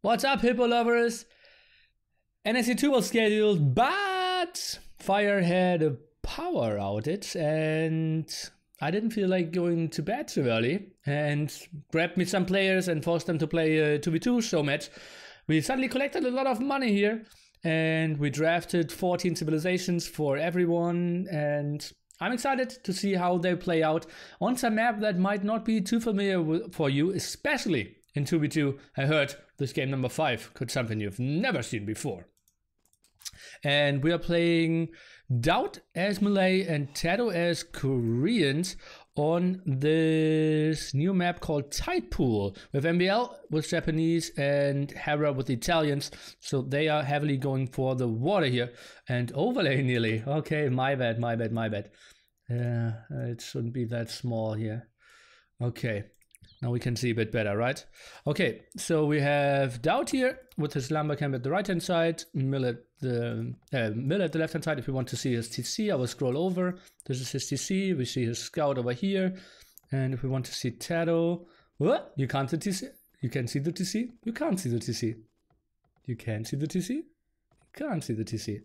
What's up, Hippo lovers? NSC2 was scheduled, but Fire had a power outage and I didn't feel like going to bed too early and grabbed me some players and forced them to play a 2v2 Showmatch. We suddenly collected a lot of money here and we drafted 14 civilizations for everyone, and I'm excited to see how they play out on some map that might not be too familiar for you, especially in 2v2. I heard this game number 5 could something you've never seen before. And we are playing DauT as Malay and TaToH as Koreans on this new map called Tide Pool, with MbL with Japanese and Hera with Italians. So they are heavily going for the water here. And overlay nearly. Okay, my bad. It shouldn't be that small here. Okay. Now we can see a bit better, right? Okay, so we have DauT here with his lumber camp at the right-hand side, MbL at the left-hand side. If we want to see his TC, I will scroll over. This is his TC. We see his scout over here. And if we want to see TaToH, what? You can't see the TC? You can see the TC? You can't see the TC. You can see the TC? You can't see the TC.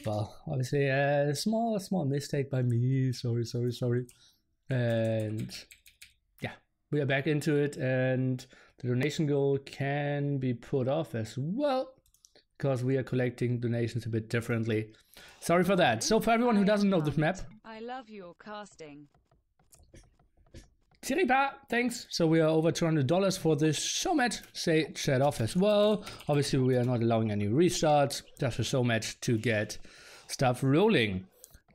Well, obviously a small mistake by me. Sorry. And yeah. We are back into it, and the donation goal can be put off as well because we are collecting donations a bit differently. Sorry for that. So for everyone who doesn't know this map, I love your casting. Tiripa, thanks. So we are over $200 for this Showmatch. Say chat off as well. Obviously we are not allowing any restarts, just a Showmatch to get stuff rolling.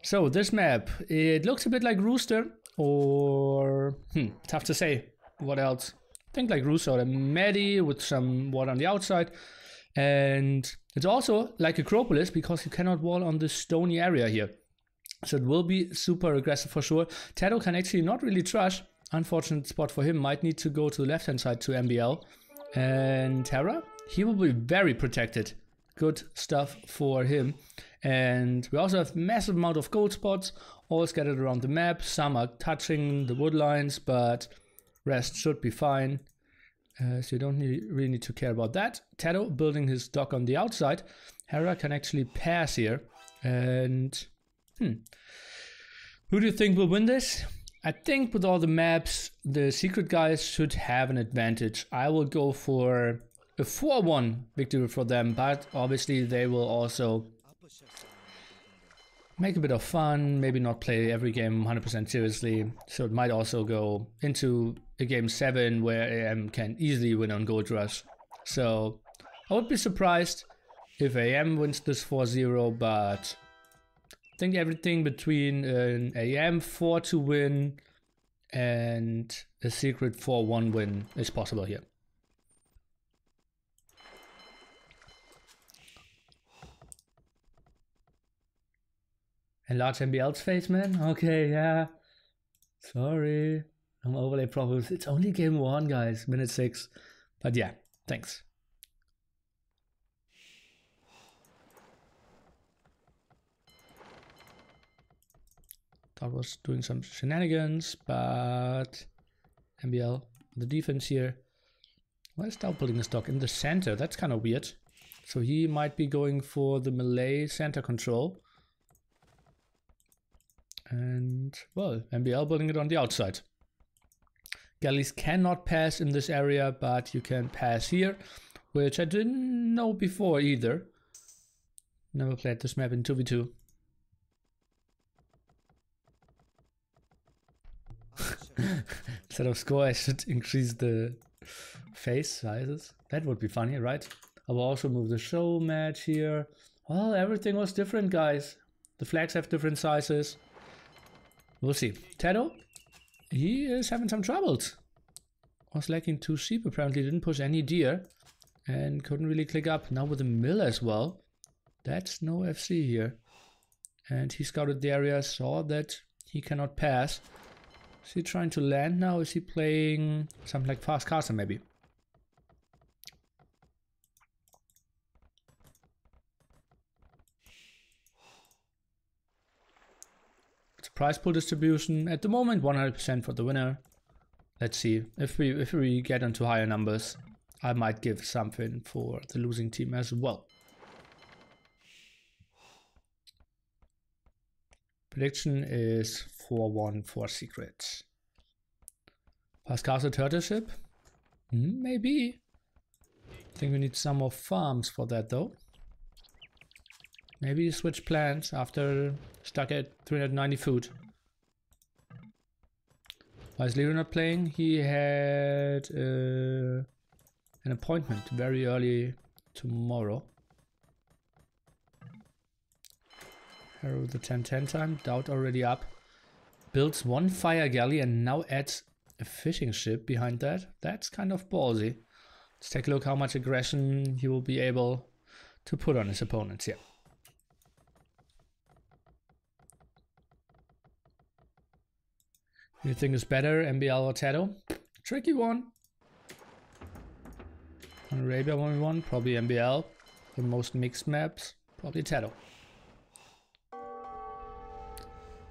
So this map, it looks a bit like Rooster. Or, tough to say. What else? I think like Rooster or a Medi with some water on the outside. And it's also like Acropolis because you cannot wall on the stony area here. So it will be super aggressive for sure. TaToH can actually not really trash. Unfortunate spot for him. Might need to go to the left hand side to MbL. And Hera, he will be very protected. Good stuff for him. And we also have massive amount of gold spots all scattered around the map. Some are touching the wood lines, but rest should be fine. So you don't really need to care about that. TaToH building his dock on the outside. Hera can actually pass here. And who do you think will win this? I think with all the maps, the secret guys should have an advantage. I will go for a 4-1 victory for them, but obviously they will also make a bit of fun, maybe not play every game 100% seriously. So it might also go into a game 7 where AM can easily win on Gold Rush. So I would be surprised if AM wins this 4-0, but I think everything between an AM 4-2 win and a secret 4-1 win is possible here. Enlarge MbL's face, man? Okay, yeah. Sorry. I'm overlay problems. It's only game 1, guys. Minute 6. But yeah, thanks. Thought was doing some shenanigans, but MbL, the defense here. Why is DauT putting his dog in the center? That's kind of weird. So he might be going for the Malay center control. And, well, MbL building it on the outside. Galleys cannot pass in this area, but you can pass here, which I didn't know before either. Never played this map in 2v2. Instead of score, I should increase the face sizes. That would be funny, right? I will also move the show match here. Well, everything was different, guys. The flags have different sizes. We'll see. TaToH, he is having some troubles. Was lacking 2 sheep, apparently didn't push any deer. And couldn't really click up. Now with the mill as well. That's no FC here. And he scouted the area, saw that he cannot pass. Is he trying to land now? Is he playing something like fast caster maybe? Prize pool distribution at the moment 100% for the winner. Let's see if we get into higher numbers. I might give something for the losing team as well. Prediction is 4-1 for secrets. Fast castle turtle ship? Maybe. I think we need some more farms for that though. Maybe switch plans after stuck at 390 food. Why is Leo not playing? He had an appointment very early tomorrow. Hera with the 10-10 time. DauT already up. Builds one fire galley and now adds a fishing ship behind that. That's kind of ballsy. Let's take a look how much aggression he will be able to put on his opponents here. You think is better, MbL or TaToH? Tricky one. On Arabia 1v1, probably MbL. For most mixed maps, probably TaToH.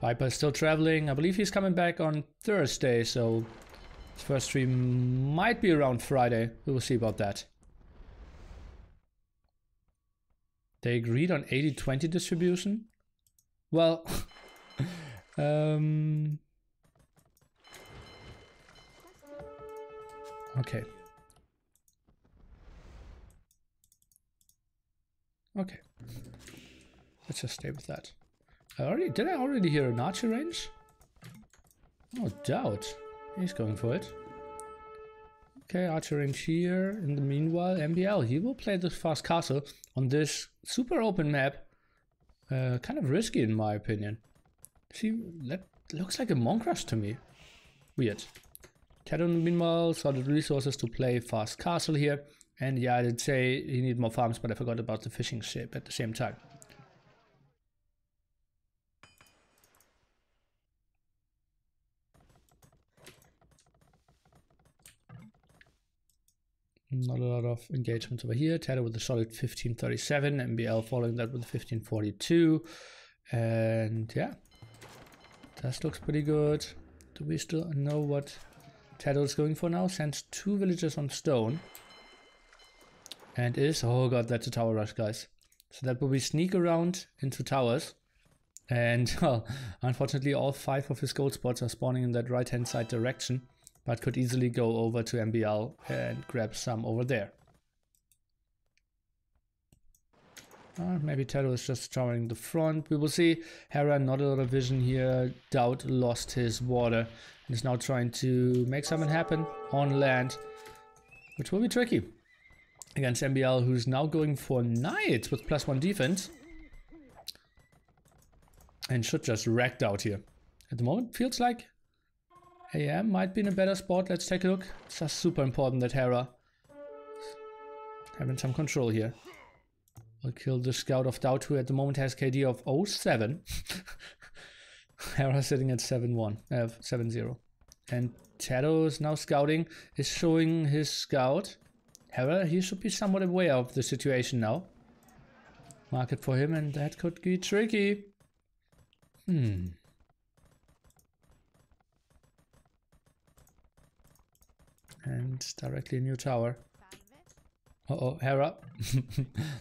Viper is still traveling. I believe he's coming back on Thursday, so his first stream might be around Friday. We will see about that. They agreed on 80-20 distribution? Well, okay. Okay. Let's just stay with that. Did I already hear an archer range? Oh, DauT. He's going for it. Okay, archer range here. In the meanwhile, MbL, he will play the fast castle on this super open map. Kind of risky in my opinion. See, that looks like a monk rush to me. Weird. TaToH meanwhile saw the resources to play fast castle here. And yeah, I did say he need more farms, but I forgot about the fishing ship at the same time. Not a lot of engagement over here. TaToH with a solid 1537. MbL following that with a 1542. And yeah, that looks pretty good. Do we still know what TaToH is going for now? Sends 2 villagers on stone. And is, oh god, that's a tower rush, guys. So that will be sneak around into towers. And well, unfortunately all 5 of his gold spots are spawning in that right hand side direction. But could easily go over to MbL and grab some over there. Maybe TaToH is just towering the front. We will see. Hera, not a lot of vision here. DauT lost his water and is now trying to make something happen on land, which will be tricky against MbL, who's now going for knights with +1 defense and should just wreck DauT here. At the moment, feels like AM might be in a better spot. Let's take a look. It's just super important that Hera having some control here. We'll kill the scout of DauT, who at the moment has KD of 07. Hera sitting at 7-1, 7-0. And TaToH is now scouting, is showing his scout. Hera, he should be somewhat aware of the situation now. Market for him, and that could be tricky. And directly a new tower. Uh-oh, Hera.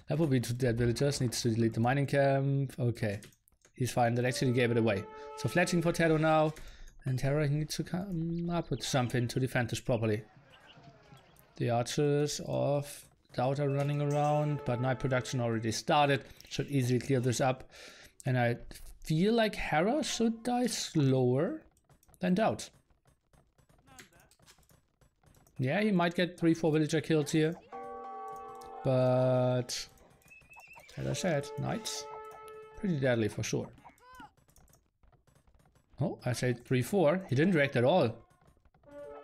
That will be two dead villagers. Needs to delete the mining camp. Okay. He's fine. That actually gave it away. So fletching for TaToH now. And Hera, he needs to come up with something to defend this properly. The archers of DauT are running around, but night production already started. Should easily clear this up. And I feel like Hera should die slower than DauT. Yeah, he might get 3-4 villager kills here. But as I said, knights, pretty deadly for sure. Oh, I said 3-4. He didn't react at all.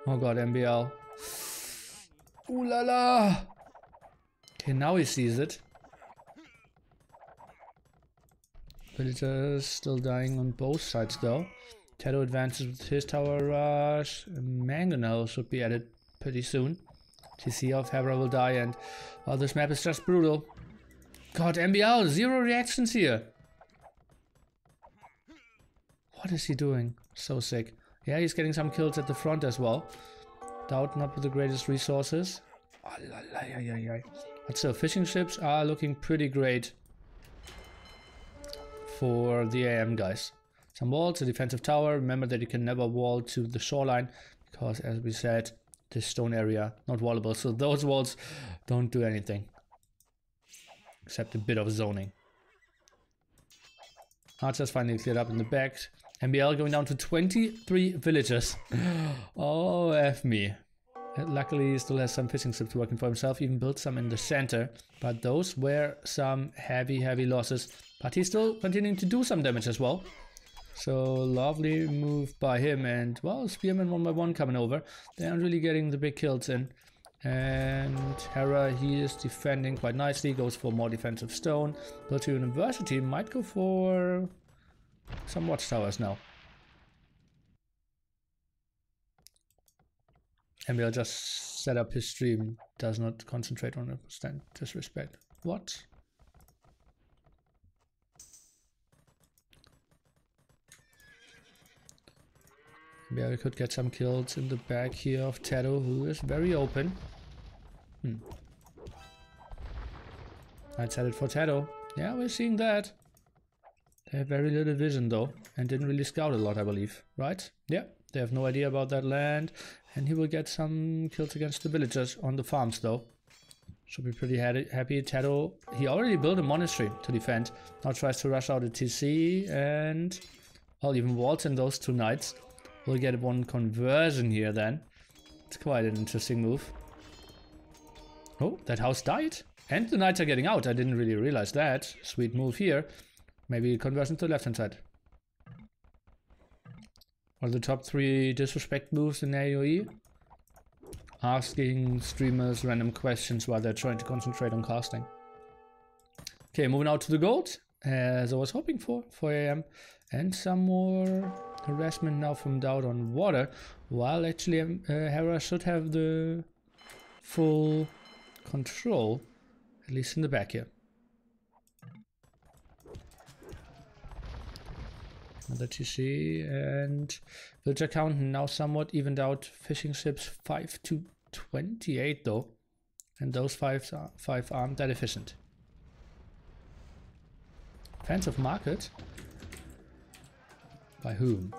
Oh god, MbL. Ooh la la! Okay, now he sees it. Villagers still dying on both sides though. TaToH advances with his tower rush. Mangonel should be added pretty soon. TC of Hera will die, and well, this map is just brutal. God, MbL, 0 reactions here. What is he doing? So sick. Yeah, he's getting some kills at the front as well. DauT not with the greatest resources. But still, fishing ships are looking pretty great for the AM guys. Some walls, a defensive tower. Remember that you can never wall to the shoreline because, as we said, this stone area not wallable. So those walls don't do anything except a bit of zoning. Archers finally cleared up in the back. MbL going down to 23 villagers. Oh, F me. Luckily, he still has some fishing ships working for himself. Even built some in the center. But those were some heavy losses. But he's still continuing to do some damage as well. So, lovely move by him. And, well, Spearmen 1 by 1 coming over. They aren't really getting the big kills in. And Hera, he is defending quite nicely. Goes for more defensive stone. BO7 University might go for some watchtowers now. MbL just set up his stream. Does not concentrate on it. Stand disrespect. What? MbL could get some kills in the back here of TaToH, who is very open. I'd set it for TaToH. Yeah, we're seeing that. They have very little vision though, and didn't really scout a lot, I believe. Right? Yeah, they have no idea about that land, and he will get some kills against the villagers on the farms though. Should be pretty happy. TaToH, he already built a monastery to defend. Now tries to rush out a TC, and, well, even walls in those 2 knights. We'll get 1 conversion here then. It's quite an interesting move. Oh, that house died. And the knights are getting out. I didn't really realize that. Sweet move here. Maybe conversion to the left hand side. One of the top 3 disrespect moves in AoE. Asking streamers random questions while they're trying to concentrate on casting. Okay, moving out to the gold. As I was hoping for AM. And some more harassment now from DauT on water. While actually Hera should have the full control. At least in the back here. Another TC, and villager count now somewhat evened out. Fishing ships 5 to 28 though, and those 5 aren't that efficient. Offensive market? By whom?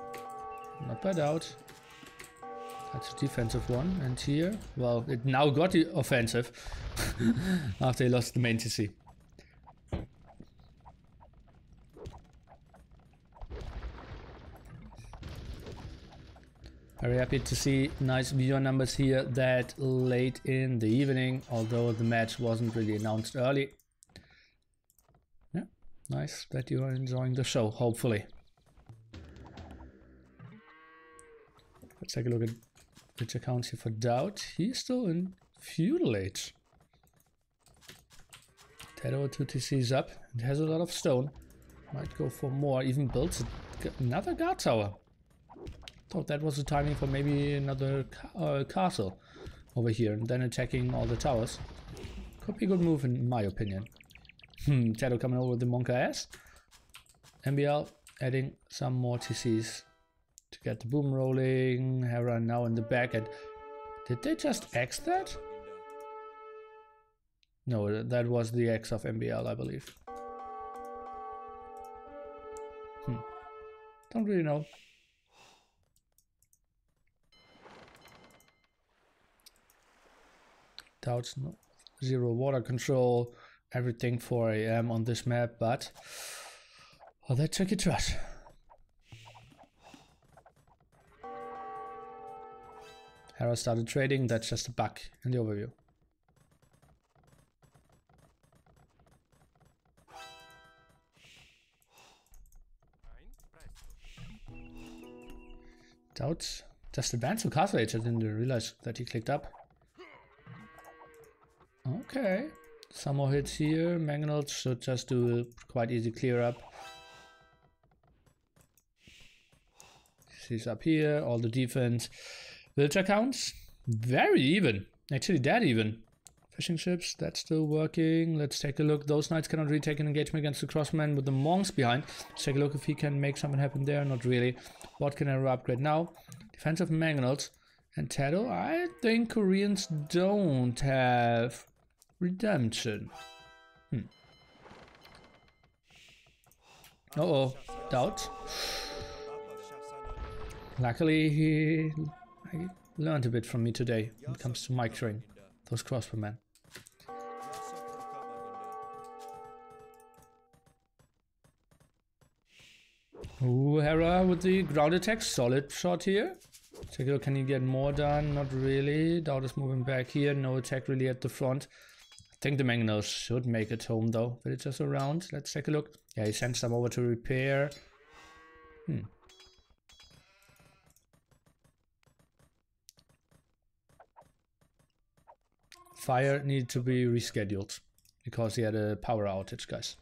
Not by DauT. That's a defensive one, and here, well, it now got the offensive after he lost the main TC. Very happy to see nice viewer numbers here that late in the evening, although the match wasn't really announced early. Yeah, nice that you are enjoying the show, hopefully. Let's take a look at which accounts here for DauT. He's still in feudal age. TaToH 2 TCs up. It has a lot of stone. Might go for more. Even builds another guard tower. Thought that was the timing for maybe another castle over here, and then attacking all the towers. Could be a good move in my opinion. TaToH coming over with the Monka S. MbL adding some more TCs to get the boom rolling. Hera now in the back, and did they just X that? No, that was the X of MbL, I believe. Don't really know. DauT's no, 0 water control, everything for AM on this map, but well, they took it to us. Hera started trading, that's just a bug in the overview. DauT just advanced to Castle Age. I didn't realize that he clicked up. Okay, some more hits here. Mangonels should just do a quite easy clear up. He's up here, all the defense. Villager counts, very even. Actually, that even. Fishing ships, that's still working. Let's take a look. Those knights cannot really take an engagement against the crossmen with the monks behind. Let's take a look if he can make something happen there. Not really. What can I upgrade now? Defensive mangonels. And TaToH, I think Koreans don't have redemption. Uh-oh, DauT. Luckily, I learned a bit from me today when it comes to microing those crossbowmen. Ooh, Hera with the ground attack, solid shot here. Take a look, can he get more done? Not really. DauT is moving back here, no attack really at the front. I think the mangonels should make it home though. Villagers around, let's take a look. Yeah, he sends them over to repair. Fire needed to be rescheduled because he had a power outage, guys.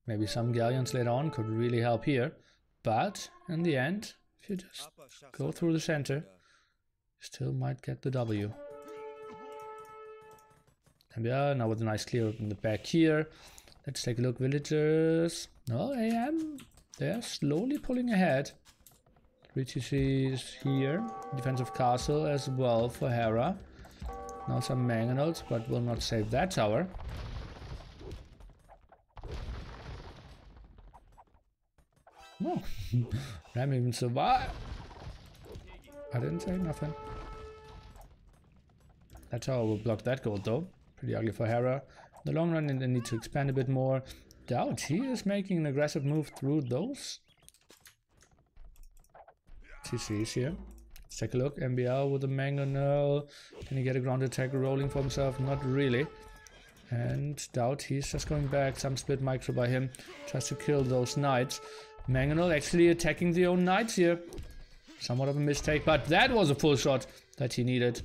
Maybe some galleons later on could really help here, but in the end, if you just go through the center, you still might get the W. And yeah, now with a nice clear in the back here. Let's take a look, villagers. No, they're slowly pulling ahead. 3 TCs here. Defensive castle as well for Hera. Now some mangonels, but will not save that tower. Oh, Ram even survived. I didn't say nothing. That tower will block that gold though. Pretty ugly for Hera. In the long run, they need to expand a bit more. DauT, he is making an aggressive move through those TCs here. Let's take a look. MbL with a mangonel. Can he get a ground attack rolling for himself? Not really. And DauT, he's just going back. Some split micro by him. Tries to kill those knights. Mangonel actually attacking the own knights here. Somewhat of a mistake, but that was a full shot that he needed.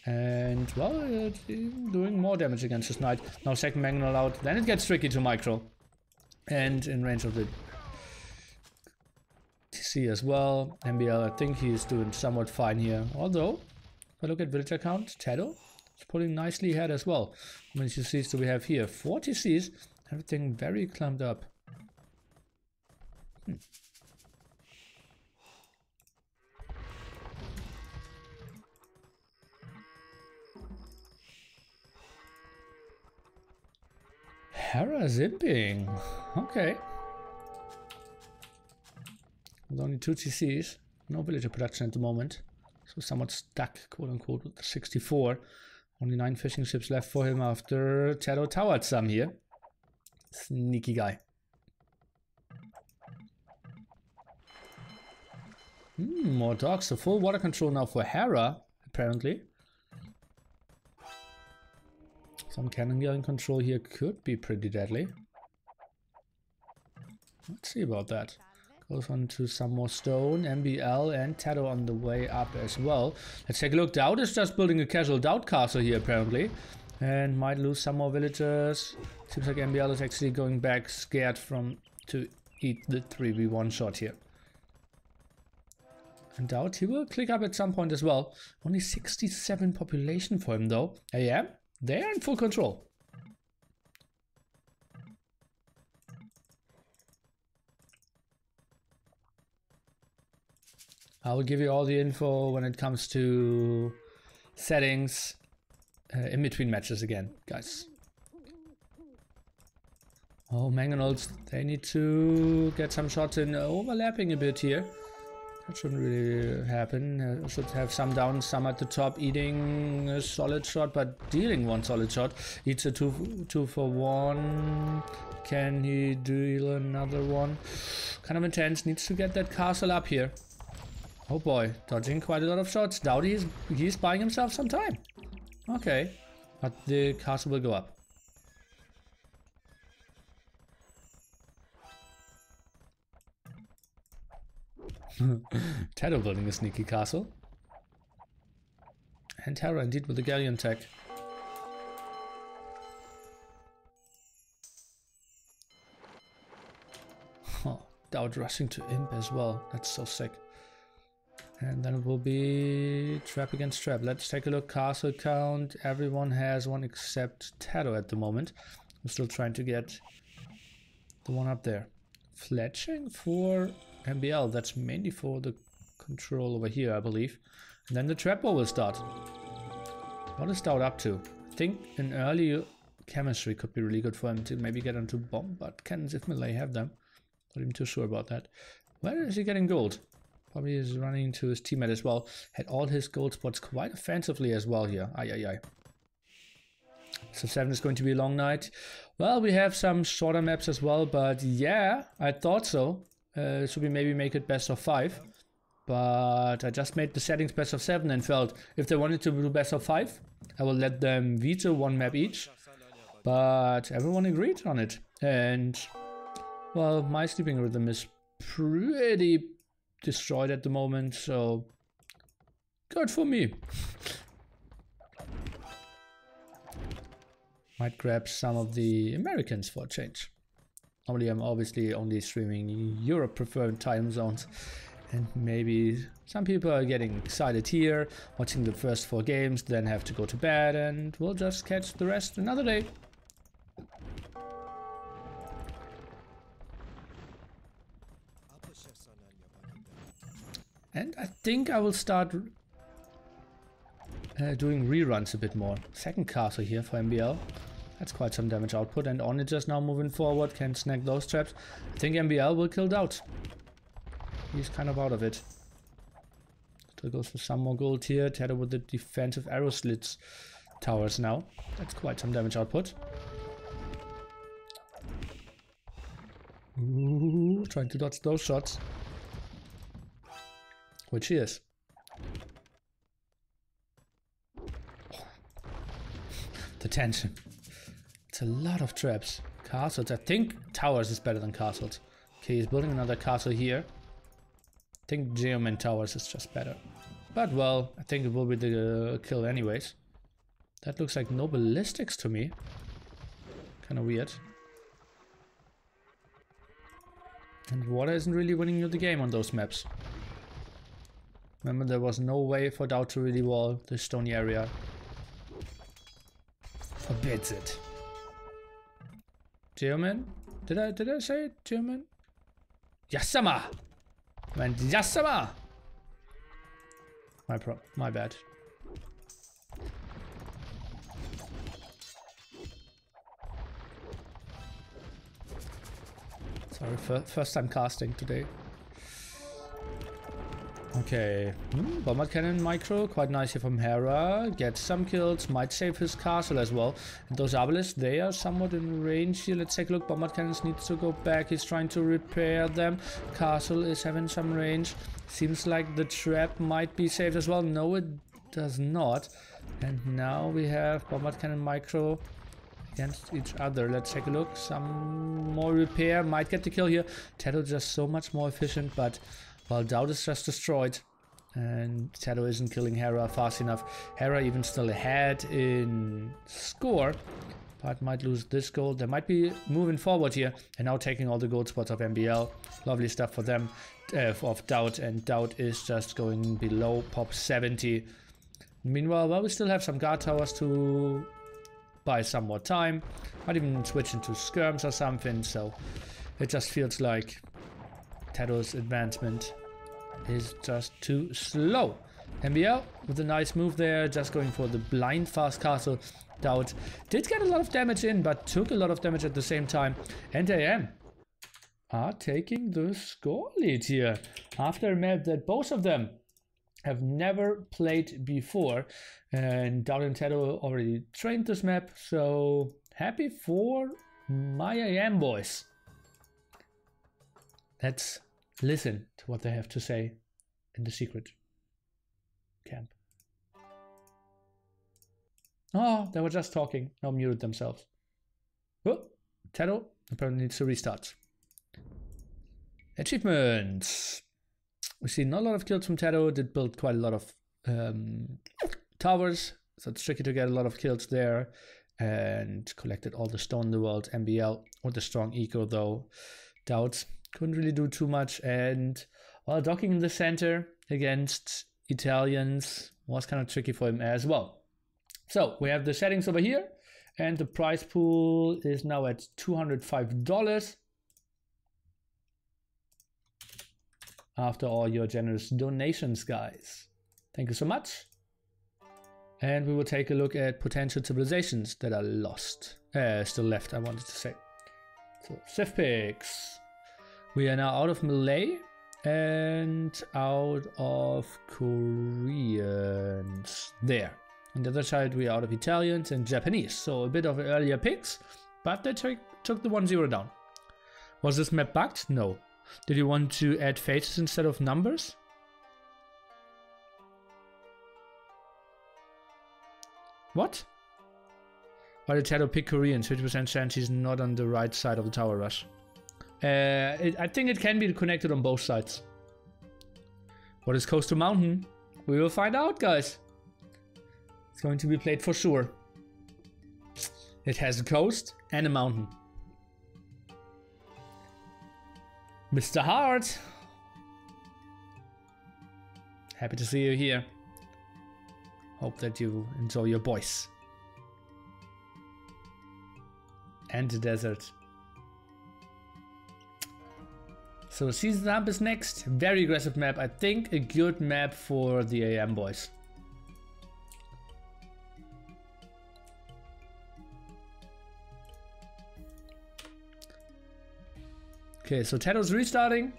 And, well, doing more damage against his knight. Now second mangonel out. Then it gets tricky to micro. And in range of the TC as well. MbL, I think he's doing somewhat fine here. Although, if I look at villager count, TaToH is pulling nicely ahead as well. How many TCs do we have here? 4 TCs. Everything very clumped up. Hera zipping. Okay. With only 2 TCs. No villager production at the moment. So somewhat stuck, quote unquote, with the 64. Only 9 fishing ships left for him after TaToH towered some here. Sneaky guy. More dogs. So full water control now for Hera, apparently. Some cannon galleon control here could be pretty deadly. Let's see about that. Goes on to some more stone. MbL and TaToH on the way up as well. Let's take a look. DauT is just building a casual DauT castle here, apparently. And might lose some more villagers. Seems like MbL is actually going back scared to eat the 3v1 shot here. And DauT, he will click up at some point as well. Only 67 population for him though. Yeah, they are in full control. I will give you all the info when it comes to settings in between matches again, guys. Oh, mangonels, they need to get some shots in, overlapping a bit here. That shouldn't really happen. Should have some down, some at the top, eating a solid shot, but dealing one solid shot. Eats a two for one. Can he deal another one? Kind of intense. Needs to get that castle up here. Oh boy, dodging quite a lot of shots. DauT, he's buying himself some time. Okay, but the castle will go up. TaToH building a sneaky castle. And Hera indeed with the galleon tech. Oh, DauT rushing to imp as well. That's so sick. And then it will be trap against trap. Let's take a look. Castle count. Everyone has one except TaToH at the moment. I'm still trying to get The one up there. Fletching for MbL. That's mainly for the control over here, I believe. And then the trap ball will start. What is DauT up to? I think an early chemistry could be really good for him to maybe get onto bomb, but cannons if melee have them. Not even too sure about that. Where is he getting gold? Probably is running into his teammate as well. Had all his gold spots quite offensively as well here. Aye. So 7 is going to be a long night. Well, we have some shorter maps as well, but yeah, I thought so. Should we maybe make it best of 5? But I just made the settings best of 7 and felt if they wanted to do best of 5, I will let them veto 1 map each. But everyone agreed on it. And, well, my sleeping rhythm is pretty destroyed at the moment, so good for me. Might grab some of the Americans for a change. Normally I'm obviously only streaming Europe preferred time zones, and maybe some people are getting excited here, watching the first 4 games, then have to go to bed, and we'll just catch the rest another day. And I think I will start doing reruns a bit more. Second castle here for MbL. That's quite some damage output, and on it just now moving forward, can snag those traps. I think MbL will kill DauT. He's kind of out of it. Still goes for some more gold here. TaToH with the defensive arrow slits towers now. That's quite some damage output. Ooh, trying to dodge those shots. Which he is. The tension. It's a lot of traps. Castles. I think towers is better than castles. Okay, he's building another castle here. I think Geoman towers is just better. But well, I think it will be the kill anyways. That looks like no ballistics to me. Kind of weird. And water isn't really winning you the game on those maps. Remember, there was no way for DauT to really wall the stony area. Forbids it. Geoman? Did I say it? Geoman? Yasama! Man, Yasama! My bad. Sorry, first time casting today. Okay, Bomber Cannon Micro, quite nice here from Hera. Gets some kills, might save his castle as well. And those Obelisks, they are somewhat in range here. Let's take a look. Bomber Cannons needs to go back. He's trying to repair them. Castle is having some range. Seems like the trap might be saved as well. No, it does not. And now we have Bomber Cannon Micro against each other. Let's take a look. Some more repair. Might get the kill here. TaToH just so much more efficient, but well, DauT is just destroyed, and TaToH isn't killing Hera fast enough. Hera even still ahead in score, but might lose this gold. They might be moving forward here, and now taking all the gold spots of MbL. Lovely stuff for them, of DauT, and DauT is just going below pop 70. Meanwhile, well, we still have some guard towers to buy some more time. Might even switch into skirms or something, so it just feels like TaToH's advancement is just too slow. MbL with a nice move there, just going for the blind fast castle. DauT did get a lot of damage in, but took a lot of damage at the same time. And AM are taking the score lead here after a map that both of them have never played before. And DauT and TaToH already trained this map, so happy for my AM boys. Let's listen to what they have to say in the secret camp. Oh, they were just talking. Now muted themselves. Oh, TaToH apparently needs to restart. Achievements. We see not a lot of kills from TaToH. Did build quite a lot of towers, so it's tricky to get a lot of kills there. And collected all the stone in the world. MbL with a strong eco though. DauT couldn't really do too much, and while docking in the center against Italians was kind of tricky for him as well. So we have the settings over here, and the prize pool is now at $205. after all your generous donations, guys. Thank you so much. And we will take a look at potential civilizations that are lost. Still left, I wanted to say. So, Civ picks. We are now out of Malay and out of Koreans. There. On the other side, we are out of Italians and Japanese. So a bit of earlier picks, but they took the 1-0 down. Was this map bugged? No. Did you want to add faces instead of numbers? What? Why did TaToH pick Koreans? 50% chance he's not on the right side of the tower rush. I think it can be connected on both sides. What is Coastal Mountain? We will find out, guys. It's going to be played for sure. It has a coast and a mountain. Mr. Hart. Happy to see you here. Hope that you enjoy your voice. And the desert. So Season Up is next. Very aggressive map. I think a good map for the AM boys. Okay, so TaToH's restarting.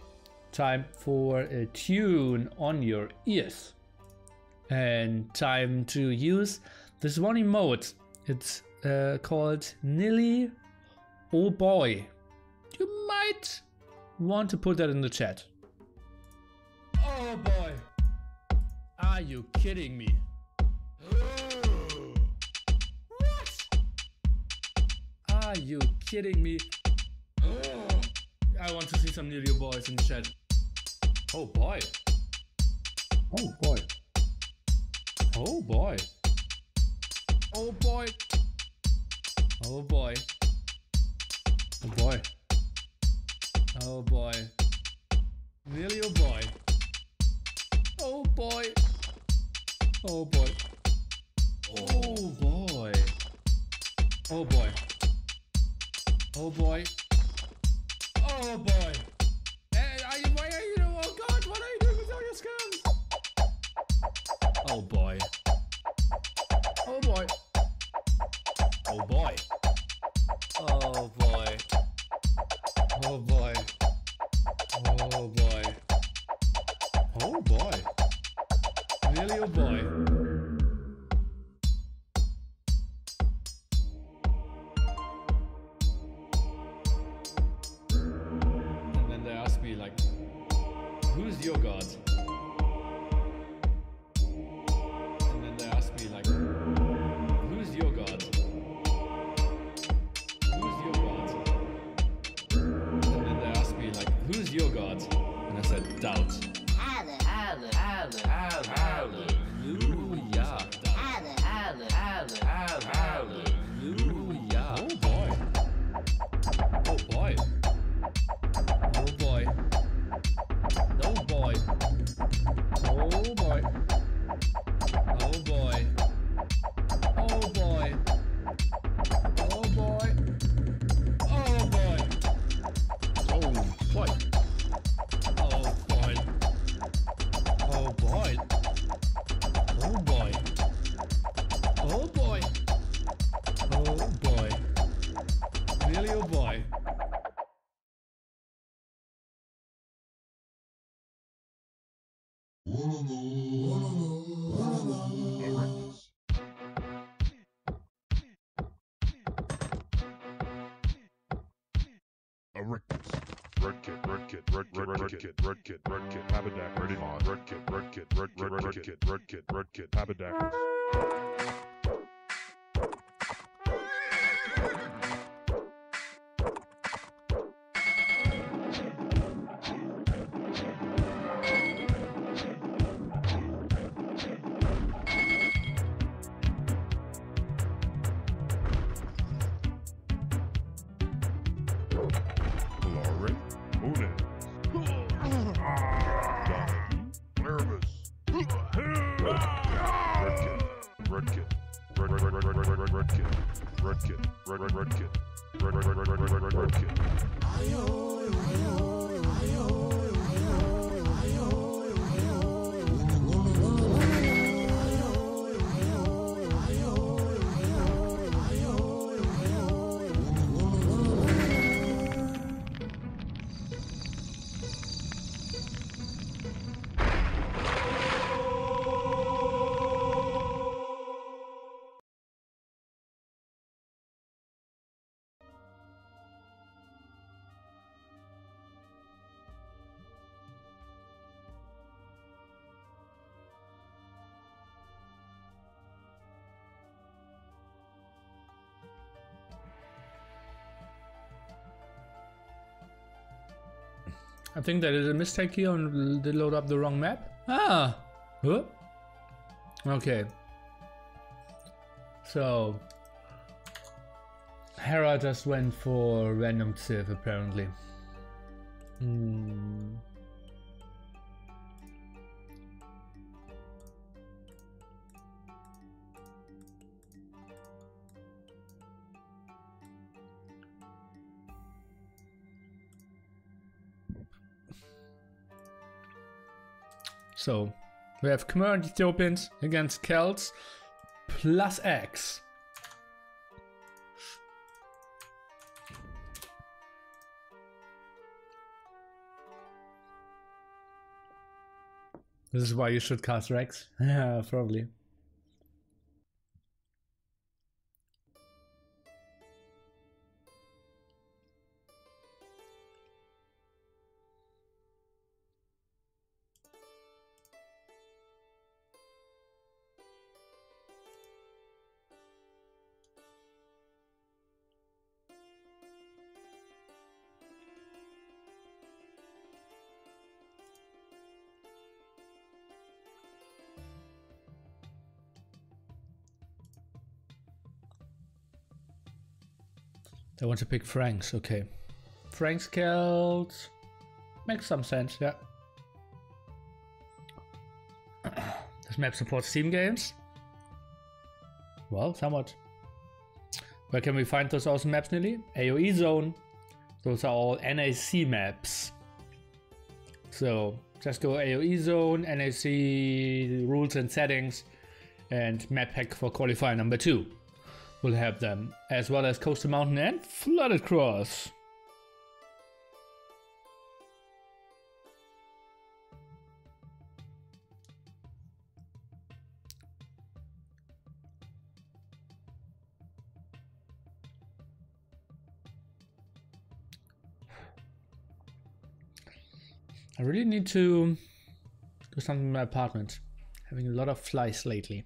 Time for a tune on your ears. And time to use this one emote. It's called Nilly Oh Boy. You might want to put that in the chat. Oh boy. Are you kidding me? What? Are you kidding me? I want to see some Nilly Oh Boys in the chat. Oh boy. Oh boy. Oh boy. Oh boy. Oh boy. Oh boy. Oh boy. Really oh boy. Oh boy. Oh boy. Oh boy. Oh boy. Oh boy. Oh boy. Hey, why are you, oh god, what are you doing with all your skills? Oh boy. Oh boy. Oh boy. Oh boy. Oh boy. Oh boy. Oh boy. Really oh boy. And then they ask me like, who's your god? And then they ask me like, who's your god? Who's your god? And then they asked me like, who's your god? And I said, DauT. Hallelujah. Hallelujah. Oh boy. Oh boy. Oh boy. Oh boy. Oh boy. Oh boy. Oh boy. Oh boy. Oh boy. Oh boy. Oh boy. Oh boy. Oh boy. Oh boy. Oh boy. Really oh boy. Red kit, Habadak, ready on. Red kit, Habadak. Glory, Moonin. Nervous. Red kit. I think there is a mistake here and they load up the wrong map. Ah! Huh? Okay. So Hera just went for random Civ apparently. So we have Khmer and Ethiopians against Celts plus X. This is why you should cast Rex. Yeah, probably. They want to pick Franks, okay. Franks Celts makes some sense, yeah. This map supports Steam games. Well, somewhat. Where can we find those awesome maps, Nilly? AoE Zone. Those are all NAC maps. So just go AoE Zone, NAC rules and settings, and map pack for qualifier number 2. We'll have them, as well as Coastal Mountain and Flooded Cross. I really need to do something in my apartment. Having a lot of flies lately.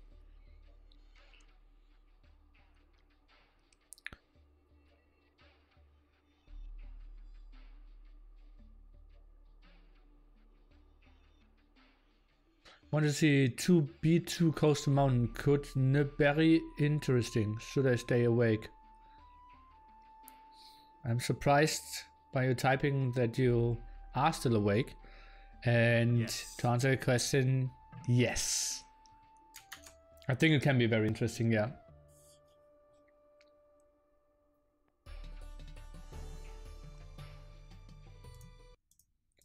Want to see 2B2 Coastal Mountain. Could very interesting. Should I stay awake? I'm surprised by you typing that you are still awake. And yes. To answer your question, yes. I think it can be very interesting, yeah.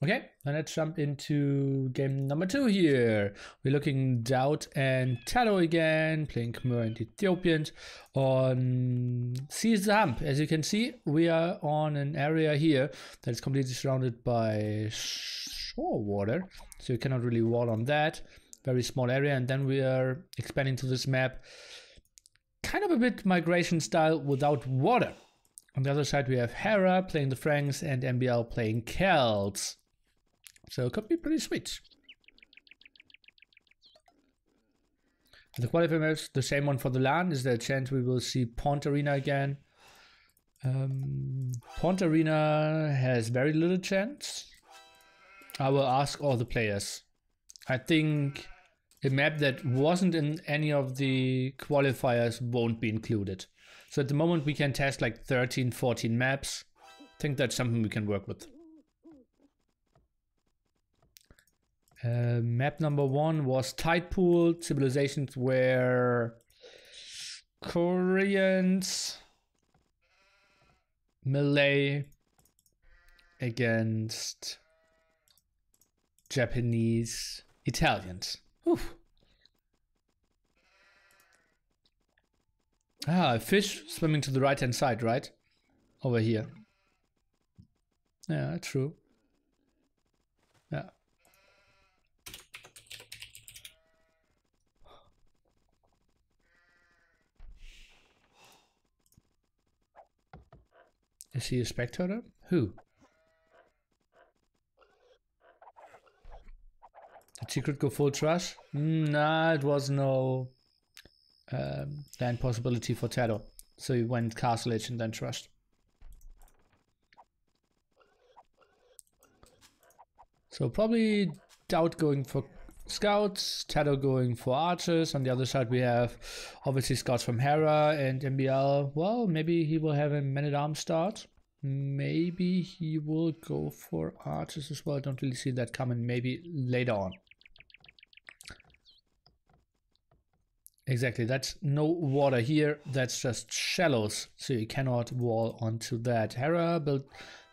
Okay, then let's jump into game number 2 here. We're looking DauT and TaToH again, playing Khmer and Ethiopians on Seize the Hump. As you can see, we are on an area here that is completely surrounded by shore water, so you cannot really wall on that. Very small area, and then we are expanding to this map, kind of a bit migration style without water. On the other side, we have Hera playing the Franks and MbL playing Celts. So it could be pretty sweet. The qualifier maps, the same one for the LAN. Is there a chance we will see Pont Arena again? Pont Arena has very little chance. I will ask all the players. I think a map that wasn't in any of the qualifiers won't be included. So at the moment we can test like 13, 14 maps. I think that's something we can work with. Map number 1 was Tide Pool, civilizations where Koreans, Malay against Japanese, Italians. Whew. Ah, a fish swimming to the right hand side, right? Over here. Yeah, true. Yeah. Is he a spectator? Who? Did Secret go full trash? Nah, it was no land possibility for TaToH. So he went Castle Age and then trashed. So probably DauT going for scouts, TaToH going for archers. On the other side we have obviously scouts from Hera and MbL. Well, maybe he will have a man-at-arms start. Maybe he will go for archers as well. I don't really see that coming. Maybe later on. Exactly, that's no water here. That's just shallows, so you cannot wall onto that. Hera built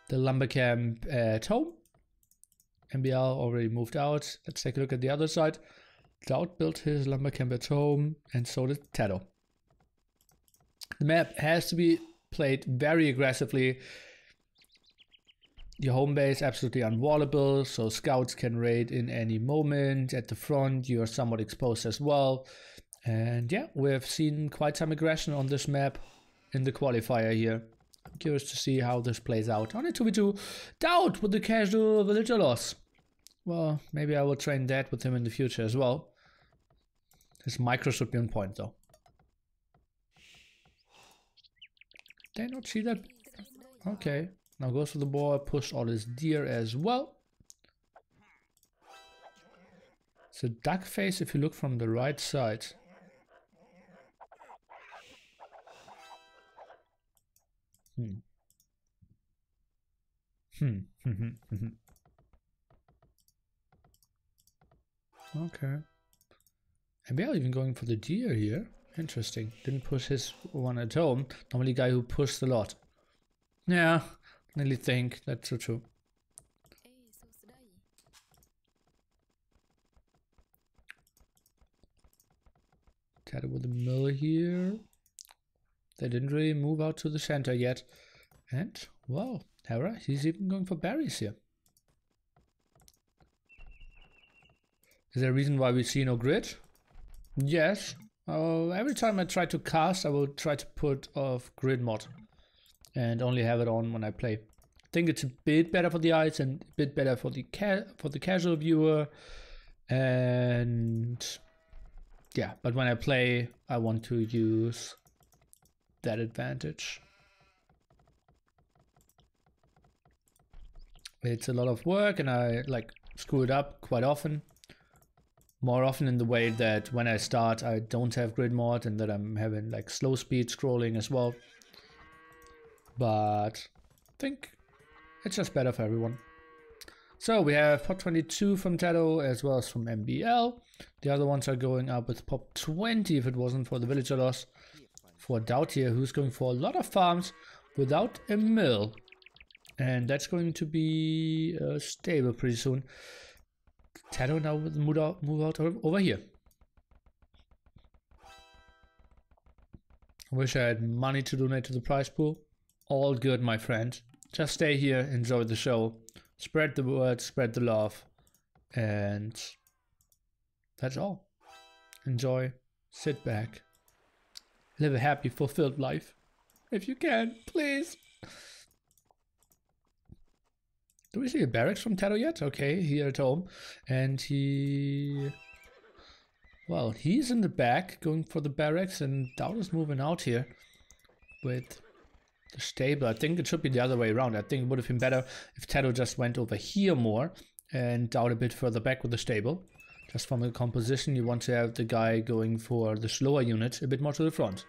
the lumber camp at home. MbL already moved out. Let's take a look at the other side. DauT built his lumber camp at home, and so did TaToH. The map has to be played very aggressively. Your home base absolutely unwallable, so scouts can raid in any moment. At the front, you are somewhat exposed as well. And yeah, we've seen quite some aggression on this map in the qualifier here. I'm curious to see how this plays out. On a 2v2, DauT with the casual villager loss. Well, maybe I will train that with him in the future as well. His micro should be on point though. Did I not see that? Okay, now goes for the boar, push all his deer as well. It's a duck face if you look from the right side. Okay. MbL even going for the deer here. Interesting. Didn't push his one at home. Normally guy who pushed a lot. Yeah, really think that's so true. TaToH with the mill here. They didn't really move out to the center yet. And, wow, Hera, he's even going for berries here. Is there a reason why we see no grid? Yes. Every time I try to cast, I will try to put off grid mod. And only have it on when I play. I think it's a bit better for the eyes and a bit better for the casual viewer. And yeah, but when I play, I want to use that advantage. It's a lot of work and I like screw it up quite often. More often in the way that when I start I don't have grid mod and that I'm having like slow speed scrolling as well. But I think it's just better for everyone. So we have pop 22 from TaToH as well as from MbL. The other ones are going up with pop 20 if it wasn't for the villager loss. For DauT here, who's going for a lot of farms without a mill. And that's going to be stable pretty soon. TaToH now will move out over here. I wish I had money to donate to the prize pool. All good, my friend. Just stay here, enjoy the show, spread the word, spread the love, and that's all. Enjoy, sit back, live a happy, fulfilled life. If you can, please. Do we see a barracks from TaToH yet? Okay, here at home. And well, he's in the back going for the barracks and DauT is moving out here with the stable. I think it should be the other way around. I think it would have been better if TaToH just went over here more and DauT a bit further back with the stable. Just from the composition, you want to have the guy going for the slower unit a bit more to the front.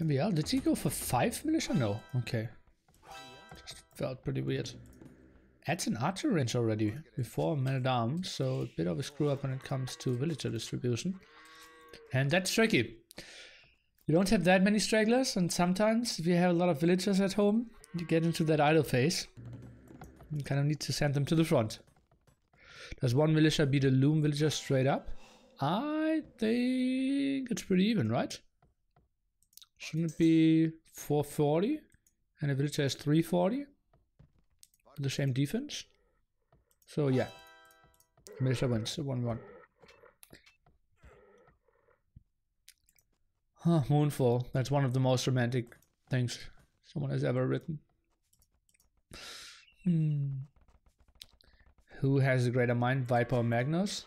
MbL, did he go for 5 militia? No. Okay. Just felt pretty weird. Adds an archer range already before man-at-arms, so a bit of a screw up when it comes to villager distribution. And that's tricky. You don't have that many stragglers, and sometimes if you have a lot of villagers at home, you get into that idle phase. You kind of need to send them to the front. Does one militia beat a loom villager straight up? I think it's pretty even, right? Shouldn't it be 440 and a villager has 340? The same defense? So yeah. Militia wins 1-1. Huh, Moonfall. That's one of the most romantic things someone has ever written. Who has a greater mind, Viper or Magnus?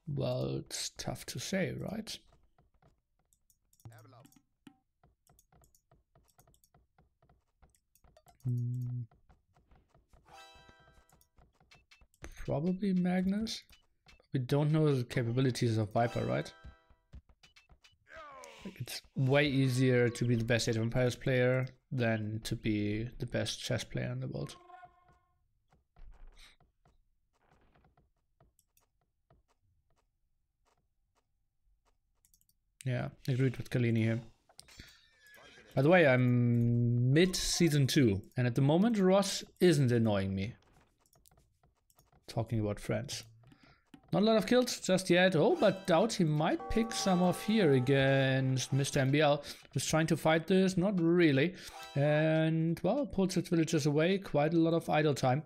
Well, it's tough to say, right? Probably Magnus. We don't know the capabilities of Viper, right? It's way easier to be the best Age of Empires player than to be the best chess player in the world. Yeah, agreed with Kalini here. By the way, I'm mid-season 2, and at the moment Ross isn't annoying me. Talking about friends. Not a lot of kills just yet. Oh, but DauT he might pick some off here against Mr. MbL, who's trying to fight this. Not really. And, well, pulls his villagers away. Quite a lot of idle time.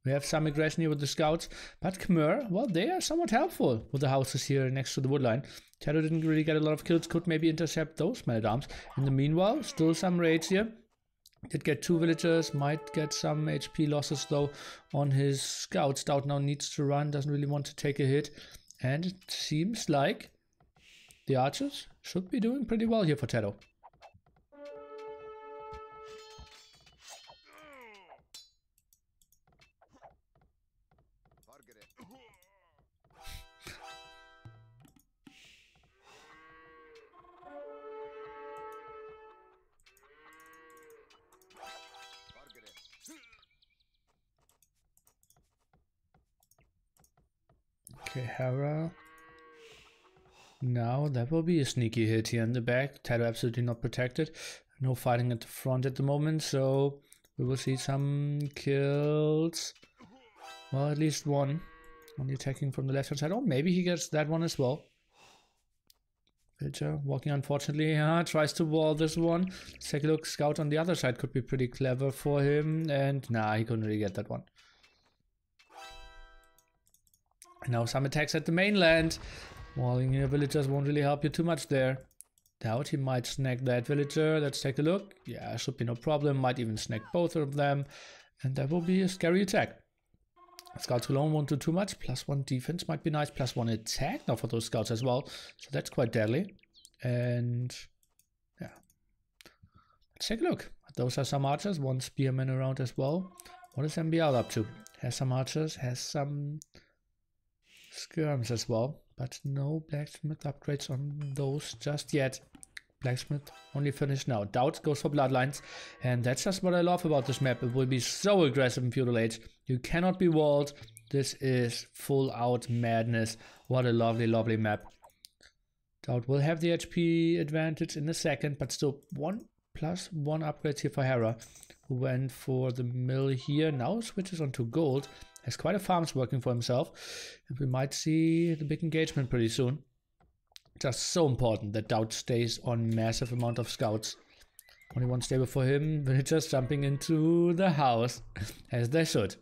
We have some aggression here with the scouts. But Khmer, well, they are somewhat helpful with the houses here next to the woodline. TaToH didn't really get a lot of kills. Could maybe intercept those man-at-arms. In the meanwhile, still some raids here. Did get 2 villagers, might get some HP losses though on his scouts. DauT now needs to run, doesn't really want to take a hit. And it seems like the archers should be doing pretty well here for TaToH. Okay, Hera. Now that will be a sneaky hit here in the back. TaToH absolutely not protected. No fighting at the front at the moment, so we will see some kills. Well, at least one. Only attacking from the left hand side. Oh, maybe he gets that one as well. Villager walking, unfortunately. Tries to wall this one. Let's take a look. Scout on the other side could be pretty clever for him. And nah, he couldn't really get that one. Now some attacks at the mainland. Walling here villagers won't really help you too much there. DauT he might snag that villager. Let's take a look. Yeah, should be no problem. Might even snag both of them. And that will be a scary attack. Scouts alone won't do too much. +1 defense might be nice. +1 attack now for those scouts as well. So that's quite deadly. And yeah. Let's take a look. Those are some archers. 1 spearman around as well. What is MbL up to? Has some archers. Has some skirms as well. But no blacksmith upgrades on those just yet. Blacksmith only finished now. DauT goes for bloodlines. And that's just what I love about this map. It will be so aggressive in Feudal Age. You cannot be walled. This is full out madness. What a lovely, lovely map. DauT will have the HP advantage in a second. But still 1+1 upgrades here for Hera. Who went for the mill here. Now switches onto gold. Has quite a farms working for himself. And we might see the big engagement pretty soon. Just so important that DauT stays on massive amount of scouts. Only one stable for him. Villagers jumping into the house. As they should.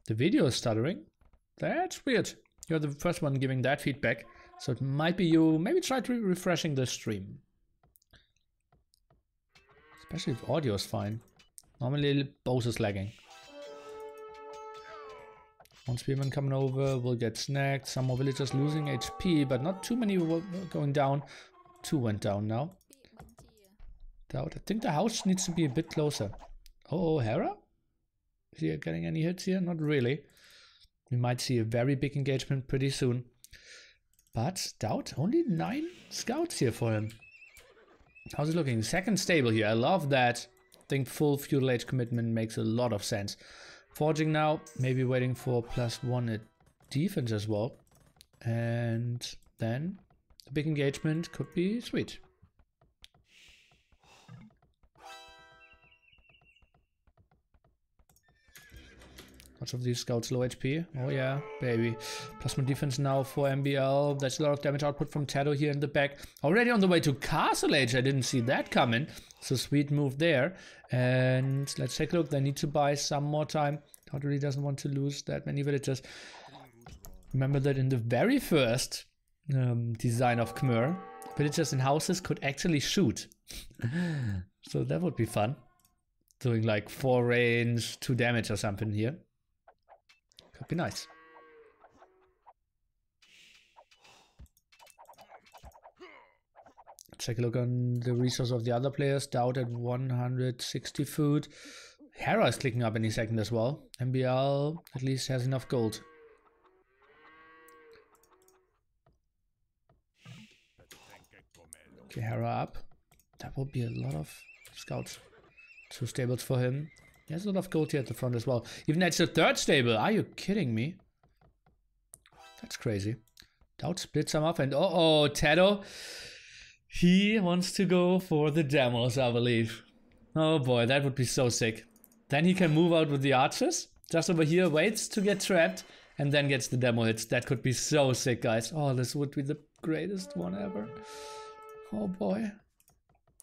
The video is stuttering. That's weird. You're the first one giving that feedback. So it might be you. Maybe try to refreshing the stream. Especially if audio is fine. Normally both is lagging. 1 spearman coming over, will get snagged. Some more villagers losing HP, but not too many going down. 2 went down now. DauT, I think the house needs to be a bit closer. Oh, Hera? Is he getting any hits here? Not really. We might see a very big engagement pretty soon. But DauT, only 9 scouts here for him. How's it looking? Second stable here. I love that. I think full Feudal Age commitment makes a lot of sense. Forging now, maybe waiting for +1 at defense as well. And then the big engagement could be sweet. Lots of these scouts low HP. Oh yeah, baby. +1 defense now for MbL. That's a lot of damage output from TaToH here in the back. Already on the way to Castle Age. I didn't see that coming. So sweet move there. And let's take a look. They need to buy some more time. DauT really doesn't want to lose that many villagers. Remember that in the very first design of Khmer, villagers in houses could actually shoot. So that would be fun. Doing like 4 range, 2 damage or something here. Could be nice. Take a look on the resource of the other players. DauT at 160 food. Hera is clicking up any second as well. MbL at least has enough gold. Okay, Hera up. That will be a lot of scouts. 2 stables for him. He has a lot of gold here at the front as well. Even that's the 3rd stable. Are you kidding me? That's crazy. DauT splits some off and oh, TaToH. He wants to go for the demos, I believe. Oh boy, that would be so sick. Then he can move out with the archers. Just over here, waits to get trapped, and then gets the demo hits. That could be so sick, guys. Oh, this would be the greatest one ever. Oh boy.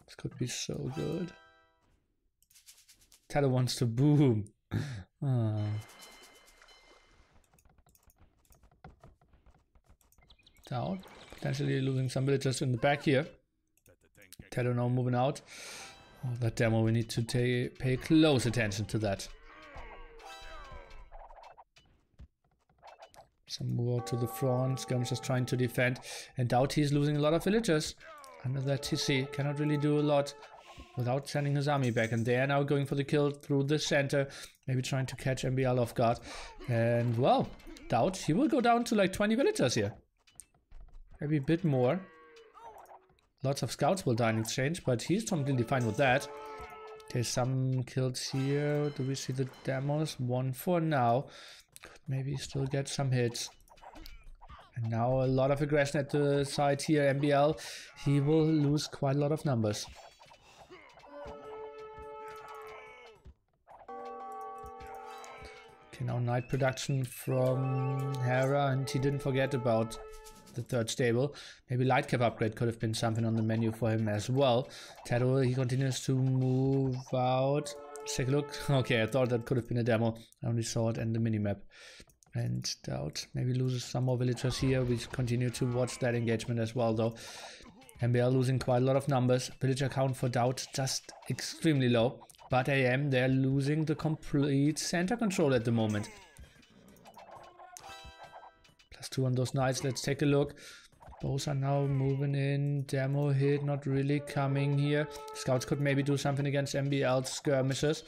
This could be so good. TaToH wants to boom. DauT potentially losing some villagers in the back here. TaToH now moving out. Oh, that demo, we need to pay close attention to that. Some move out to the front. Skirmishers trying to defend. And DauT, he's losing a lot of villagers. Under that TC. Cannot really do a lot without sending his army back. And they are now going for the kill through the center. Maybe trying to catch MbL off guard. And well, DauT, he will go down to like 20 villagers here. Maybe a bit more. Lots of scouts will die in exchange, but he's completely fine with that. Okay, some kills here. Do we see the demos? 1 for now. Could maybe still get some hits. And now a lot of aggression at the side here. MbL, he will lose quite a lot of numbers. Okay, now night production from Hera, and he didn't forget about the 3rd stable. Maybe light cap upgrade could have been something on the menu for him as well. TaToH, he continues to move out. Let's take a look. Okay, I thought that could have been a demo. I only saw it in the minimap. And DauT maybe loses some more villagers here. We continue to watch that engagement as well though. MbL losing quite a lot of numbers. Villager count for DauT just extremely low. But AM, they're losing the complete center control at the moment. +2 on those knights. Let's take a look. Both are now moving in. Demo hit not really coming here. Scouts could maybe do something against MbL's skirmishers.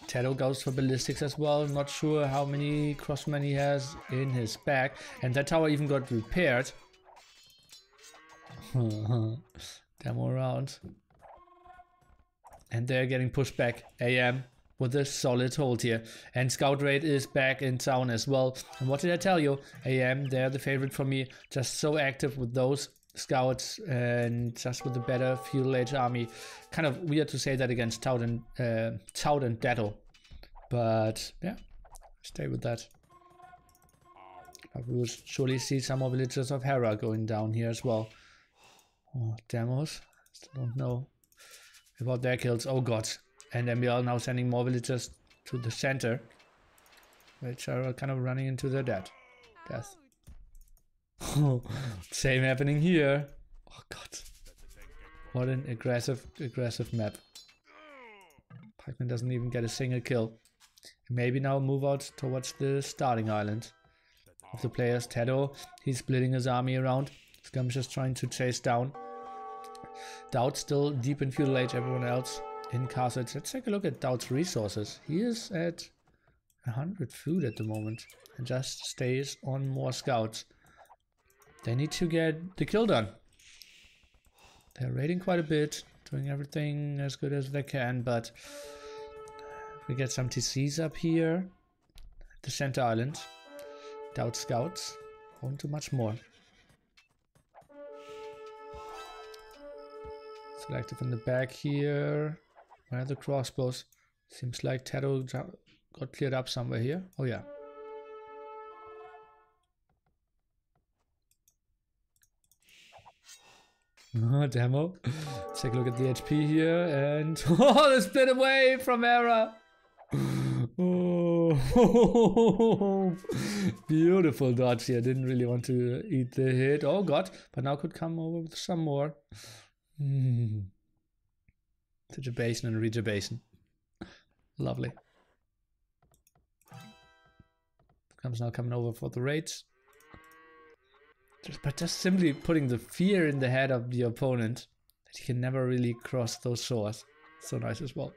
TaToH goes for ballistics as well. Not sure how many crossmen he has in his back. And that tower even got repaired. Demo around. And they're getting pushed back. AM with a solid hold here. And Scout Raid is back in town as well. And what did I tell you? AM, they're the favorite for me. Just so active with those scouts and just with a better feudal age army. Kind of weird to say that against DauT and TaToH. But yeah, stay with that. But we will surely see some more villagers of Hera going down here as well. Oh, demos. Still don't know about their kills. Oh god. And MbL now sending more villagers to the center, which are kind of running into their death. Same happening here. Oh god. What an aggressive map. Pikeman doesn't even get a single kill. Maybe now move out towards the starting island of the players. TaToH, he's splitting his army around. Skirmishers trying to chase down. DauT still deep in feudal age, everyone else in castle. Let's take a look at DauT's resources. He is at 100 food at the moment and just stays on more scouts. They need to get the kill done. They're raiding quite a bit, doing everything as good as they can, but we get some TCs up here at the center island. DauT scouts won't do much more. Selective in the back here. Where are the crossbows? Seems like TaToH got cleared up somewhere here. Oh yeah. Demo. Let's take a look at the HP here and oh, the split away from Hera. Oh, Oh, beautiful dodge here. Didn't really want to eat the hit. Oh god, but now could come over with some more. Titubation and regerbation. Lovely. Comes now coming over for the raids. But just simply putting the fear in the head of the opponent that he can never really cross those shores. So nice as well.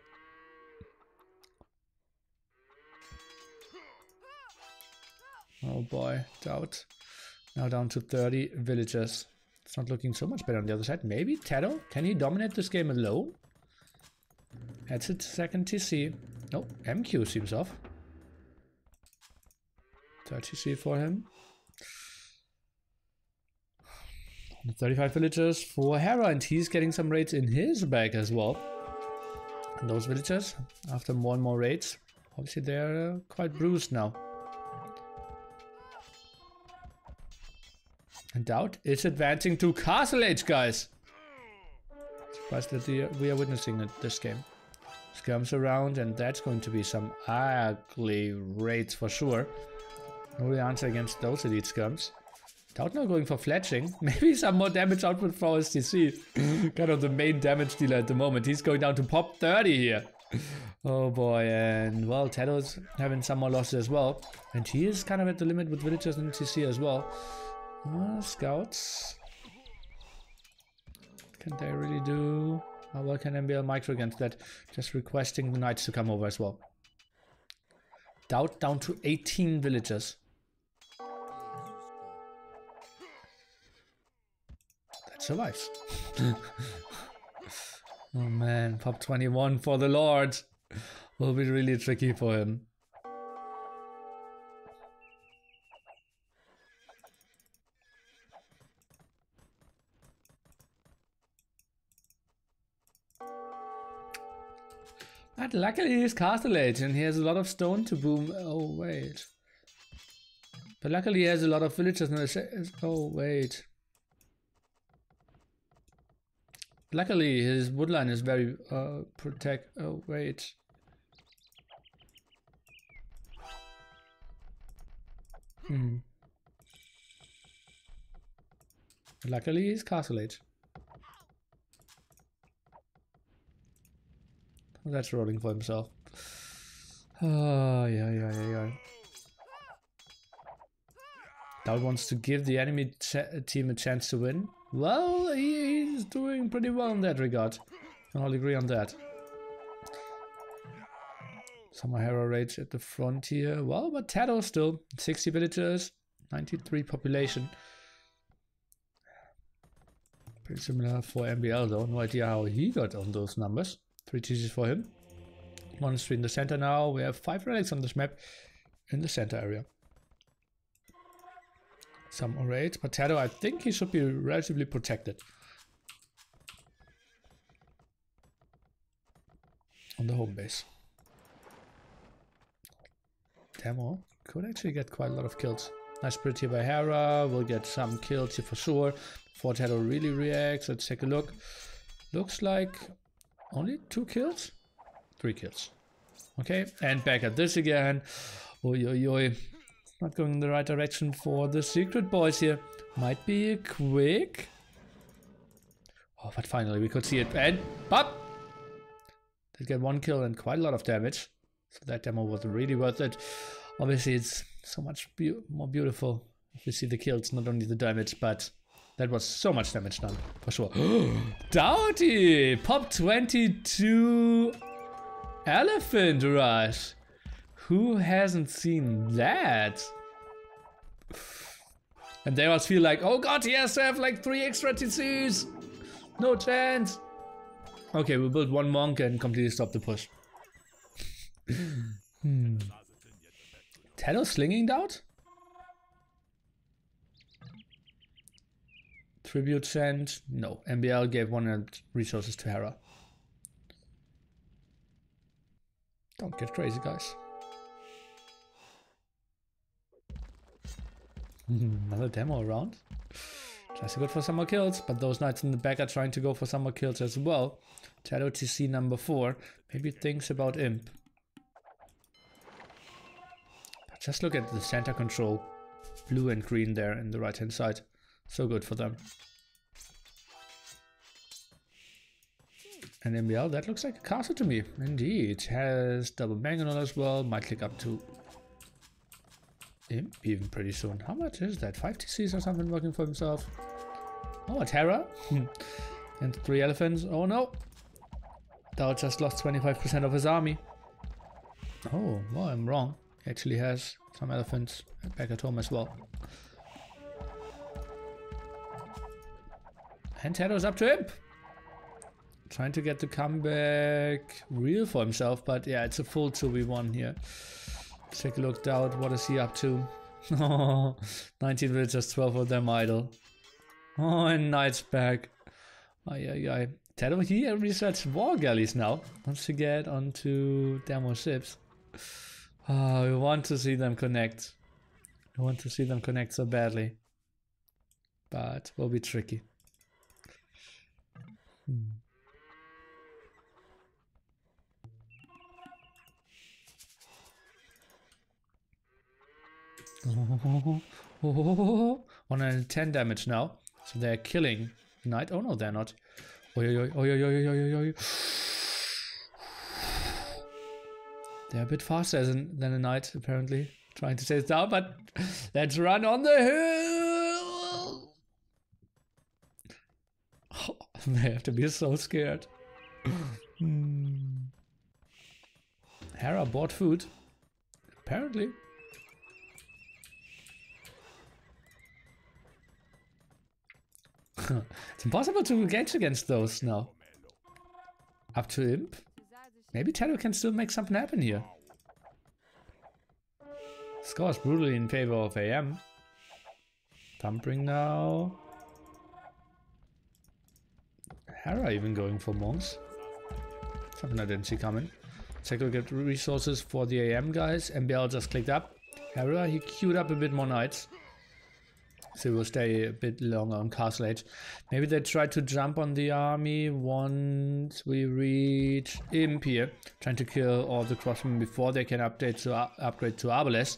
Oh boy, DauT. Now down to 30 villagers. It's not looking so much better on the other side. Maybe TaToH? Can he dominate this game alone? That's it, second TC. No, MQ seems off. Third TC for him. 35 villagers for Hera, and he's getting some raids in his bag as well. And those villagers, after more and more raids, obviously they're quite bruised now. And DauT is advancing to Castle Age, guys. Surprised that we are witnessing it this game. Skirms around, and that's going to be some ugly raids for sure. No real answer against those elite skirms. DauT now going for fletching. Maybe some more damage output for his TC. Kind of the main damage dealer at the moment. He's going down to pop 30 here. Oh boy, and well, TaToH's having some more losses as well. And he is kind of at the limit with villagers and TC as well. Scouts. Can they really do? How well can MbL micro against that? Just requesting the knights to come over as well. DauT down to 18 villagers. That survives. Oh man, pop 21 for the Lord. Will be really tricky for him. But luckily he's Castle Age and he has a lot of stone to boom. Oh wait. But luckily he has a lot of villagers in the oh wait. Luckily his woodline is very protect. Oh wait. Luckily he's Castle Age. That's rolling for himself. Oh, yeah. DauT wants to give the enemy team a chance to win. Well, he's doing pretty well in that regard. Can all agree on that. Some more Hera rage at the front here. Well, but TaToH still. 60 villagers, 93 population. Pretty similar for MbL though. No idea how he got on those numbers. 3 TCs for him. Monastery in the center now. We have 5 relics on this map in the center area. Some raids, but TaToH, I think he should be relatively protected. On the home base. Demo could actually get quite a lot of kills. Nice spirit here by Hera. We'll get some kills here for sure. Before TaToH really reacts, let's take a look. Looks like only 2 kills? 3 kills. Okay, and back at this again. Oi. Not going in the right direction for the secret boys here. Might be quick. Oh, but finally we could see it. And pop! Did get 1 kill and quite a lot of damage. So that demo was really worth it. Obviously it's so much more beautiful if you see the kills, not only the damage, but that was so much damage done, for sure. DauT! Pop 22 Elephant Rush! Who hasn't seen that? And they must feel like, oh god, he has to have like 3 extra TCs! No chance! Okay, we'll build 1 monk and completely stop the push. TaToH slinging DauT? Tribute sent. No. MbL gave 100 resources to Hera. Don't get crazy, guys. Another demo around. Tries to go for some more kills, but those knights in the back are trying to go for some more kills as well. TaToH TC number 4. Maybe thinks about Imp. Just look at the center control. Blue and green there in the right hand side. So good for them. And MbL, that looks like a castle to me. Indeed. Has double mangonel as well. Might click up to Imp even pretty soon. How much is that? 5 TCs or something working for himself? Oh, a Hera. And 3 elephants. Oh no. DauT just lost 25% of his army. Oh, well, I'm wrong. He actually has some elephants back at home as well. And TaToH's up to Imp. Trying to get the comeback real for himself, but yeah, it's a full 2v1 here. Let's take a look, DauT. What is he up to? Oh, 19 villagers, 12 of them idle. Oh, and Knight's back. Ay. TaToH here research war galleys now. Wants to get onto demo ships. Oh, we want to see them connect. We want to see them connect so badly. But will be tricky. Oh, 110 damage now. So they're killing Knight. Oh no, they're not. They're a bit faster than a Knight, apparently. Trying to chase down, but let's run on the hill! Oh, they have to be so scared. Hera bought food. Apparently. It's impossible to engage against those now. Up to Imp. Maybe TaToH can still make something happen here. Scores brutally in favor of AM. Thumbring now. Hera even going for monks. Something I didn't see coming. Take a look at resources for the AM guys. MbL just clicked up. Hera, he queued up a bit more knights. So we'll stay a bit longer on Castle Age. Maybe they try to jump on the army once we reach Imp here. Trying to kill all the crossmen before they can upgrade to Arbalest,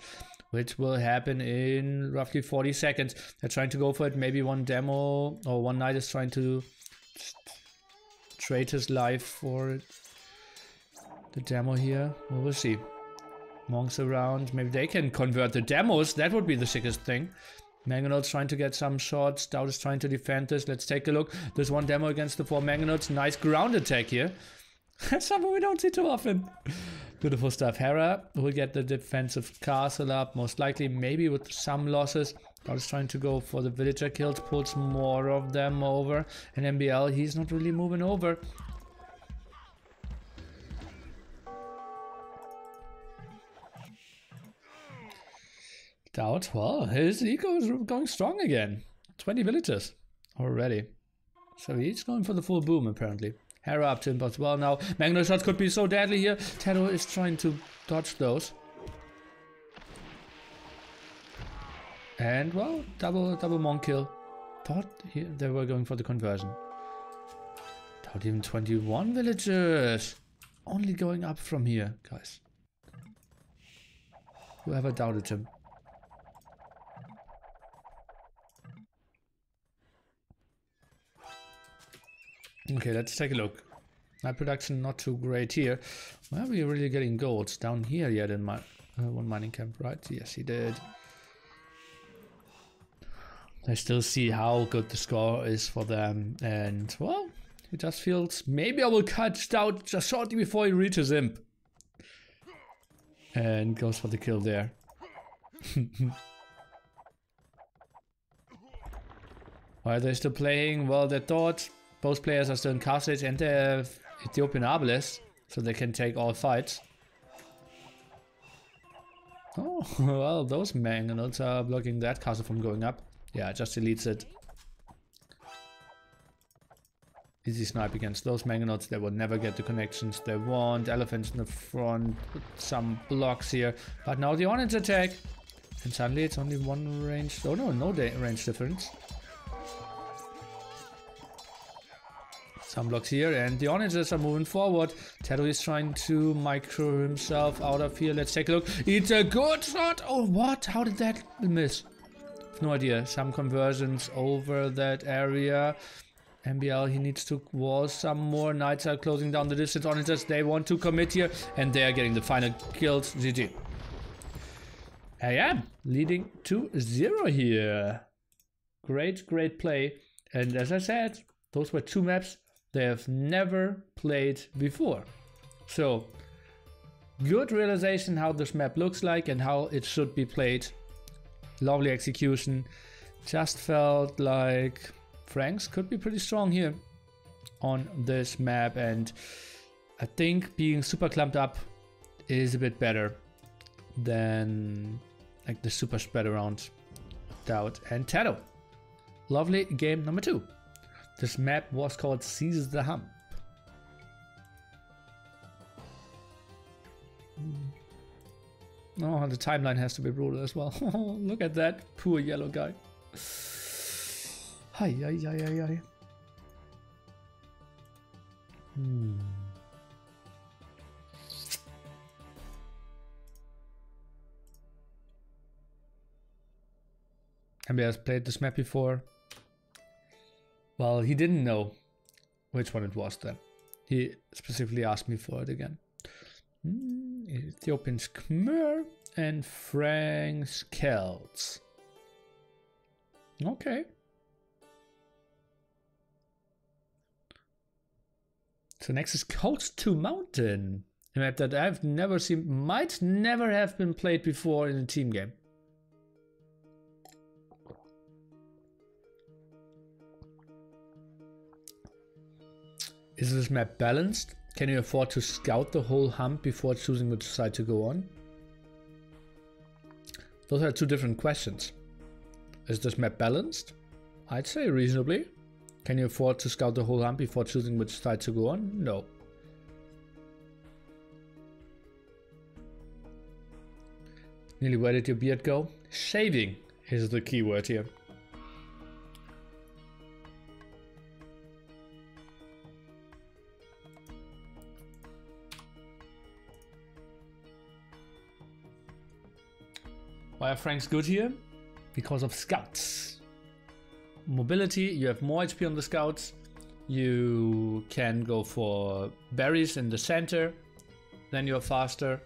which will happen in roughly 40 seconds. They're trying to go for it. Maybe one demo or one knight is trying to trade his life for the demo here. Well, we'll see. Monks around. Maybe they can convert the demos. That would be the sickest thing. Mangonauts trying to get some shots. DauT is trying to defend this. Let's take a look. There's one demo against the 4 Mangonauts. Nice ground attack here. That's something we don't see too often. Beautiful stuff. Hera will get the defensive castle up. Most likely, maybe with some losses. DauT is trying to go for the villager kills. Pulls more of them over. And MbL, he's not really moving over. DauT, well, his eco is going strong again. 20 villagers already. So he's going for the full boom, apparently. Hera up to him as well now. Magno shots could be so deadly here. TaToH is trying to dodge those. And, well, double monk kill. Thought they were going for the conversion. DauT even 21 villagers. Only going up from here, guys. Whoever doubted him. Okay, let's take a look. Night production not too great here. Where are we really getting golds? Down here yet in my one mining camp, right? Yes, he did. I still see how good the score is for them, and well, he just feels maybe I will catch DauT just shortly before he reaches Imp. And goes for the kill there. Why are they still playing? Well, they thought both players are still in Castle Age and they have Ethiopian Arbalest, so they can take all fights. Oh, well, those Mangonauts are blocking that castle from going up. Yeah, just deletes it. Easy snipe against those Mangonauts. They will never get the connections they want. Elephants in the front, with some blocks here. But now the orange attack. And suddenly it's only one range. Oh no, no range difference. Some blocks here, and the Onagers are moving forward. TaToH is trying to micro himself out of here. Let's take a look. It's a good shot. Oh, what? How did that miss? No idea. Some conversions over that area. MbL, he needs to wall some more. Knights are closing down the distance. Onagers, they want to commit here, and they are getting the final kills. GG. AM leading 2-0 here. Great, great play. And as I said, those were two maps they have never played before. So, good realization how this map looks like and how it should be played. Lovely execution. Just felt like Franks could be pretty strong here on this map, and I think being super clumped up is a bit better than like the super spread around DauT and TaToH. Lovely game number 2. This map was called Seize the Hump. Oh, the timeline has to be brutal as well. Look at that poor yellow guy. Hi, hi, hi, hi, hi. MbL has played this map before. Well, he didn't know which one it was then. He specifically asked me for it again. Ethiopians Khmer and Franks Celts. Okay. So next is Coast to Mountain. A map that I've never seen, might never have been played before in a team game. Is this map balanced? Can you afford to scout the whole hump before choosing which side to go on? Those are two different questions. Is this map balanced? I'd say reasonably. Can you afford to scout the whole hump before choosing which side to go on? No. Nearly, where did your beard go? Shaving is the key word here. Why are Franks good here? Because of scouts. Mobility, you have more HP on the scouts. You can go for berries in the center. Then you're faster.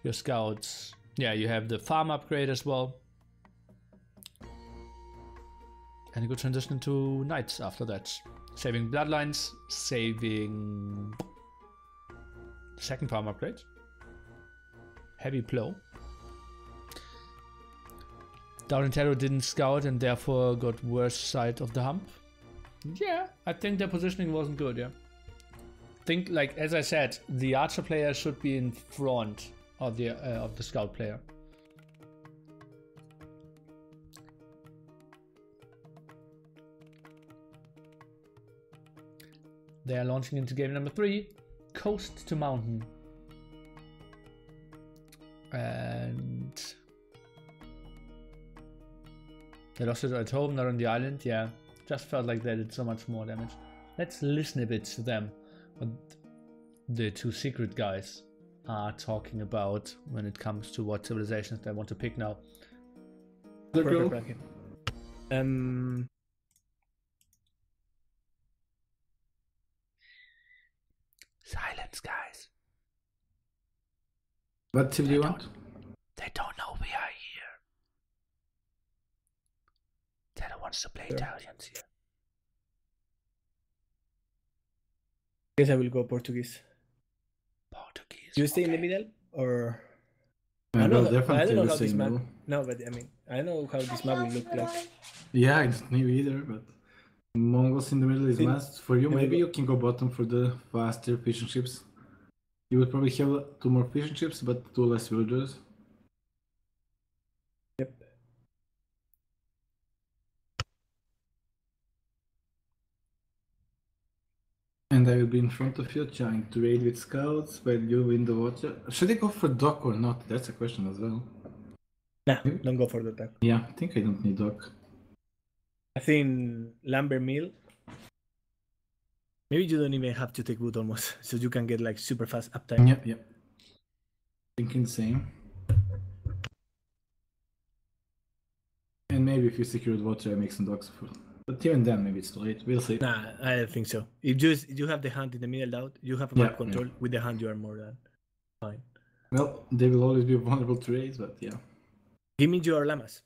Your scouts, yeah, you have the farm upgrade as well. And a good transition to knights after that. Saving bloodlines, saving second farm upgrade. Heavy plow. DauT and TaToH didn't scout and therefore got worse side of the hump. Yeah, I think their positioning wasn't good, yeah. Think, like, as I said, the archer player should be in front of the scout player. They are launching into game number 3, Coast to Mountain. And they lost it at home, not on the island. Yeah, just felt like they did so much more damage. Let's listen a bit to them, what the two secret guys are talking about when it comes to what civilizations they want to pick now. Silence, guys. What team do you want? They don't know we are here. TaToH wants to play Italians here. I guess I will go Portuguese. Portuguese. You stay in the middle, or I know will that- I definitely don't know the how this same map. rule. No, but I mean, I don't know how this map will look like. Yeah, I don't know either, but Mongols in the middle is Then- must. For you, then we maybe go- you can go bottom for the faster fishing ships. You would probably have 2 more fishing ships, but 2 less villagers. Yep. And I will be in front of you trying to raid with scouts while you win the water. Should I go for dock or not? That's a question as well. Nah, don't go for the attack. Yeah, I think I don't need dock. I think lumber mill Maybe you don't even have to take boot almost, so you can get like super fast uptime. Yep, yep. Thinking the same. And maybe if you secure the water, I make some dogs full. But even then, maybe it's too late. We'll see. Nah, I don't think so. If you have the hand in the middle DauT, you have Yeah, map control. With the hand, you are more than fine. Well, they will always be vulnerable to raise, but yeah. Give me your llamas.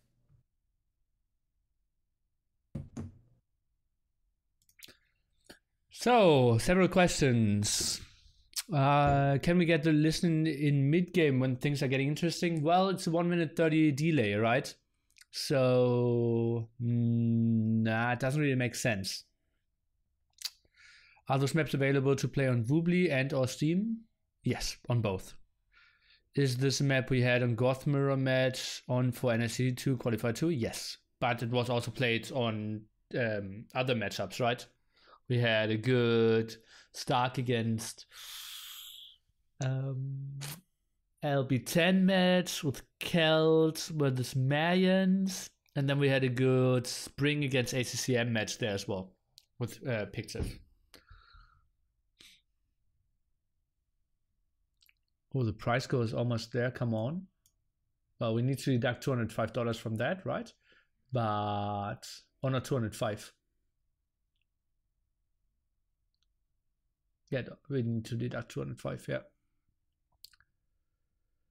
So, several questions. Can we get the listen in mid-game when things are getting interesting? Well, it's a 1 minute 30 delay, right? So, nah, it doesn't really make sense. Are those maps available to play on Woobly and or Steam? Yes, on both. Is this a map we had on Goth Mirror match on for NSC 2 Qualifier 2? Yes, but it was also played on other matchups, right? We had a good Stark against LB10 match with Kelt versus Mayans, and then we had a good Spring against ACCM match there as well with Pictive. Oh, the price goes almost there. Come on. Well, we need to deduct $205 from that, right? But or not 205. Yeah, we need to deduct 205. Yeah.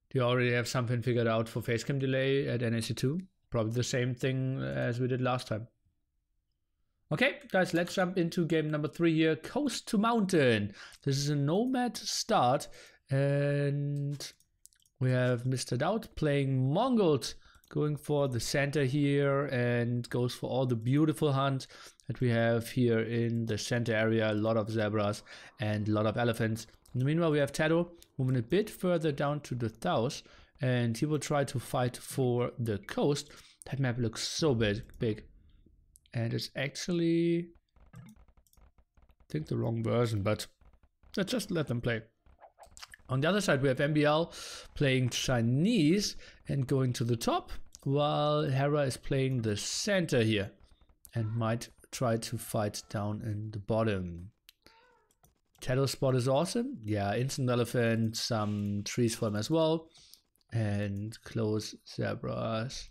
Do you already have something figured out for facecam delay at NAC2? Probably the same thing as we did last time. Okay, guys, let's jump into game number 3 here. Coast to Mountain. This is a nomad start. And we have Mr. DauT playing Mongols, going for the center here and goes for all the beautiful hunt that we have here in the center area. A lot of zebras and a lot of elephants. In the meanwhile, we have TaToH moving a bit further down to the south, and he will try to fight for the coast. That map looks so big. And it's actually, I think, the wrong version, but let's just let them play. On the other side, we have MbL playing Chinese and going to the top, while Hera is playing the center here and might try to fight down in the bottom. TaToH spot is awesome. Yeah, instant elephant, some trees for him as well, and close zebras.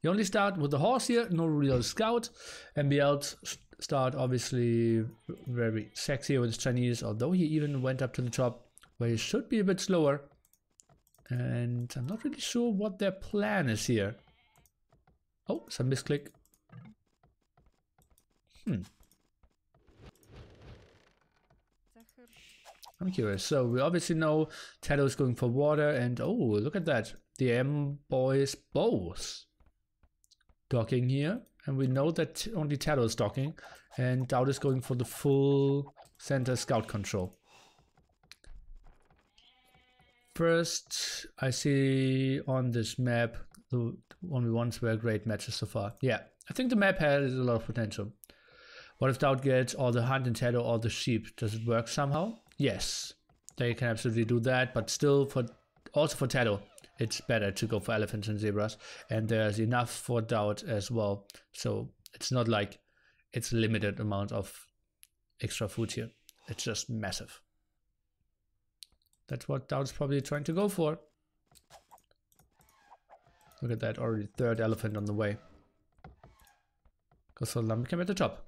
You only start with the horse here, no real scout. MbL's start obviously very sexy with his Chinese, although he even went up to the top where he should be a bit slower. And I'm not really sure what their plan is here. Oh, some misclick. I'm curious. So we obviously know TaToH is going for water, and oh, look at that. The M boys both docking here. And we know that only TaToH is docking, and DauT is going for the full center scout control. First, I see on this map, the 1v1s were great matches so far. Yeah, I think the map has a lot of potential. What if DauT gets all the hunt in TaToH, all the sheep? Does it work somehow? Yes, they can absolutely do that, but still, also for TaToH, it's better to go for elephants and zebras, and there's enough for DauT as well. So it's not like it's a limited amount of extra food here. It's just massive. That's what DauT is probably trying to go for. Look at that, already third elephant on the way. Goes for Lumbercamp at the top.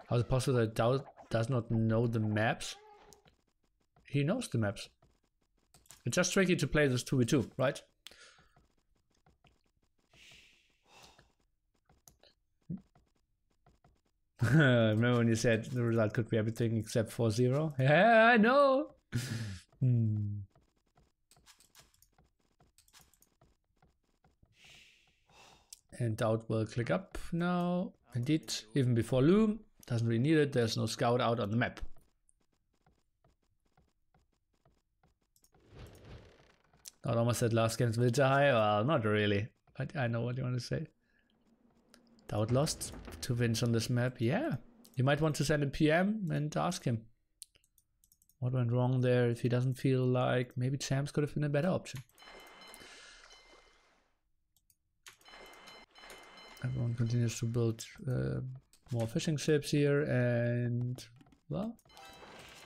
How is it possible that DauT does not know the maps? He knows the maps. It's just tricky to play this 2v2, right? Remember when you said the result could be everything except 4-0? Yeah, I know! And DauT will click up now. Indeed, even before Loom. Doesn't really need it, there's no scout out on the map. I almost said last game's villager high. Well, not really. But I know what you want to say. DauT lost 2 wins on this map. Yeah, you might want to send a PM and ask him what went wrong there, if he doesn't feel like maybe champs could have been a better option. Everyone continues to build more fishing ships here, and well,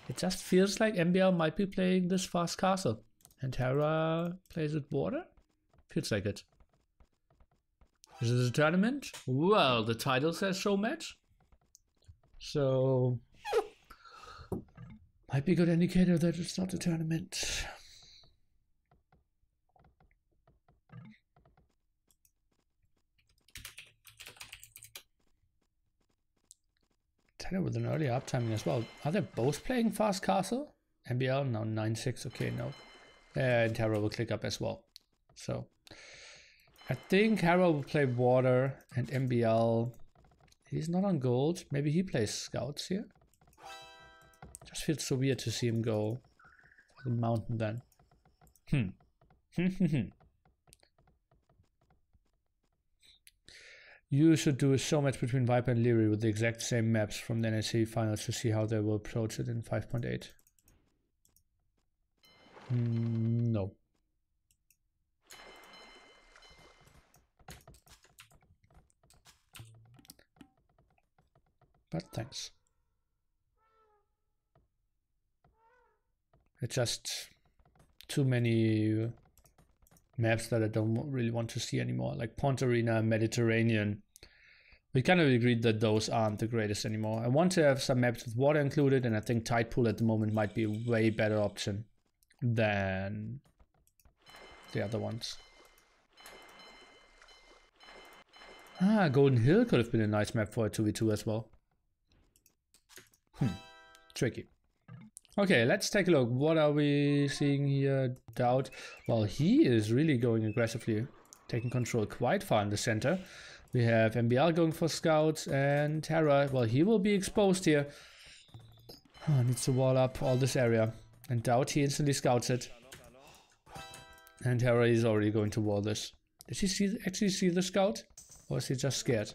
it just feels like MbL might be playing this fast castle, and Hera plays with water. Feels like it. Is this a tournament? Well, the title says Showmatch, so might be a good indicator that it's not a tournament. With an early uptiming as well. Are they both playing fast castle? MbL now 9-6. Okay, no. And Hera will click up as well. So I think Hera will play water, and MbL, he's not on gold. Maybe he plays scouts here. Just feels so weird to see him go for the mountain then. You should do a showmatch between Viper and Leary with the exact same maps from the NSC finals to see how they will approach it in 5.8. No. But thanks. It's just too many maps that I don't really want to see anymore, like Pont Arena, Mediterranean. We kind of agreed that those aren't the greatest anymore. I want to have some maps with water included, and I think Tide Pool at the moment might be a way better option than the other ones. Golden Hill could have been a nice map for a 2v2 as well. Tricky. Okay, let's take a look. What are we seeing here? DauT. Well, he is really going aggressively, taking control quite far in the center. We have MbL going for scouts, and Hera, well, he will be exposed here. Needs to wall up all this area. And DauT, he instantly scouts it. And Hera is already going to wall this. Did he actually see the scout? Or is he just scared?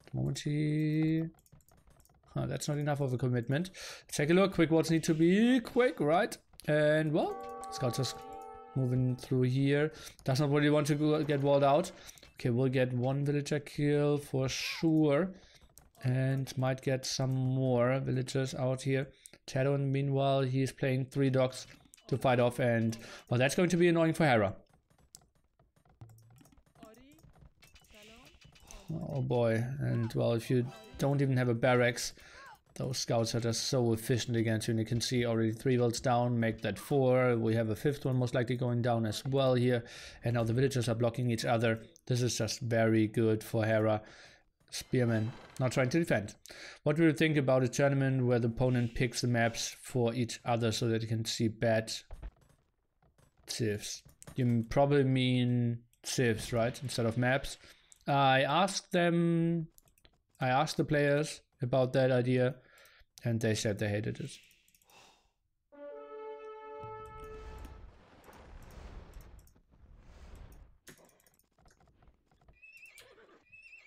The moment he... that's not enough of a commitment. Let's take a look. Quick walls need to be quick, right? And well, scouts are moving through here. Does not really want to get walled out. Okay, we'll get one villager kill for sure. And might get some more villagers out here. TaToH, meanwhile, he's playing 3 dogs to fight off. And well, that's going to be annoying for Hera. Oh boy. And well, if you don't even have a barracks, those scouts are just so efficient against you. And you can see already 3 wills down, make that 4. We have a 5th one most likely going down as well here. And now the villagers are blocking each other. This is just very good for Hera. Spearman not trying to defend. What do you think about a tournament where the opponent picks the maps for each other so that you can see bad civs? You probably mean civs, right? Instead of maps. I asked the players about that idea, and they said they hated it.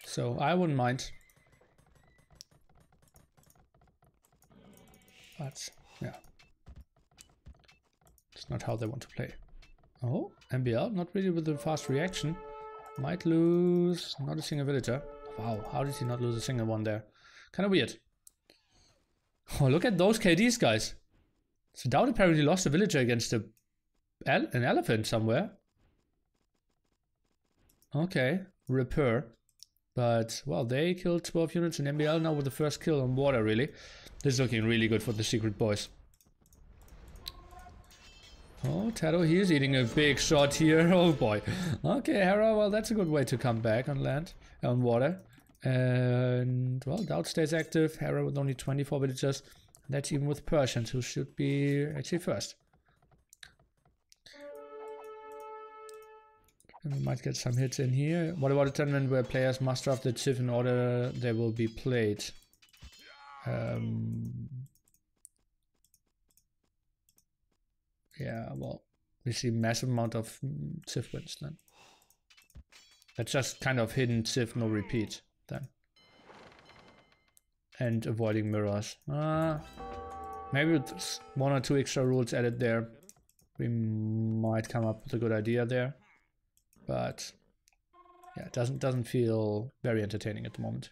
So I wouldn't mind. But yeah. It's not how they want to play. Oh, MbL, not really with a fast reaction. Might lose not a single villager. Wow, how did he not lose a single one there? Kind of weird. Oh, look at those KDs, guys. So DauT apparently lost a villager against an elephant somewhere. Okay, repair. But, well, they killed 12 units in MbL now with the first kill on water, really. This is looking really good for the secret boys. Oh, TaToH, he is eating a big shot here. Oh boy. Okay, Hera, well, that's a good way to come back on land, on water. And, well, DauT stays active. Hera with only 24 villagers. That's even with Persians, who should be actually first. And we might get some hits in here. What about a tournament where players muster up the civ in order they will be played? Yeah, well, we see massive amount of civ wins then. That's just kind of hidden civ, no repeat then. And avoiding mirrors. Maybe with 1 or 2 extra rules added there, we might come up with a good idea there. But yeah, it doesn't feel very entertaining at the moment.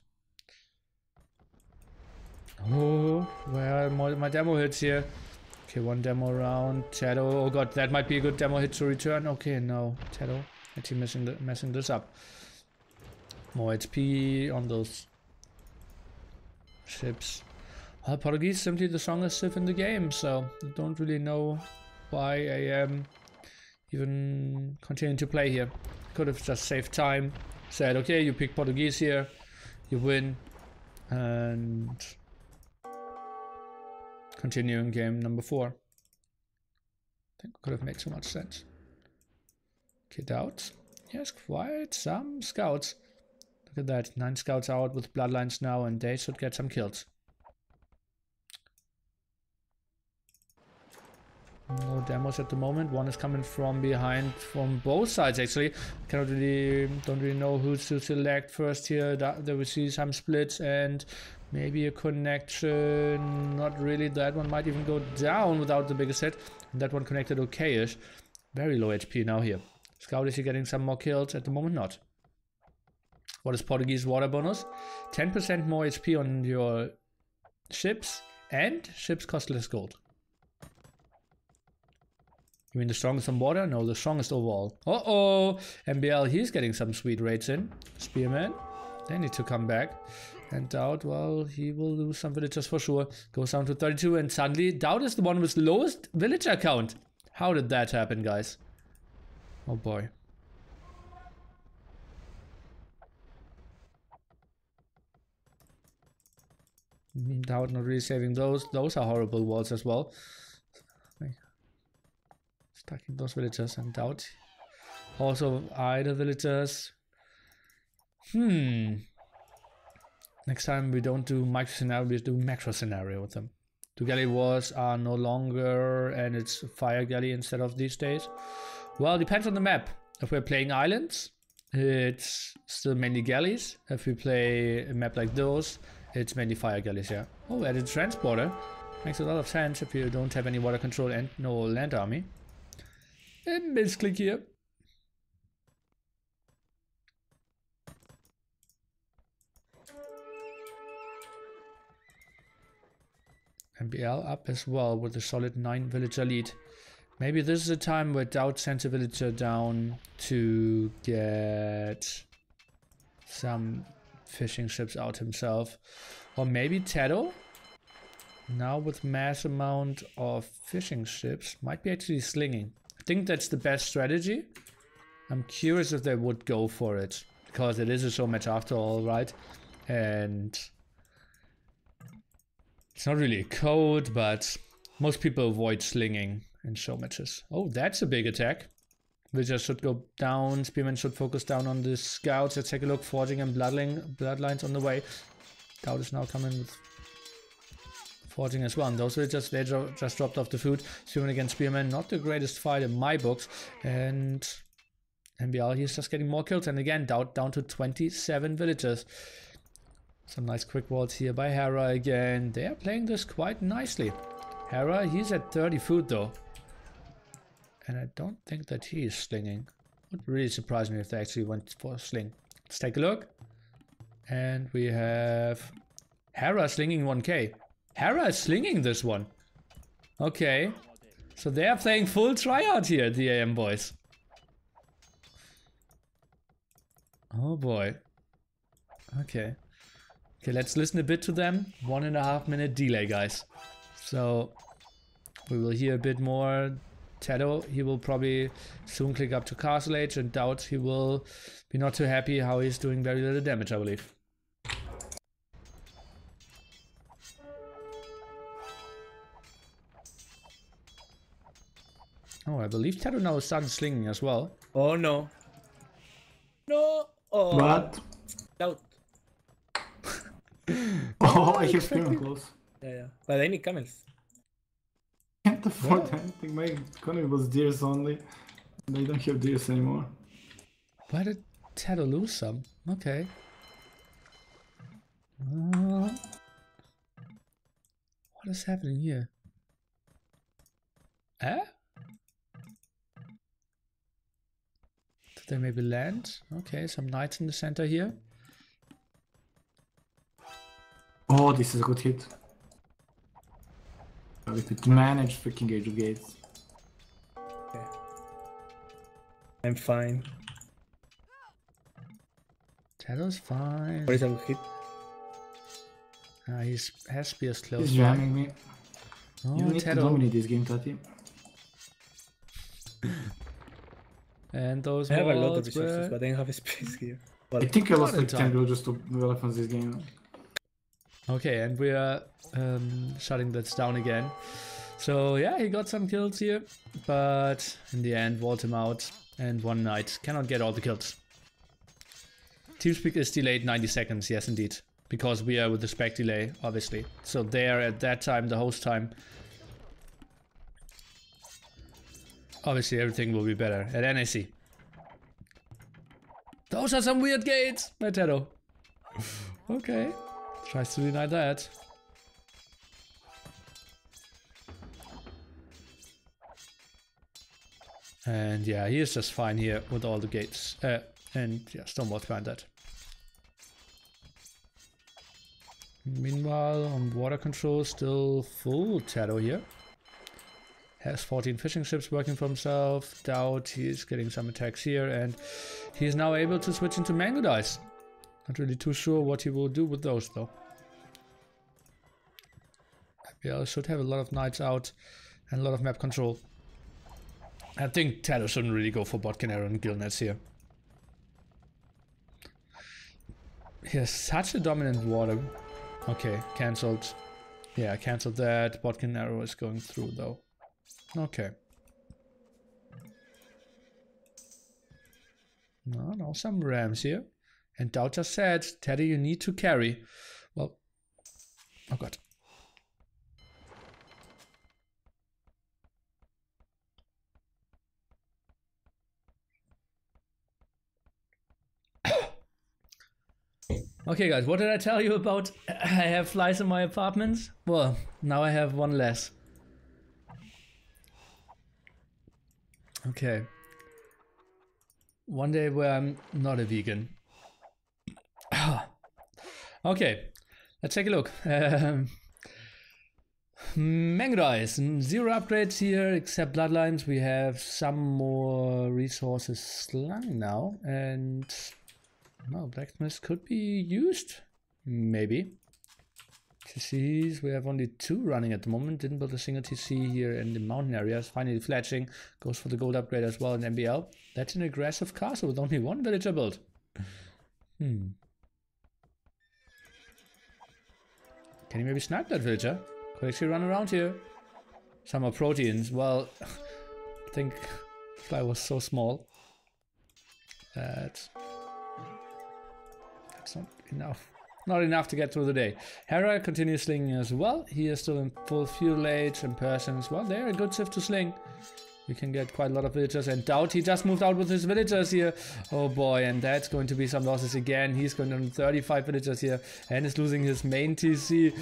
Oh, where are my demo hits here? Okay, one demo round. TaToH. Oh god, that might be a good demo hit to return. Okay, no. TaToH actually messing this up. More HP on those ships. Well, Portuguese simply the strongest ship in the game, so I don't really know why I am even continuing to play here. Could have just saved time. Said, okay, you pick Portuguese here, you win, and continuing game number 4. I think could have made so much sense. Okay, DauT. Yes, quite some scouts. Look at that, 9 scouts out with bloodlines now, and they should get some kills. No demos at the moment. One is coming from behind from both sides actually. Don't really know who to select first here. There we see some splits and maybe a connection. Not really. That one might even go down without the biggest hit. And that one connected okay-ish. Very low HP now here. Scout is he getting some more kills? At the moment not. What is Portuguese water bonus? 10% more HP on your ships, and ships cost less gold. You mean the strongest on water? No, the strongest overall. Uh-oh! MbL, he's getting some sweet rates in. Spearman, they need to come back. And DauT, well, he will lose some villagers for sure. Goes down to 32, and suddenly DauT is the one with the lowest villager count. How did that happen, guys? Oh boy. DauT not really saving those. Those are horrible walls as well. Stacking those villagers, and DauT also idle villagers. Next time we don't do micro scenario, we do macro scenario with them. 2 galley wars are no longer, and it's fire galley instead of these days. Well, depends on the map. If we're playing islands, it's still mainly galleys. If we play a map like those, it's mainly fire galleys, yeah. Oh, added transporter. Makes a lot of sense if you don't have any water control and no land army. And misclick here. MbL up as well with a solid 9 villager lead. Maybe this is a time where DauT sends a villager down to get some fishing ships out himself. Or maybe TaToH, now with mass amount of fishing ships, might be actually slinging. I think that's the best strategy. I'm curious if they would go for it, because it is a show match after all, right? And it's not really a code, but most people avoid slinging in show matches. Oh, that's a big attack. Villagers should go down. Spearmen should focus down on the scouts. Let's take a look. Forging and bloodlines on the way. DauT is now coming with forging as well. And those villagers, they just dropped off the food. Spearman against Spearman, not the greatest fight in my books. And MbL, he's just getting more kills. And again, DauT down to 27 villagers. Some nice quick walls here by Hera again. They are playing this quite nicely. Hera, he's at 30 food though. And I don't think that he is slinging. Would really surprise me if they actually went for a sling. Let's take a look. And we have Hera slinging 1k. Hera is slinging this one. Okay. So they are playing full tryout here, the AM boys. Oh boy. Okay. Okay, let's listen a bit to them. 1.5 minute delay, guys. So we will hear a bit more. TaToH, he will probably soon click up to Castle Age, and DauT, he will be not too happy how he's doing very little damage, I believe. Oh, I believe TaToH now started slinging as well. Oh no. No. Oh. What? DauT. Oh, I hear Spearman close. Yeah. But I need camels. Can't afford anything. My economy was deers only. And I don't have deers anymore. Why did TaToH lose some? Okay. What is happening here? Eh? Did They maybe land. Okay, some knights in the center here. Oh, this is a good hit. We could manage freaking Age of Gates. Okay. I'm fine. TaToH's fine. What is a good hit? He has spears close He's by. jamming me. Oh, You need to TaToH. dominate this game, Tati. And those I have a lot of walls resources, were... but I don't have a space here. I Well, think I lost Not in like 10 time. villagers to elephants this game. Okay, and we are shutting this down again. So yeah, he got some kills here, but in the end walled him out, and one knight cannot get all the kills. TeamSpeak is delayed 90 seconds, yes indeed, because we are with the spec delay, obviously. So there at that time, the host time, obviously everything will be better at NAC. Those are some weird gates by TaToH. Okay, tries to deny that. And yeah, he is just fine here with all the gates. And yeah, Stonewall's behind that. Meanwhile, on water control, still full TaToH here. Has 14 fishing ships working for himself. DauT, he's getting some attacks here, and he is now able to switch into mango dice. Not really too sure what he will do with those though. MbL should have a lot of knights out and a lot of map control. I think TaToH shouldn't really go for Botkin Arrow and Gillnets here. He has such a dominant water. Okay, cancelled. Yeah, cancelled that. Botkin Arrow is going through though. Okay. No, some rams here. And DauT just said, Teddy, you need to carry. Well, oh god. Okay guys, what did I tell you about I have flies in my apartment? Well, now I have one less. Okay. One day where I'm not a vegan. Okay, let's take a look. Mango dice, 0 upgrades here except bloodlines. We have some more resources slung now, and no, blacksmiths could be used, maybe. TCs, we have only 2 running at the moment. Didn't build a single TC here in the mountain areas. Finally fletching, goes for the gold upgrade as well in MbL. That's an aggressive castle with only 1 villager built. Can you maybe snipe that villager? Could actually run around here. Some more proteins. Well, I think the fly was so small that that's not enough. Not enough to get through the day. Hera continues slinging as well. He is still in full fuel age in person as well. They're a good sieve to sling. We can get quite a lot of villagers. And DauT, he just moved out with his villagers here. Oh boy, and that's going to be some losses again. He's going on 35 villagers here and is losing his main TC.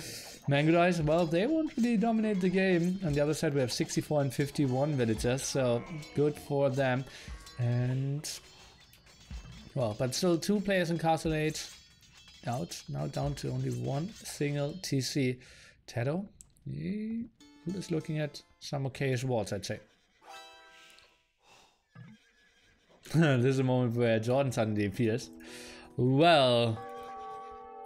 Mango dice, well, they won't really dominate the game. On the other side, we have 64 and 51 villagers, so good for them. And, well, but still 2 players in Castle Age. DauT now down to only 1 single TC. TaToH, he is looking at some okayish walls, I'd say. This is a moment where Jordan suddenly appears. Well,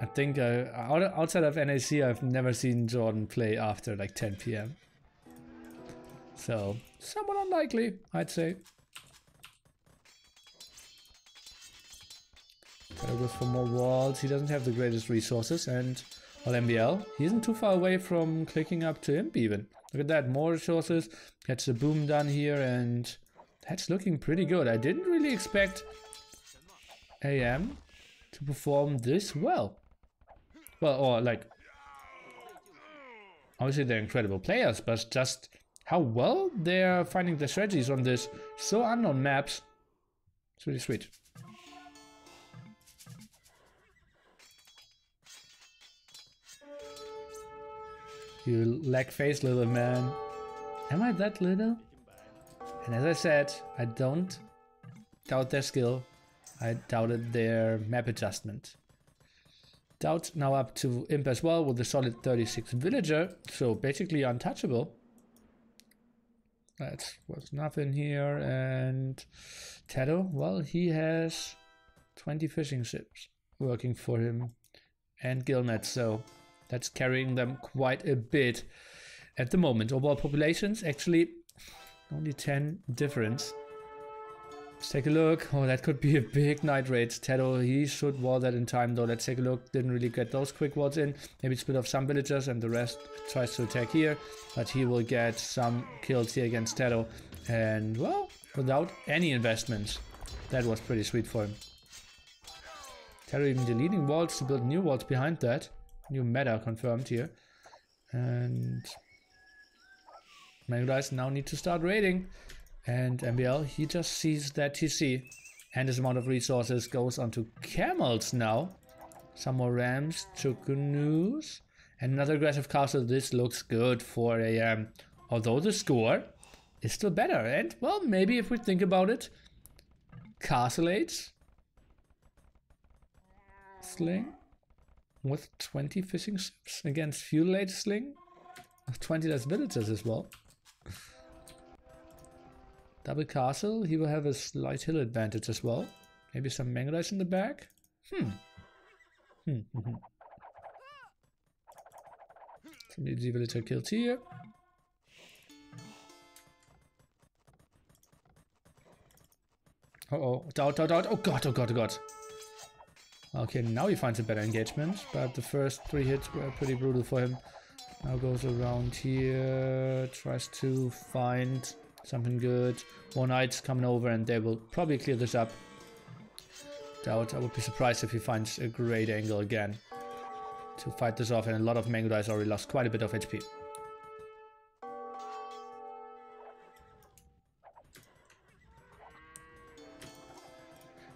I think outside of NAC, I've never seen Jordan play after like 10 PM. So, somewhat unlikely, I'd say. TaToH goes for more walls. He doesn't have the greatest resources, and well, MbL, he isn't too far away from clicking up to Imp even. Look at that, more resources. Gets the boom done here, and that's looking pretty good. I didn't really expect AM to perform this well. Well, or like, obviously they're incredible players, but just how well they're finding their strategies on this so unknown maps. It's really sweet. You lack face, little man. Am I that little? And as I said, I don't doubt their skill. I doubted their map adjustment. DauT now up to Imp as well with a solid 36 villager, so basically untouchable. That was nothing here. And TaToH, well, he has 20 fishing ships working for him and gillnets, so that's carrying them quite a bit at the moment. Overall populations actually only 10 difference. Let's take a look. Oh, that could be a big night raid. TaToH, he should wall that in time though. Let's take a look. Didn't really get those quick walls in. Maybe split off some villagers and the rest tries to attack here. But he will get some kills here against TaToH. And well, without any investments. That was pretty sweet for him. TaToH even deleting walls to build new walls behind that. New meta confirmed here. And Megadrice now need to start raiding. And MbL, he just sees that TC. And his amount of resources goes onto camels now. Some more rams, Chukunus. And another aggressive castle. This looks good for a... although the score is still better. And, well, maybe if we think about it. Castle Age. Sling. With 20 fishing ships against Fuel Age Sling. With 20 less villagers as well. Double castle, he will have a slight hill advantage as well. Maybe some Megadrice in the back. Some easy villager kills here. Oh, DauT. Oh god, oh god, oh god. Okay, now he finds a better engagement, but the first 3 hits were pretty brutal for him. Now goes around here, tries to find something good. More knights coming over and they will probably clear this up. DauT, I would be surprised if he finds a great angle again to fight this off, and a lot of Megadrice already lost quite a bit of HP.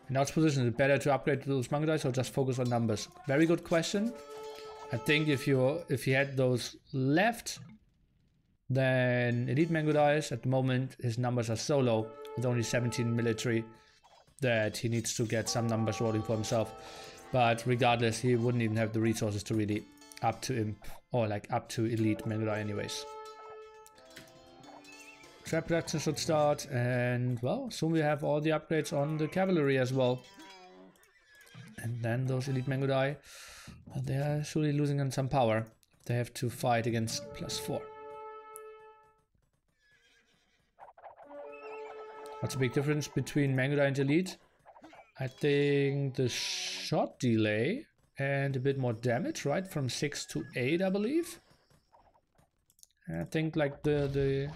In DauT's position, is it better to upgrade those Megadrice or just focus on numbers? Very good question. I think if he had those left, then Elite Megadrice, at the moment his numbers are so low with only 17 military that he needs to get some numbers rolling for himself. But regardless, he wouldn't even have the resources to really up to Imp or like up to Elite Megadrice anyways. Trap production should start, and well, soon we have all the upgrades on the cavalry as well. And then those Elite Megadrice, they are surely losing on some power. They have to fight against +4. What's the big difference between Megadrice and Elite? I think the shot delay and a bit more damage, right? From 6 to 8, I believe. I think like the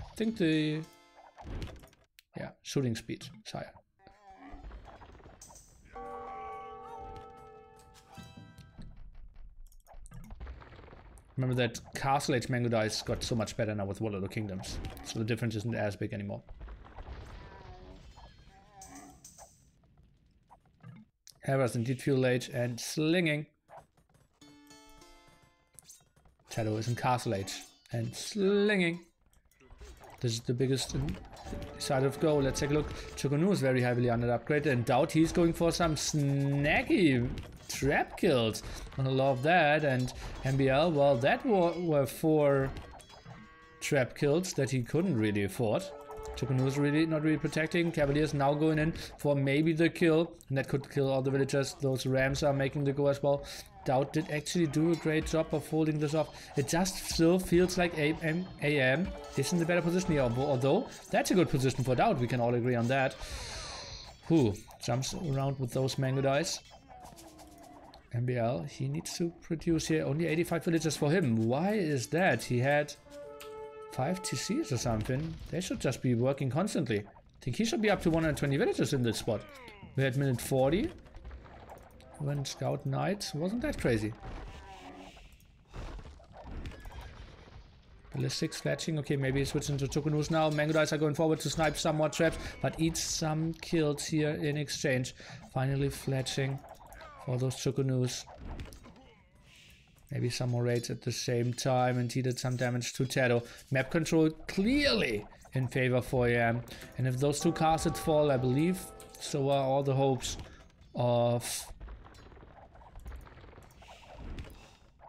shooting speed is higher. Remember that Castle Age Megadrice got so much better now with War of the Kingdoms, so the difference isn't as big anymore. Hera's indeed Fuel Age and slinging. TaToH is in Castle Age and slinging. This is the biggest side of goal. Let's take a look. Chukunus is very heavily under upgraded, and DauT, he's going for some snacky trap kills. I love that. And MbL, well, that were 4 trap kills that he couldn't really afford. Chukunus really not really protecting. Cavaliers now going in for maybe the kill, and that could kill all the villagers. Those rams are making the go as well. DauT did actually do a great job of holding this off. It just still feels like AM is in the better position here, although that's a good position for DauT, we can all agree on that. Who jumps around with those Megadrice. MbL, he needs to produce here only 85 villagers for him. Why is that? He had 5 TCs or something. They should just be working constantly. I think he should be up to 120 villagers in this spot. We had minute 40. When Scout Knight wasn't that crazy. Ballistics fletching. Okay, maybe he's switching to Chukunus now. Megadrice are going forward to snipe some more traps, but eat some kills here in exchange. Finally fletching for those Chukunus. Maybe some more raids at the same time, and he did some damage to TaToH. Map control clearly in favor for EM. And if those two castles fall, I believe, so are all the hopes of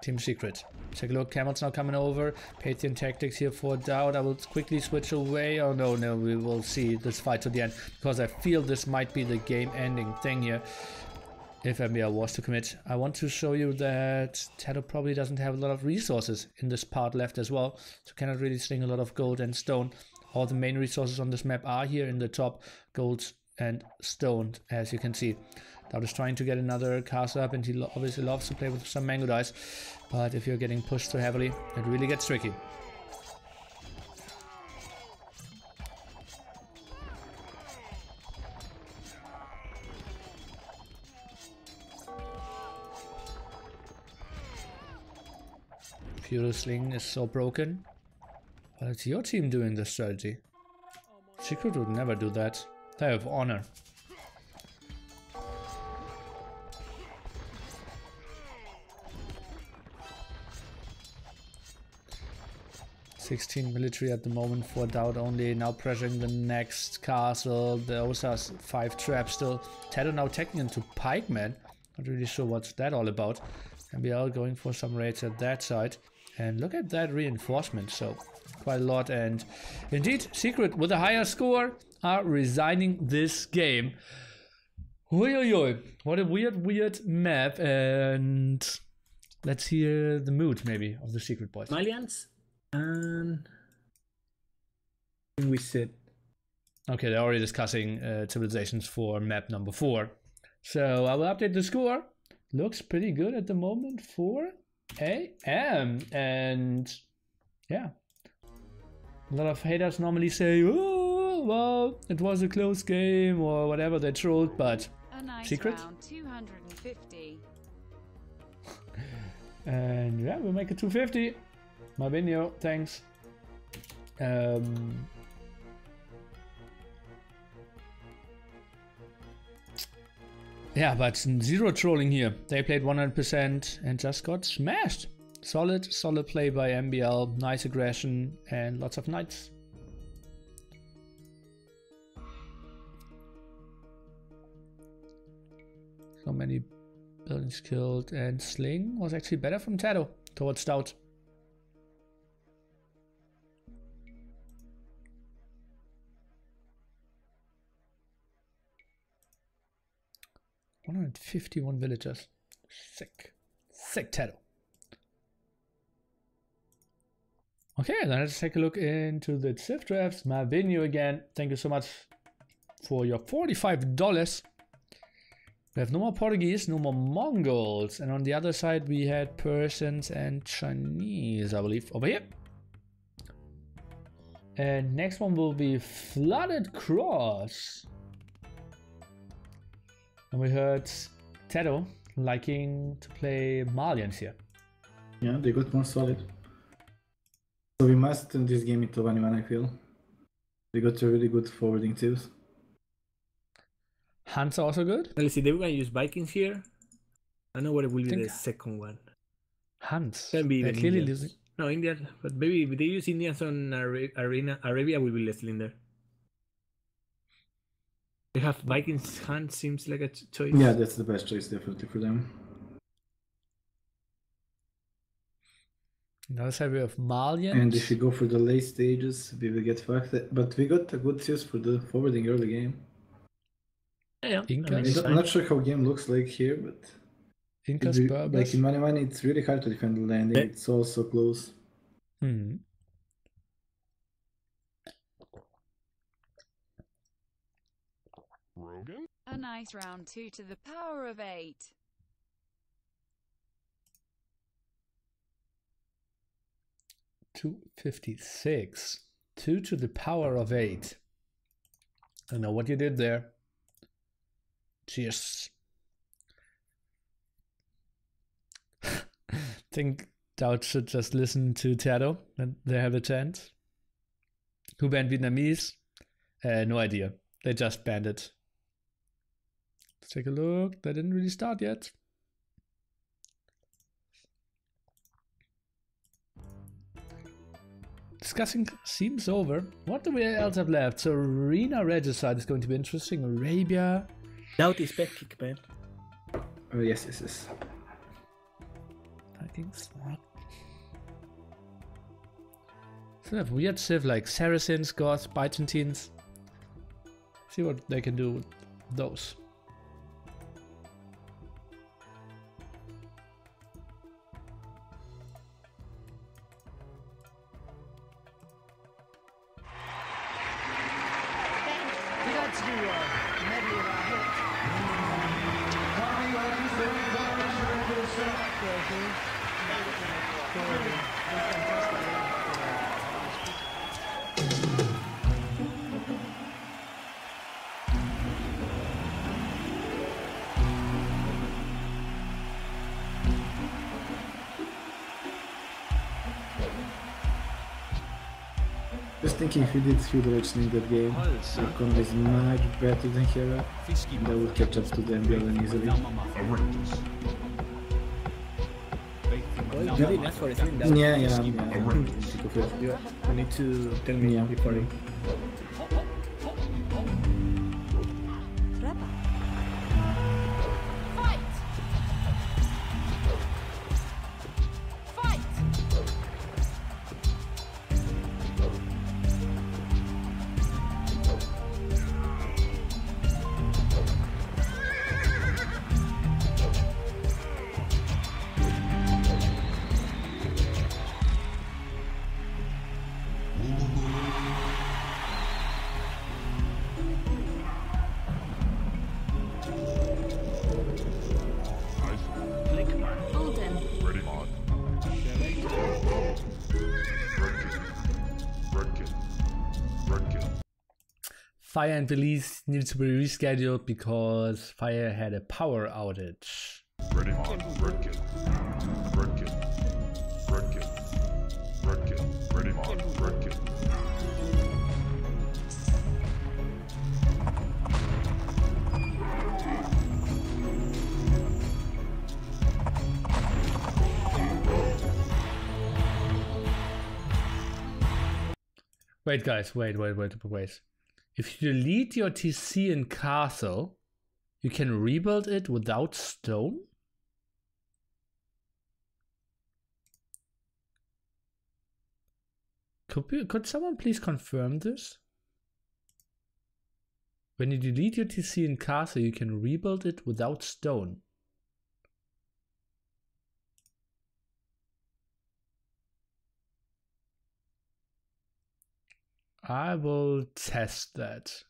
Team Secret. Take a look, Camel's now coming over. Pathian tactics here for DauT. I will quickly switch away. Oh no, we will see this fight to the end, because I feel this might be the game-ending thing here if MbL was to commit. I want to show you that TaToH probably doesn't have a lot of resources in this part left as well, so cannot really sling a lot of gold and stone. All the main resources on this map are here in the top, gold and stone, as you can see. DauT is trying to get another castle up, and he obviously loves to play with some mango dice, but if you're getting pushed too heavily, it really gets tricky. Feudal Sling is so broken. But it's your team doing this strategy. Secret would never do that. They have honor. $16 military at the moment for DauT only. Now pressuring the next castle. Those are 5 traps still. TaToH now taking into Pikeman. Not really sure what's that all about. MbL going for some raids at that side. And look at that reinforcement. So quite a lot. And indeed, Secret with a higher score are resigning this game. Oi, oi, oi. What a weird map. And let's hear the mood maybe of the Secret boys. Malians. And we said, okay, they're already discussing civilizations for map number 4. So I will update the score. Looks pretty good at the moment for AM. And yeah, a lot of haters normally say, oh, well, it was a close game or whatever they trolled, but A nice Secret? round, 250. And yeah, we'll make it 250. My video, thanks. Yeah, but 0 trolling here. They played 100% and just got smashed. Solid play by MbL. Nice aggression and lots of knights. So many buildings killed, and Sling was actually better from TaToH towards DauT. $151 villagers. Sick TaToH. Okay, then let's take a look into the Civ drafts. My venue again. Thank you so much for your $45. We have no more Portuguese, no more Mongols. And on the other side, we had Persians and Chinese, I believe, over here. And next one will be Flooded Cross. And we heard TaToH liking to play Malians here. Yeah, they got more solid. So we must turn this game into 1-1, I feel. They got a really good forwarding too. Hunt's also good. let's see, they were going to use Vikings here. I know what it will be the second one. Hunt's. Can be They're even clearly Indians. losing. No, Indian, but maybe if they use Indians on Arabia will be less in there. They have Vikings. Hunt seems like a choice. Yeah, that's the best choice definitely for them. On the other side, we have Malians. And if you go for the late stages, we will get fucked. But we got a good use for the forwarding early game. Yeah. Incas. I'm not sure how game looks like here, but Incas, Berbers. like in Money, it's really hard to defend the landing. Yeah. It's all so close. Hmm. Rogan? A nice round 2 to the power of 8. $256. 2 to the power of 8. I don't know what you did there. Cheers. Think DauT should just listen to TaToH and they have a chance. Who banned Vietnamese? No idea. They just banned it. Let's take a look. They didn't really start yet. discussing seems over. What do we else have left? So Arena Regicide is going to be interesting. Arabia. DauT is back, man. Oh, yes. Viking Slot. So have weird stuff like Saracens, Goths, Byzantines. See what they can do with those. We'd like to do a medley of our hits. Just thinking if we did Theodorich in that game, Archon is much better than Hera, and I would catch up to the MbL easily. Horrendous. Well, you didn't ask for a stream, DauT. Yeah. Think of it. You need to tell me Yeah. before it. Ready mod. Red kit. Fire and Belize needs to be rescheduled because Fire had a power outage. Ready mod. Red kit. Ready mod. Red kit. Wait, guys, wait. If you delete your TC in Castle, you can rebuild it without stone? Could someone please confirm this? When you delete your TC in Castle, you can rebuild it without stone. I will test that.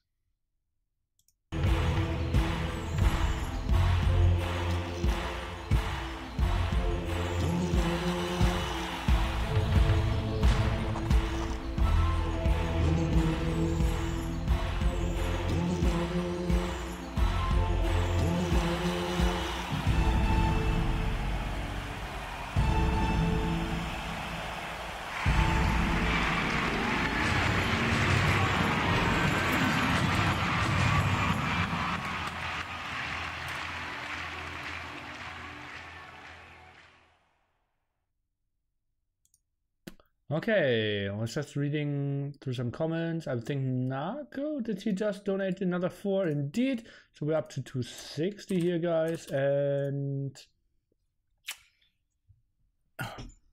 Okay, I was just reading through some comments. I think Narco, did he just donate another 4? Indeed. So we're up to 260 here, guys. And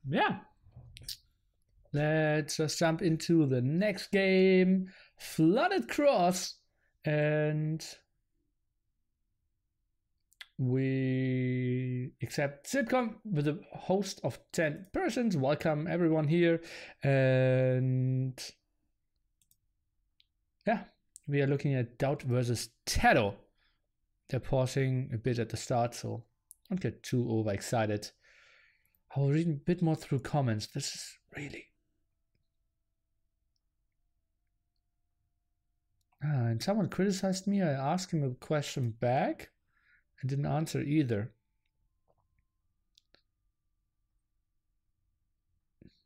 yeah, let's just jump into the next game. Flooded Cross. And we accept sitcom with a host of 10 persons. Welcome everyone here. And yeah, we are looking at DauT versus TaToH. They're pausing a bit at the start, so don't get too overexcited. I will read a bit more through comments. This is really... and someone criticized me. I asked him a question back. I didn't answer either.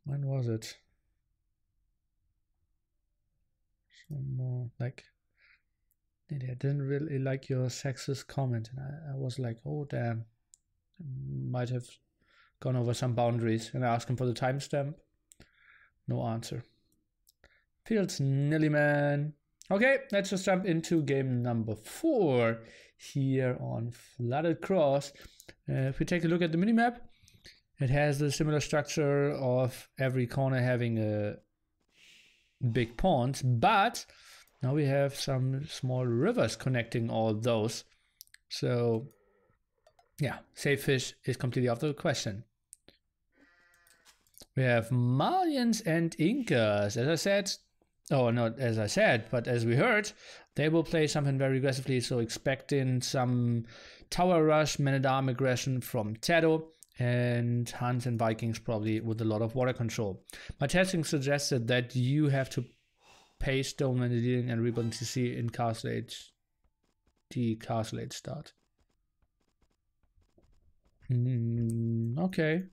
When was it? Some more like, I didn't really like your sexist comment, and I was like, oh damn, I might have gone over some boundaries. And I asked him for the timestamp. No answer. Fields Nilly Man. Okay, let's just jump into game number 4 here on Flooded Cross. If we take a look at the minimap, it has the similar structure of every corner having a big pond, but now we have some small rivers connecting all those. So yeah, safe fish is completely out of the question. We have Malians and Incas. As I said, oh, not as I said, but as we heard, they will play something very aggressively. So expecting some tower rush, man-at-arm aggression from TaToH, and Huns and Vikings probably with a lot of water control. My testing suggested that you have to pay stone when dealing and rebuilding TC in castle age, the castle age start. Okay.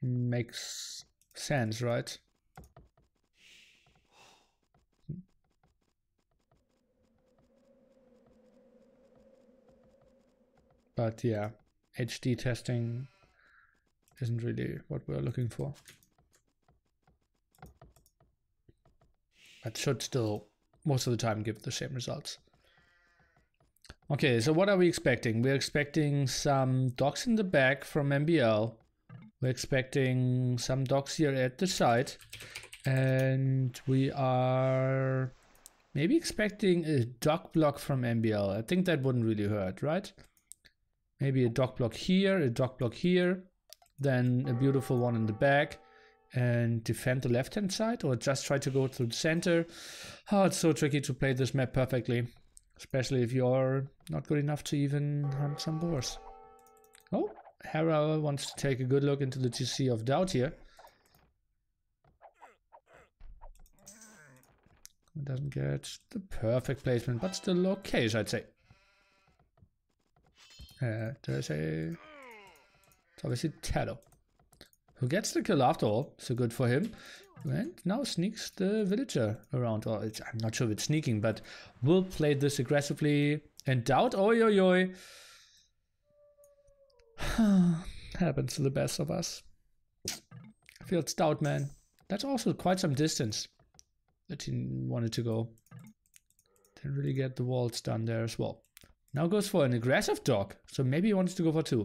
Makes sense, right? But yeah, HD testing isn't really what we're looking for. But should still, most of the time, give the same results. Okay, so what are we expecting? We're expecting some docks in the back from MbL. We're expecting some docks here at the side. And we are maybe expecting a dock block from MbL. I think that wouldn't really hurt, right? Maybe a dock block here, a dock block here, then a beautiful one in the back, and defend the left-hand side, or just try to go through the center. Oh, it's so tricky to play this map perfectly, especially if you're not good enough to even hunt some boars. Oh, Hera wants to take a good look into the TC of DauT here. It doesn't get the perfect placement, but still okay, I'd say. There's a... It's obviously TaToH, who gets the kill after all, so good for him. And now sneaks the villager around. Or it's, I'm not sure if it's sneaking, but will play this aggressively. And DauT, oi oi oi. Happens to the best of us. Feels DauT, man. That's also quite some distance that he wanted to go. Didn't really get the walls done there as well. Now goes for an aggressive dock, so maybe he wants to go for 2.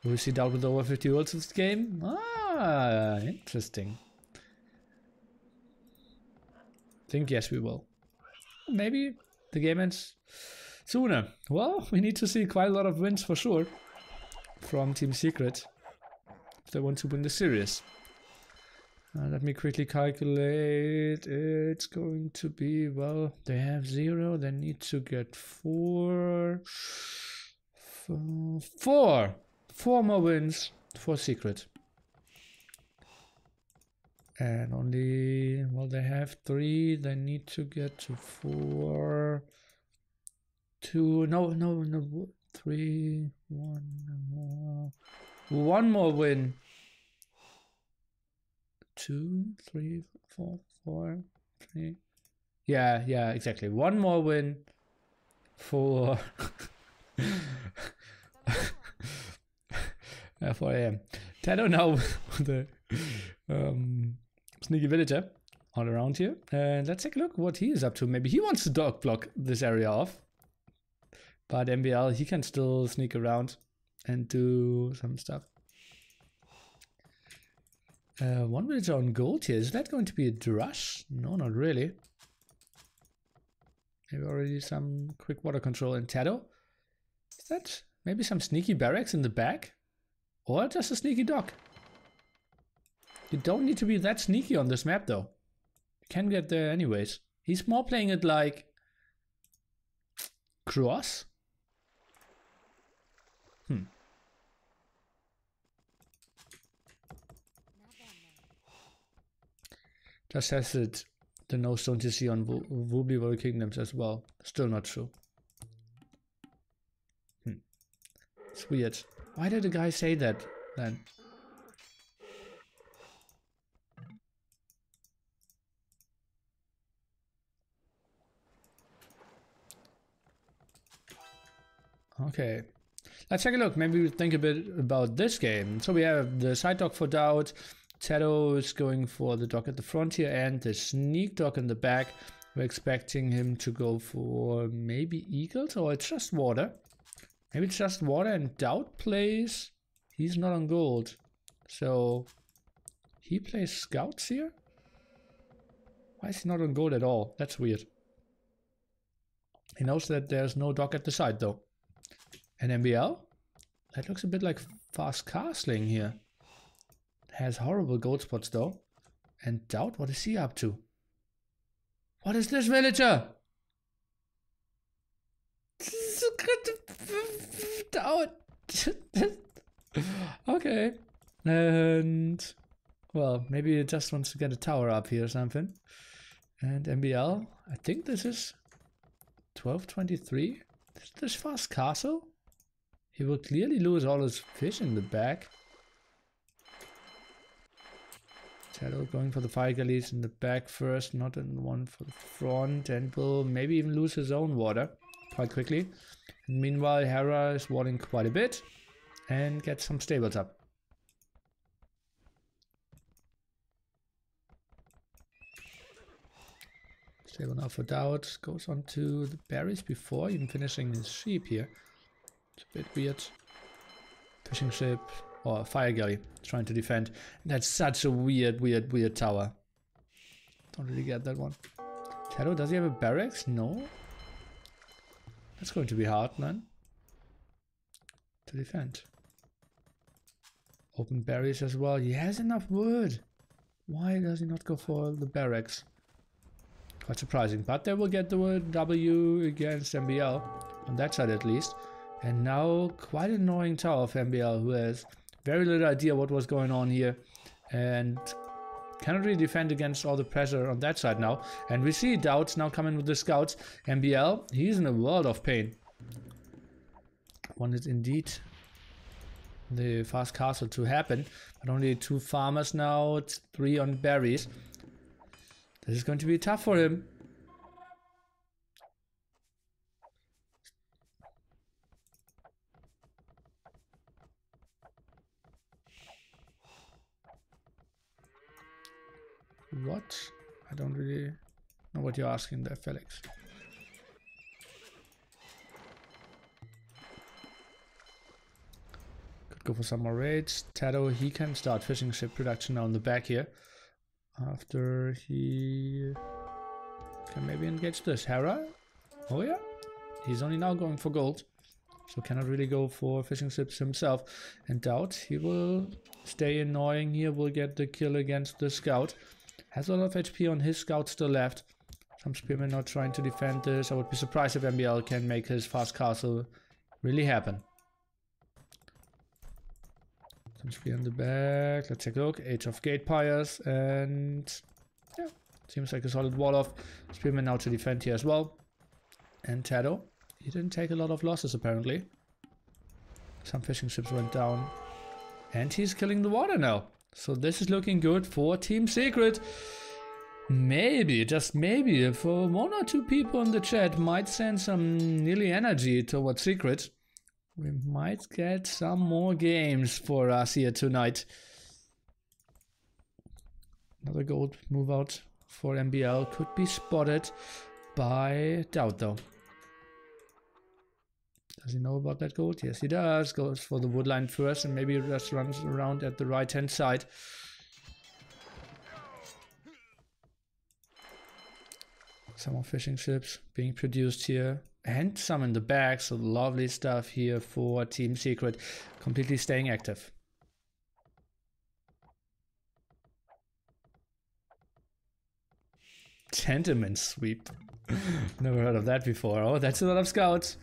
Will we see DauT with over 50 ults this game? Ah, interesting. I think yes we will. Maybe the game ends sooner. Well, we need to see quite a lot of wins for sure from Team Secret if they want to win the series. Let me quickly calculate. It's going to be, well, they have 0. They need to get 4. 4 more wins for Secret. And only, well, they have 3. They need to get to 4. 2, no, 3, 1 more. 1 more win. 2, 3, 4, 3. Yeah, exactly. 1 more win for 4 AM. TaToH now with the sneaky villager all around here. And let's take a look what he is up to. Maybe he wants to dog block this area off. But MbL, he can still sneak around and do some stuff. 1 villager on gold here. Is that going to be a drush? No, not really. Maybe already some quick water control in TaToH. Is that maybe some sneaky barracks in the back? Or just a sneaky dock? You don't need to be that sneaky on this map though. You can get there anyways. He's more playing it like cross. Just has it the no stone TC on Wobbly World Kingdoms as well. Still not true. It's weird. Why did the guy say that then? Okay. Let's take a look. Maybe we think a bit about this game. So we have the side dock for DauT. TaToH is going for the dock at the front here and the sneak dock in the back. We're expecting him to go for maybe eagles, or it's just water. Maybe it's just water, and DauT plays. He's not on gold. So he plays scouts here? Why is he not on gold at all? That's weird. He knows that there's no dock at the side though. And MbL? That looks a bit like fast castling here. Has horrible gold spots though. And DauT, what is he up to? What is this villager? DauT. Okay. And well, maybe he just wants to get a tower up here or something. And MbL, I think this is 1223. Is this fast castle? He will clearly lose all his fish in the back. TaToH going for the fire galleys in the back first, not in the one for the front, and will maybe even lose his own water quite quickly. And meanwhile, Hera is watering quite a bit and gets some stables up. Stable now for DauT, goes on to the berries before even finishing his sheep here. It's a bit weird. Fishing ship or fire galley trying to defend. That's such a weird tower. Don't really get that one. TaToH, does he have a barracks? No. That's going to be hard, man. To defend. Open berries as well. He has enough wood. Why does he not go for the barracks? Quite surprising, but they will get the W against MbL, on that side at least. And now quite an annoying tower of MbL, who has very little idea what was going on here and cannot really defend against all the pressure on that side now. And we see DauT now coming with the scouts. MbL, he's in a world of pain. Wanted indeed the fast castle to happen, but only 2 farmers now, it's 3 on berries. This is going to be tough for him. What? I don't really know what you're asking there, Felix. Could go for some more raids. TaToH, he can start fishing ship production now in the back here. After he can maybe engage this. Hera? Oh yeah? He's only now going for gold. So cannot really go for fishing ships himself. And DauT, he will stay annoying here. Will get the kill against the scout. Has a lot of HP on his scout still left. Some spearmen not trying to defend this. I would be surprised if MbL can make his fast castle really happen. Some spear in the back. Let's take a look. Age of Gate Pyres. And yeah, seems like a solid wall off. Spearmen now to defend here as well. And TaToH, he didn't take a lot of losses apparently. Some fishing ships went down. And he's killing the water now. So this is looking good for Team Secret. Maybe, just maybe, if 1 or 2 people in the chat might send some nearly energy towards Secret, we might get some more games for us here tonight. Another gold move out for MbL could be spotted by DauT though. Does he know about that gold? Yes, he does. Goes for the woodline first and maybe just runs around at the right-hand side. Some more fishing ships being produced here. And some in the back, so lovely stuff here for Team Secret. Completely staying active. Gentleman sweep. Never heard of that before. Oh, that's a lot of scouts.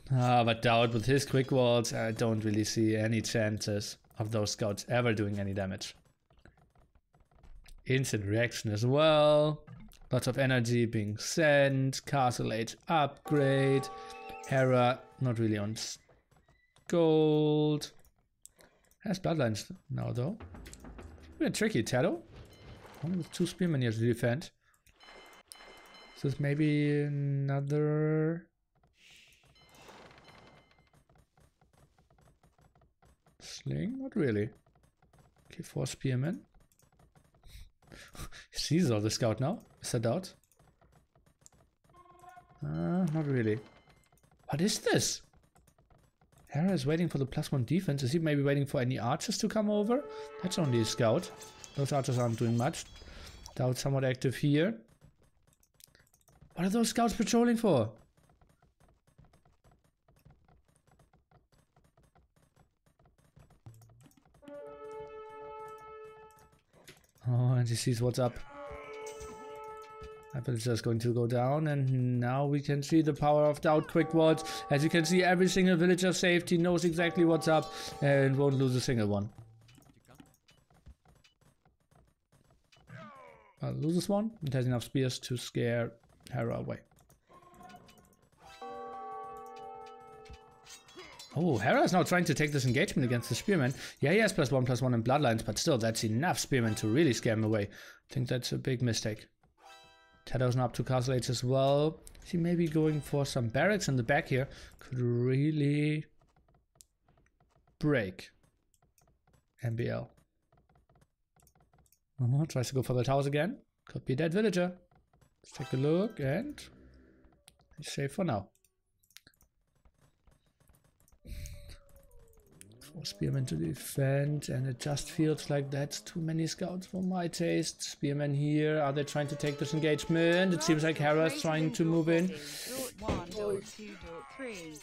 But DauT with his quick walls, I don't really see any chances of those scouts ever doing any damage. Instant reaction as well. Lots of energy being sent. Castle Age upgrade. Hera not really on gold. Has bloodlines now though. A bit tricky. TaToH only with 2 spearmen here to defend. So this maybe another sling? Not really. Okay, 4 spearmen. He sees all the scout now. Is that DauT? Not really. What is this? Hera is waiting for the +1 defense. Is he maybe waiting for any archers to come over? That's only a scout. Those archers aren't doing much. DauT somewhat active here. What are those scouts patrolling for? Oh, and he sees what's up. That villager is going to go down, and now we can see the power of DauT quick wards. As you can see, every single villager saved. He knows exactly what's up and won't lose a single one. Loses one. It has enough spears to scare Hera away. Oh, Hera is now trying to take this engagement against the spearman. Yeah, he has +1/+1 in bloodlines, but still, that's enough spearmen to really scare him away. I think that's a big mistake. TaToH's now up to castle age as well. Is he maybe going for some barracks in the back here? Could really break MbL. Tries to go for the towers again. Could be that villager. Let's take a look, and he's safe for now. 4 spearmen to defend, and it just feels like that's too many scouts for my taste. Spearmen here. Are they trying to take this engagement? It seems like Hera is trying to move in. DauT 1, DauT 2, DauT 3.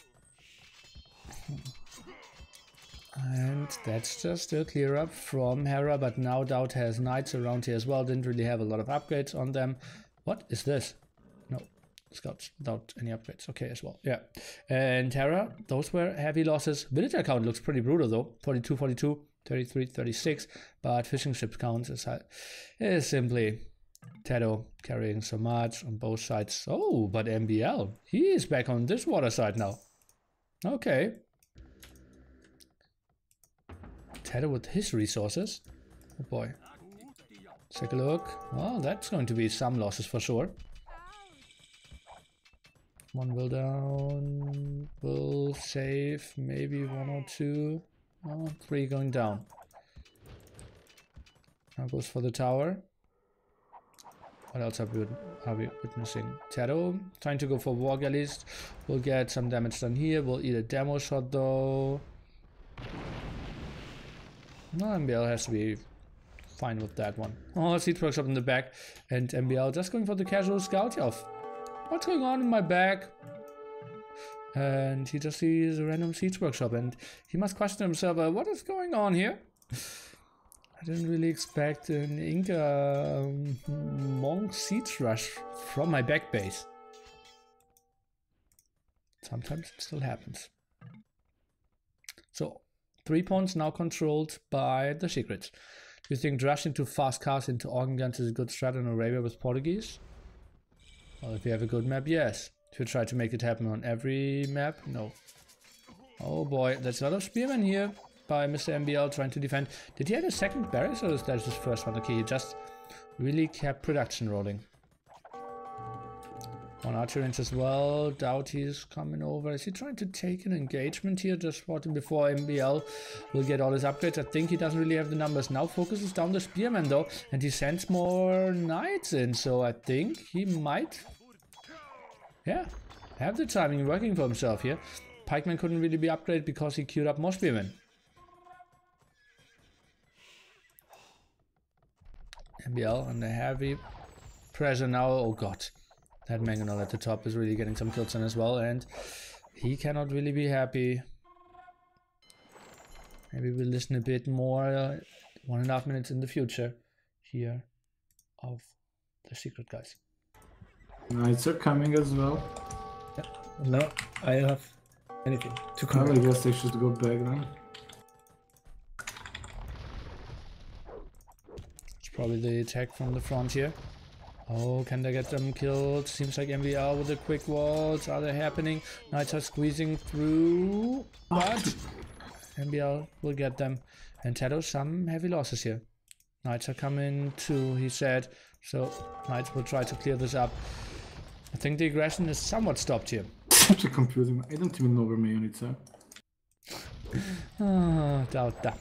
And that's just a clear up from Hera, but now DauT has knights around here as well. Didn't really have a lot of upgrades on them. What is this? No, scouts without any upgrades. Okay, as well. Yeah. And Hera, those were heavy losses. Villager count looks pretty brutal though. 42, 42, 33, 36. But fishing ships count is simply TaToH carrying so much on both sides. Oh, but MbL, he is back on this water side now. Okay. TaToH with his resources. Oh boy. Take a look. Well, that's going to be some losses for sure. One will down. Will save. Maybe 1 or 2. Oh, 3 going down. Now goes for the tower. What else are we witnessing? TaToH trying to go for war galleys. We'll get some damage done here. We'll eat a demo shot though. No, MbL has to be fine with that one. Oh, siege workshop in the back, and MbL just going for the casual scout off. What's going on in my back? And he just sees a random siege workshop, and he must question himself, what is going on here? I didn't really expect an Inca monk siege rush from my back base. Sometimes it still happens. So 3 pawns now controlled by the secrets. Do you think rushing to fast cars into organ guns is a good strat in Arabia with Portuguese? Well, if you have a good map, yes. If you try to make it happen on every map, no. Oh boy, there's a lot of spearmen here by Mr. MbL trying to defend. Did he have a second barracks or is that his first one? Okay, he just really kept production rolling. One archer range as well. DauT is coming over. Is he trying to take an engagement here just before MbL will get all his upgrades? I think he doesn't really have the numbers. Now focuses down the spearman though, and he sends more knights in. So I think he might, yeah, have the timing working for himself here. Pikeman couldn't really be upgraded because he queued up more spearmen. MbL under heavy pressure now. Oh god. That Mangonel at the top is really getting some kills in as well, and he cannot really be happy. Maybe we'll listen a bit more 1.5 minutes in the future here of the secret guys. Knights are coming as well. Yeah. No, I don't have anything to Well, cover. I guess they should go back then. It's probably the attack from the front here. Oh, can they get them killed? Seems like MbL with the quick walls. Are they happening? Knights are squeezing through, but MbL will get them. And TaToH some heavy losses here. Knights are coming too, he said. So Knights will try to clear this up. I think the aggression is somewhat stopped here. Such a confusing. I don't even know where my units are. DauT.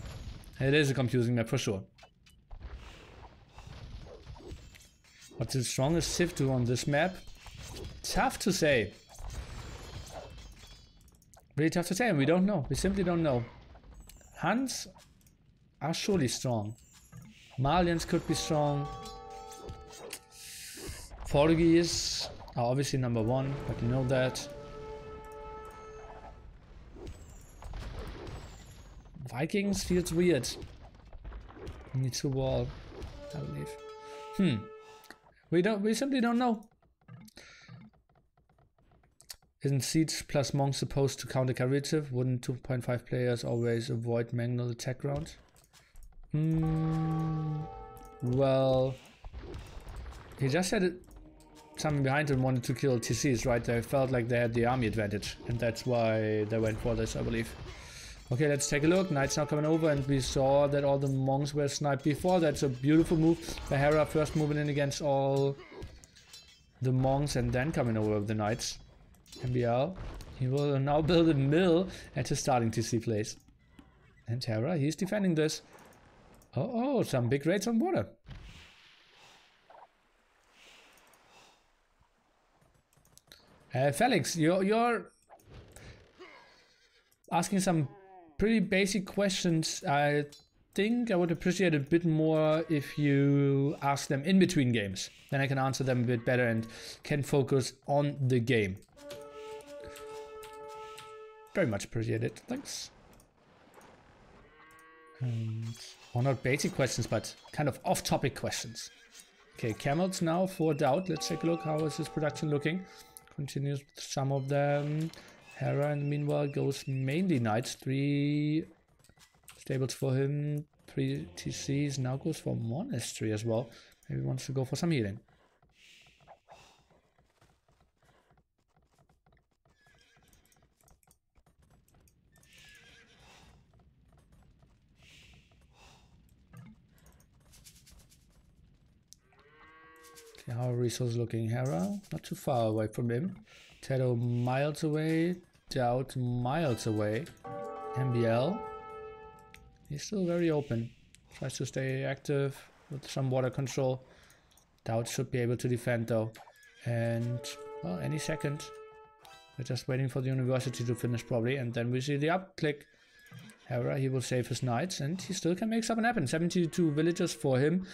It is a confusing map for sure. What's the strongest Civ do on this map? Tough to say. Really tough to say, and we don't know. We simply don't know. Huns are surely strong. Malians could be strong. Portuguese are obviously number one, but you know that. Vikings feels weird. We need to wall, I believe. We simply don't know. Isn't Siege plus Monk supposed to counter Caritive? Wouldn't 2.5 players always avoid Mangnal attack round? Well, he just had something behind him, wanted to kill TCs, right? They felt like they had the army advantage, and that's why they went for this, I believe. Okay, let's take a look. Knights now coming over, and we saw that all the monks were sniped before. That's a beautiful move by Hera, first moving in against all the monks and then coming over with the knights. MbL, he will now build a mill at his starting TC place. And Hera, he's defending this. Oh, some big raids on water. Felix, you're asking some pretty basic questions. I think I would appreciate a bit more if you ask them in between games. Then I can answer them a bit better and can focus on the game. Very much appreciate it. Thanks. Well, not basic questions, but kind of off-topic questions. Okay, camels now for DauT. Let's take a look. How is his production looking? Continues with some of them. Hera, and meanwhile, goes mainly knights. 3 stables for him. 3 TCs. Now goes for monastery as well. Maybe wants to go for some healing. Okay, how are resources looking? Hera, not too far away from him. TaToH miles away. DauT miles away. MbL, he's still very open. Tries to stay active with some water control. DauT should be able to defend though. And, well, any second. We're just waiting for the university to finish probably. And then we see the up click. Hera, he will save his knights. And he still can make something happen. 72 villagers for him.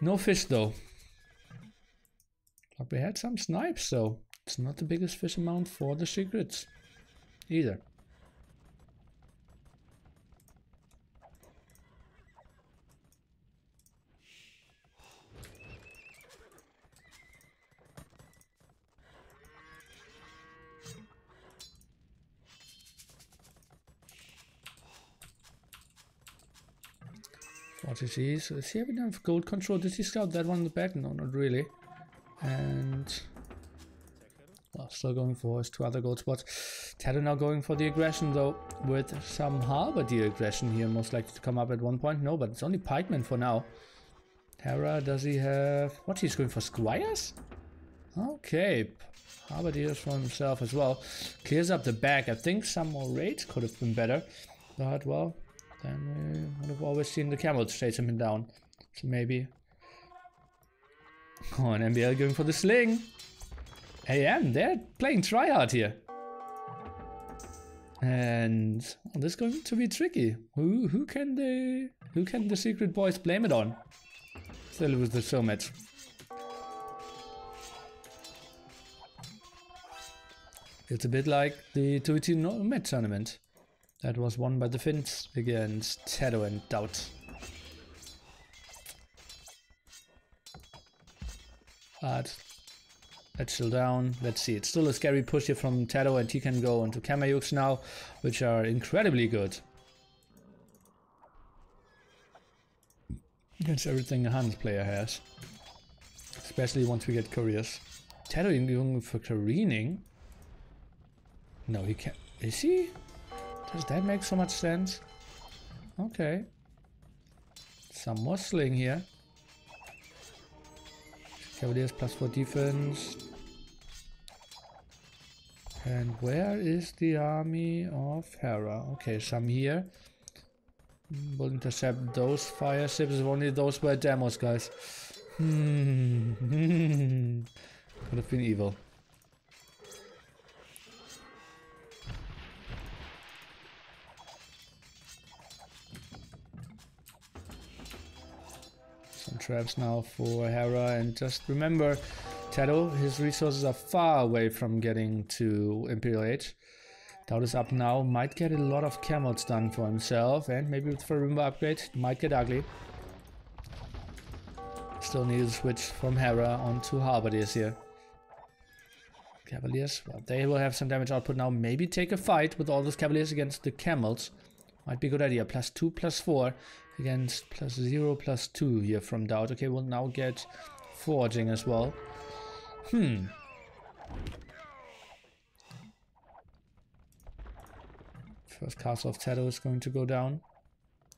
No fish though. But we had some snipes though. It's not the biggest fish amount for the secrets either. What is he? So does he have enough gold control? Did he scout that one in the back? No, not really. And well, still going for his 2 other gold spots. TaToH now going for the aggression though, with some halberdier aggression here, most likely to come up at one point. No, but it's only pikemen for now. Hera, does he have... What, he's going for squires? Okay, halberdiers for himself as well. Clears up the back. I think some more raids could have been better. But, well, then we would have always seen the camels chase him down. So maybe... Oh, and MbL going for the sling. AM, they're playing tryhard here. And well, this is going to be tricky. Who can the secret boys blame it on? Still with the Showmatch. It's a bit like the 2v2 Met tournament that was won by the Finns against TaToH and DauT. But let's chill down. Let's see. It's still a scary push here from TaToH, and he can go into Kamayuks now, which are incredibly good against everything a Hans player has. Especially once we get couriers. TaToH going for careening? No, he can't. Is he? Does that make so much sense? Okay. Some more sling here. Cavaliers +4 defense. And where is the army of Hera? Okay, some here. Will intercept those fire ships if only those were demos, guys. Could have been evil. Some traps now for Hera, and just remember, TaToH, his resources are far away from getting to Imperial Age. DauT is up now, might get a lot of camels done for himself, and maybe with Farumba upgrade, might get ugly. Still need to switch from Hera onto Halberdiers here. Cavaliers, well, they will have some damage output now. Maybe take a fight with all those Cavaliers against the camels. Might be a good idea. +2, +4 against +0, +2 here from DauT. Okay, we'll now get foraging as well. First castle of TaToH is going to go down.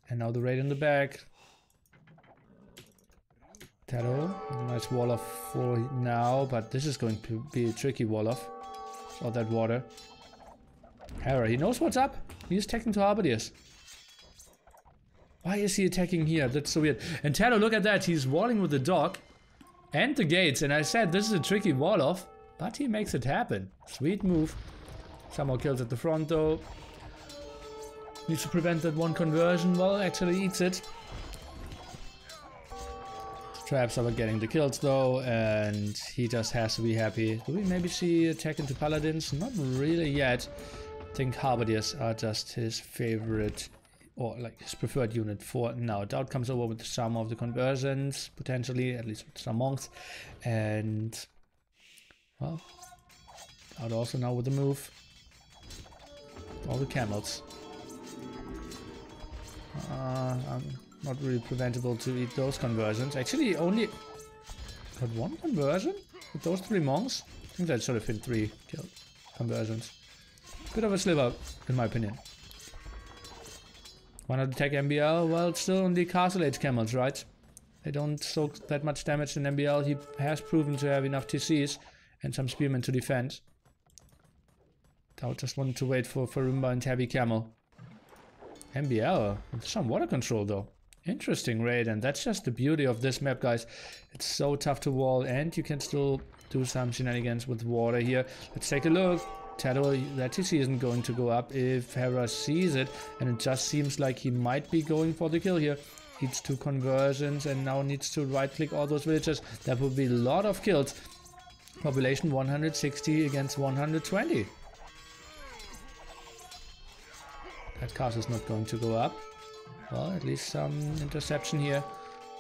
And now the raid in the back. TaToH, nice wall off for now, but this is going to be a tricky wall off. Saw that water. Hera, he knows what's up. He's attacking to Halberdiers. Why is he attacking here? That's so weird. And TaToH, look at that. He's walling with the dog and the gates. And I said this is a tricky wall off, but he makes it happen. Sweet move. Some more kills at the front though. Needs to prevent that one conversion. Well, actually eats it. Traps are getting the kills though, and he just has to be happy. Do we maybe see attack into Paladins? Not really yet. I think Halberdiers are just his favorite, or like his preferred unit for now. DauT comes over with some of the conversions, potentially, at least with some monks. And, well, DauT also now with the move. All the camels. Not really preventable to eat those conversions. Actually, only got one conversion with those 3 monks. I think that should have been 3 kill conversions. Bit of a sliver, in my opinion. Why not attack MbL? Well, it's still only Castle Age camels, right? They don't soak that much damage in MbL. He has proven to have enough TCs and some spearmen to defend. DauT just wanted to wait for Farumba and heavy camel. MbL with some water control though. Interesting raid, and that's just the beauty of this map, guys. It's so tough to wall, and you can still do some shenanigans with water here. Let's take a look. TaToH, that TC isn't going to go up if Hera sees it, and it just seems like he might be going for the kill here. Eats 2 conversions and now needs to right click all those villagers. That would be a lot of kills. Population 160 against 120. That castle is not going to go up. Well, at least some interception here.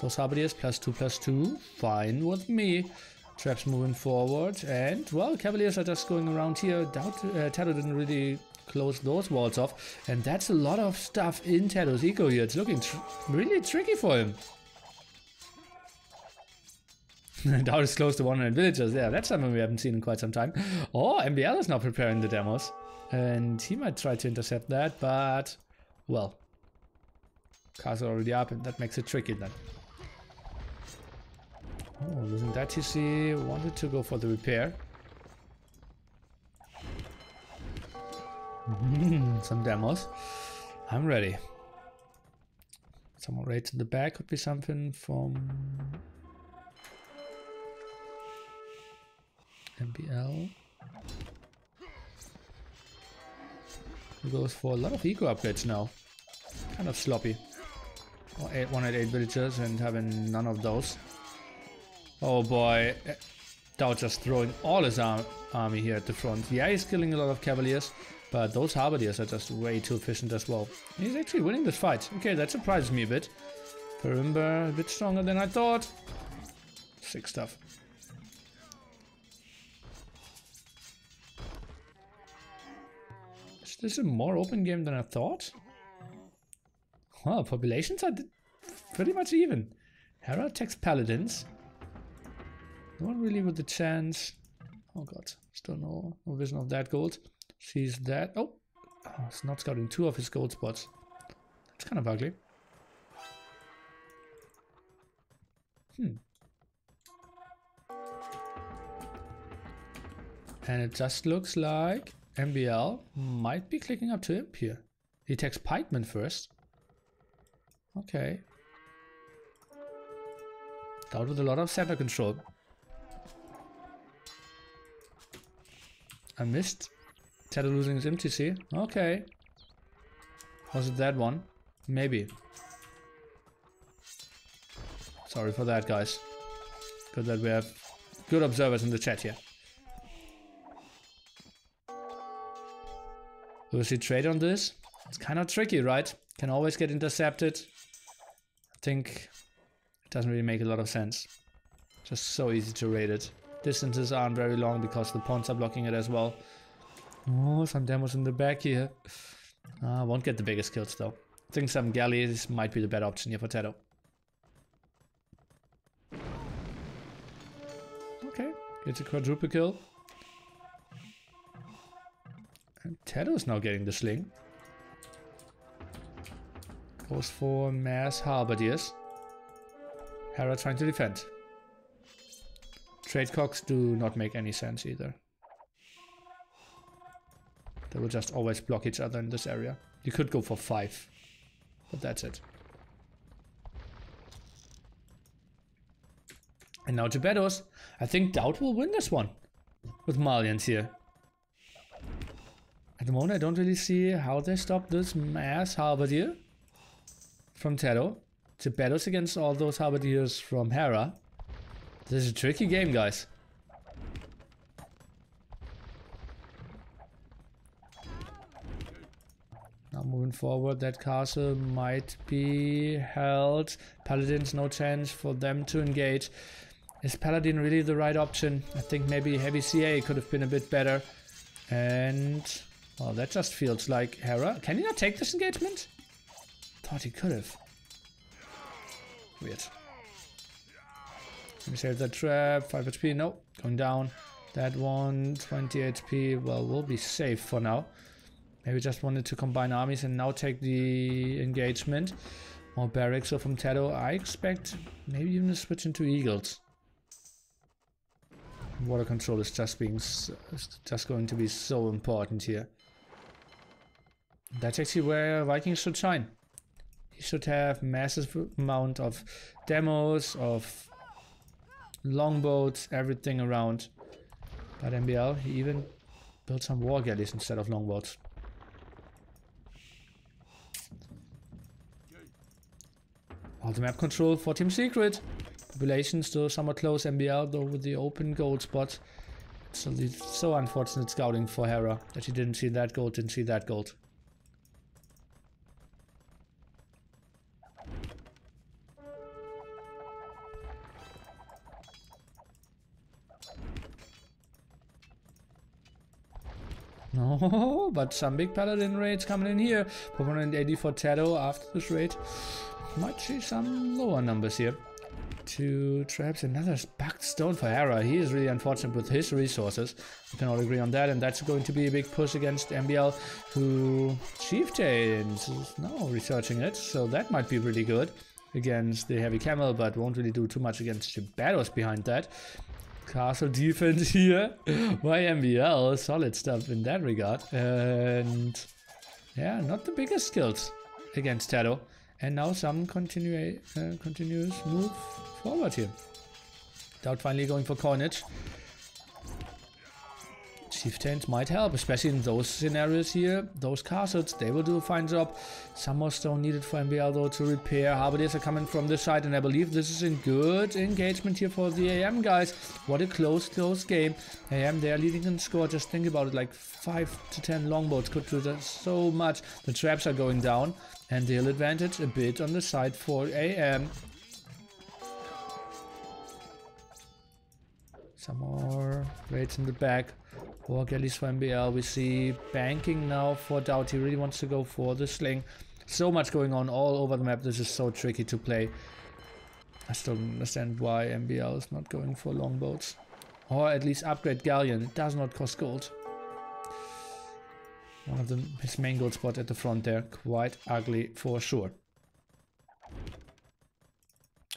Those Halberdiers +2, +2. Fine with me. Traps moving forward. And, well, Cavaliers are just going around here. TaToH didn't really close those walls off. And that's a lot of stuff in TaToH's eco here. It's looking really tricky for him. DauT is close to 100 villagers. Yeah, that's something we haven't seen in quite some time. Oh, MbL is now preparing the demos. And he might try to intercept that, but, well, cars are already up, and that makes it tricky then. Oh, losing that TC, wanted to go for the repair. Some demos. I'm ready. Some more raids in the back could be something from MbL. He goes for a lot of eco upgrades now. Kind of sloppy. 108 villagers and having none of those. Oh boy. DauT just throwing all his army here at the front. Yeah, he's killing a lot of Cavaliers, but those Halberdiers are just way too efficient as well. He's actually winning this fight. Okay, that surprises me a bit. Farumba a bit stronger than I thought. Sick stuff. Is this a more open game than I thought? Well, populations are pretty much even. Hera attacks Paladins. No one really with the chance. Oh god, still no vision of that gold. Sees that. Oh, it's not scouting 2 of his gold spots. That's kind of ugly. And it just looks like MbL might be clicking up to Imp here. He attacks Pikeman first. Okay. DauT with a lot of center control. I missed TaToH losing his MTC. Okay. Was it that one? Maybe. Sorry for that, guys. Good that we have good observers in the chat here. Will she trade on this? It's kind of tricky, right? Can always get intercepted. I think it doesn't really make a lot of sense. Just so easy to raid it. Distances aren't very long because the pawns are blocking it as well. Oh, some demos in the back here. Won't get the biggest kills though. I think some galleys might be the better option here for TaToH. Okay, gets a quadruple kill. And TaToH is now getting the sling. Goes for mass halberdiers. Hera trying to defend. Trade cocks do not make any sense either. They will just always block each other in this area. You could go for 5, but that's it. And now Gebetos. I think DauT will win this one with Malians here. At the moment I don't really see how they stop this mass halberdier from TaToH. Gebetos against all those halberdiers from Hera. This is a tricky game, guys. Now moving forward, that castle might be held. Paladins, no chance for them to engage. Is Paladin really the right option? I think maybe heavy CA could have been a bit better. And well, that just feels like Hera. Can he not take this engagement? Thought he could have. Weird. Let me save that trap. 5 HP. No, going down. That one, 20 HP. Well, we'll be safe for now. Maybe just wanted to combine armies and now take the engagement. More barracks. So from TaToH, I expect maybe even a switch into Eagles. Water control is just going to be so important here. That's actually where Vikings should shine. He should have massive amount of demos, of longboats, everything around. But MbL, he even built some war galleys instead of longboats. All the map control for Team Secret. Population still somewhat close. MbL though with the open gold spot. So unfortunate scouting for Hera that he didn't see that gold, didn't see that gold. No, but some big paladin raids coming in here. 480 for TaToH after this raid. Might see some lower numbers here. 2 traps, another bugged stone for Hera. He is really unfortunate with his resources. We can all agree on that, and that's going to be a big push against MbL, who Chieftains is now researching it, so that might be really good against the heavy camel, but won't really do too much against Gebetos behind that. Castle defense here by MbL, solid stuff in that regard, and yeah, not the biggest skills against TaToH, and now some continuous move forward here. DauT finally going for coinage. Chieftains might help, especially in those scenarios here. Those castles, they will do a fine job. Some more stone needed for MbL though to repair. Halberdiers are coming from this side, and I believe this is in good engagement here for the AM guys. What a close game. AM, they are leading in score. Just think about it, like 5 to 10 longboats could do that so much. The traps are going down, and the hill advantage a bit on the side for AM. Some more raids in the back. War galleys for MbL. We see banking now for DauT. He really wants to go for the sling. So much going on all over the map. This is so tricky to play. I still don't understand why MbL is not going for longboats. Or at least upgrade galleon. It does not cost gold. One of them, his main gold spot at the front there. Quite ugly for sure.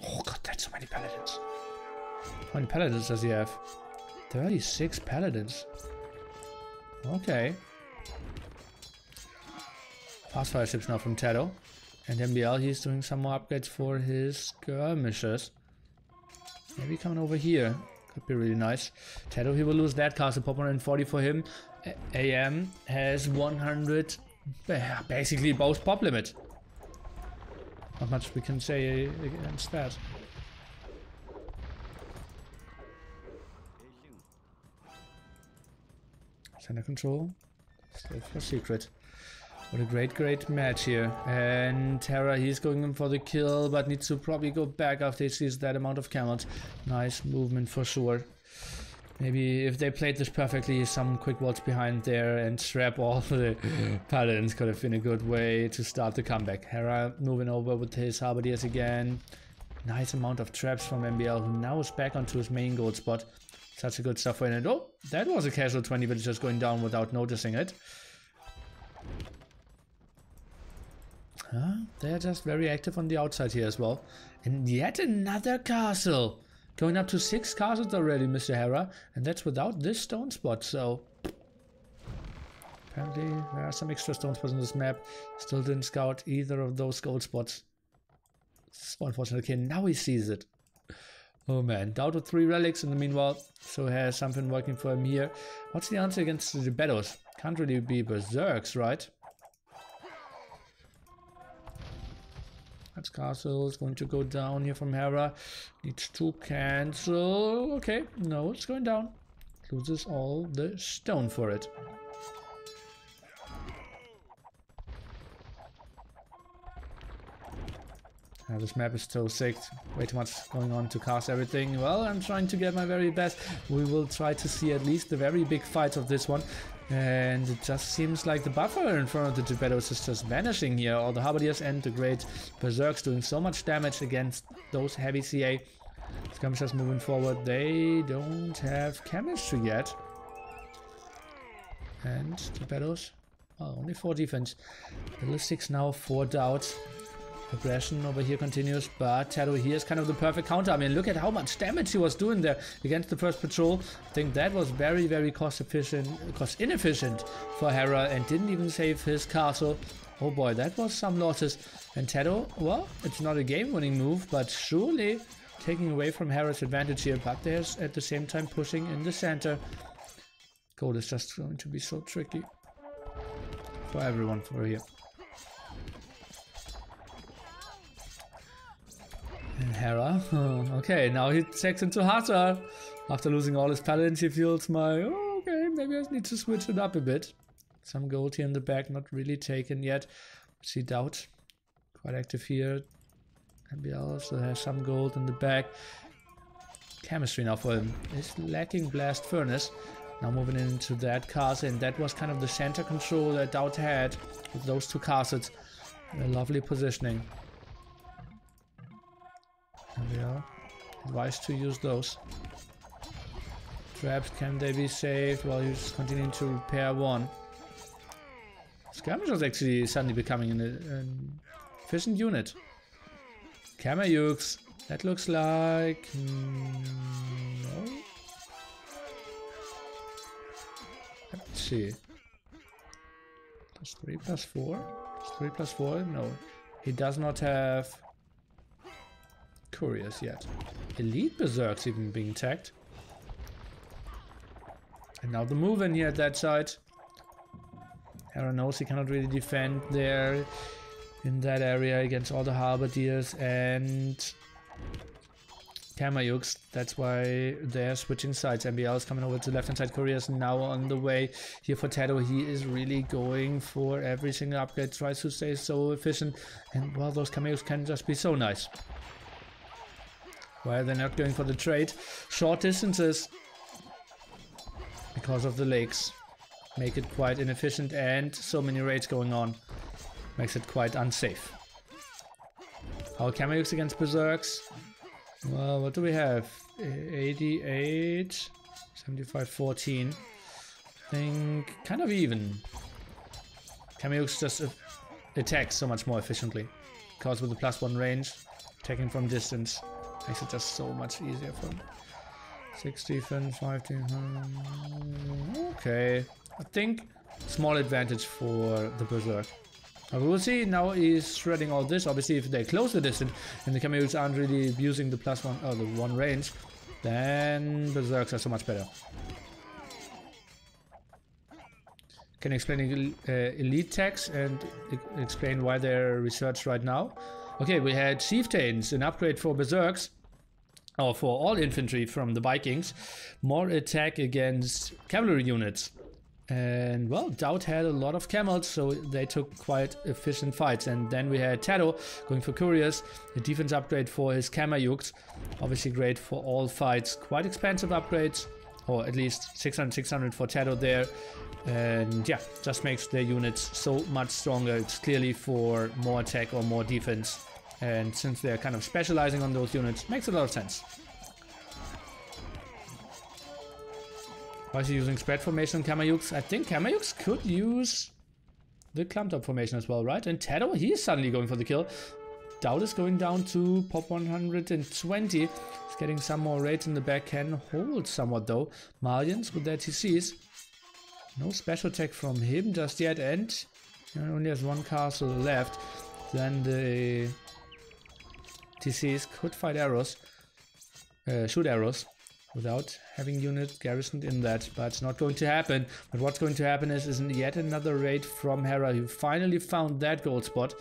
Oh god, that's so many paladins. How many paladins does he have? 36 paladins. Okay. Fast fire ships now from TaToH. And MbL, he's doing some more upgrades for his skirmishers. Maybe coming over here. Could be really nice. TaToH, he will lose that castle. Pop 140 for him. AM has 100. Basically both pop limit. Not much we can say against that. Center control. Still for secret. What a great match here. And Hera, he's going in for the kill, but needs to probably go back after he sees that amount of camels. Nice movement for sure. Maybe if they played this perfectly, some quick walls behind there and trap all the paladins could have been a good way to start the comeback. Hera moving over with his halberdiers again. Nice amount of traps from MbL, who now is back onto his main gold spot. Such a good stuff for him. And oh, that was a casual 20 villagers going down without noticing it. They're just very active on the outside here as well. And yet another castle. Going up to 6 castles already, Mr. Hera. And that's without this stone spot, so... Apparently there are some extra stone spots on this map. Still didn't scout either of those gold spots. So unfortunate. Okay, now he sees it. Oh man, DauT with 3 relics in the meanwhile. So he has something working for him here. What's the answer against the BO7? Can't really be berserks, right? That's castle is going to go down here from Hera. Needs to cancel. Okay, no, it's going down. Loses all the stone for it. This map is so sick. Way too much going on to cast everything. Well, I'm trying to get my very best. We will try to see at least the very big fights of this one. And it just seems like the buffer in front of the BO7 is just vanishing here. All the halberdiers and the great berserks doing so much damage against those heavy CA. Skirmishers moving forward. They don't have chemistry yet. And the BO7, well, only 4 defense. Ballistics now for DauT. Aggression over here continues, but TaToH here is kind of the perfect counter. I mean, look at how much damage he was doing there against the first patrol. I think that was very cost inefficient for Hera and didn't even save his castle. Oh boy, that was some losses. And TaToH, well, it's not a game-winning move, but surely taking away from Hera's advantage here. But there's at the same time pushing in the center. Gold is just going to be so tricky for everyone for here. And Hera, okay, now he checks into Hata. After losing all his paladins, he feels oh, okay, maybe I need to switch it up a bit. Some gold here in the back, not really taken yet. See DauT, quite active here. MbL also has some gold in the back. Chemistry now for him. Is lacking Blast Furnace. Now moving into that castle, and that was kind of the center control that DauT had with those 2 castles. A lovely positioning. MbL, wise to use those. Traps, can they be saved while he's continuing to repair 1? Skirmishers actually suddenly becoming an efficient unit. Kamayuks, that looks like... no? Let's see. +3 +4? +3 +4? No. He does not have... couriers yet. Elite berserks even being tagged. And now the move in here at that side. Hera knows he cannot really defend there in that area against all the halberdiers and Kamayuks. That's why they're switching sides. MbL is coming over to the left hand side. Couriers now on the way here for TaToH. He is really going for every single upgrade. Tries to stay so efficient. And well, those Kamayuks can just be so nice. Why are they not going for the trade? Short distances, because of the lakes, make it quite inefficient, and so many raids going on makes it quite unsafe. Our Kamayuks against berserks. Well, what do we have? 88, 75, 14. I think kind of even. Kamayuks just attack so much more efficiently, because with the +1 range, attacking from distance makes it just so much easier for him. 6 defense, 15. Okay, I think small advantage for the berserk. But we'll see. Now he's shredding all this. Obviously, if they close the distance and the Cameos aren't really using the +1 or the 1 range, then Berserks are so much better. Can you explain elite tags and explain why they're researched right now? Okay, we had Chieftains, an upgrade for Berserks, or for all infantry from the Vikings. More attack against cavalry units. And well, DauT had a lot of camels, so they took quite efficient fights. And then we had TaToH going for couriers, a defense upgrade for his Kamayuks. Obviously great for all fights. Quite expensive upgrades, or at least 600 for TaToH there. And yeah, just makes their units so much stronger. It's clearly for more attack or more defense. And since they're kind of specializing on those units, makes a lot of sense. Why is he using spread formation on Kamayuks? I think Kamayuks could use the clumped up formation as well, right? And TaToH, he is suddenly going for the kill. DauT is going down to pop 120. He's getting some more raids in the back, can hold somewhat though. Malians with their TCs. No special attack from him just yet, and he only has one castle left. Then the TCs could fight arrows, shoot arrows, without having unit garrisoned in that, but it's not going to happen. But what's going to happen is yet another raid from Hera, who finally found that gold spot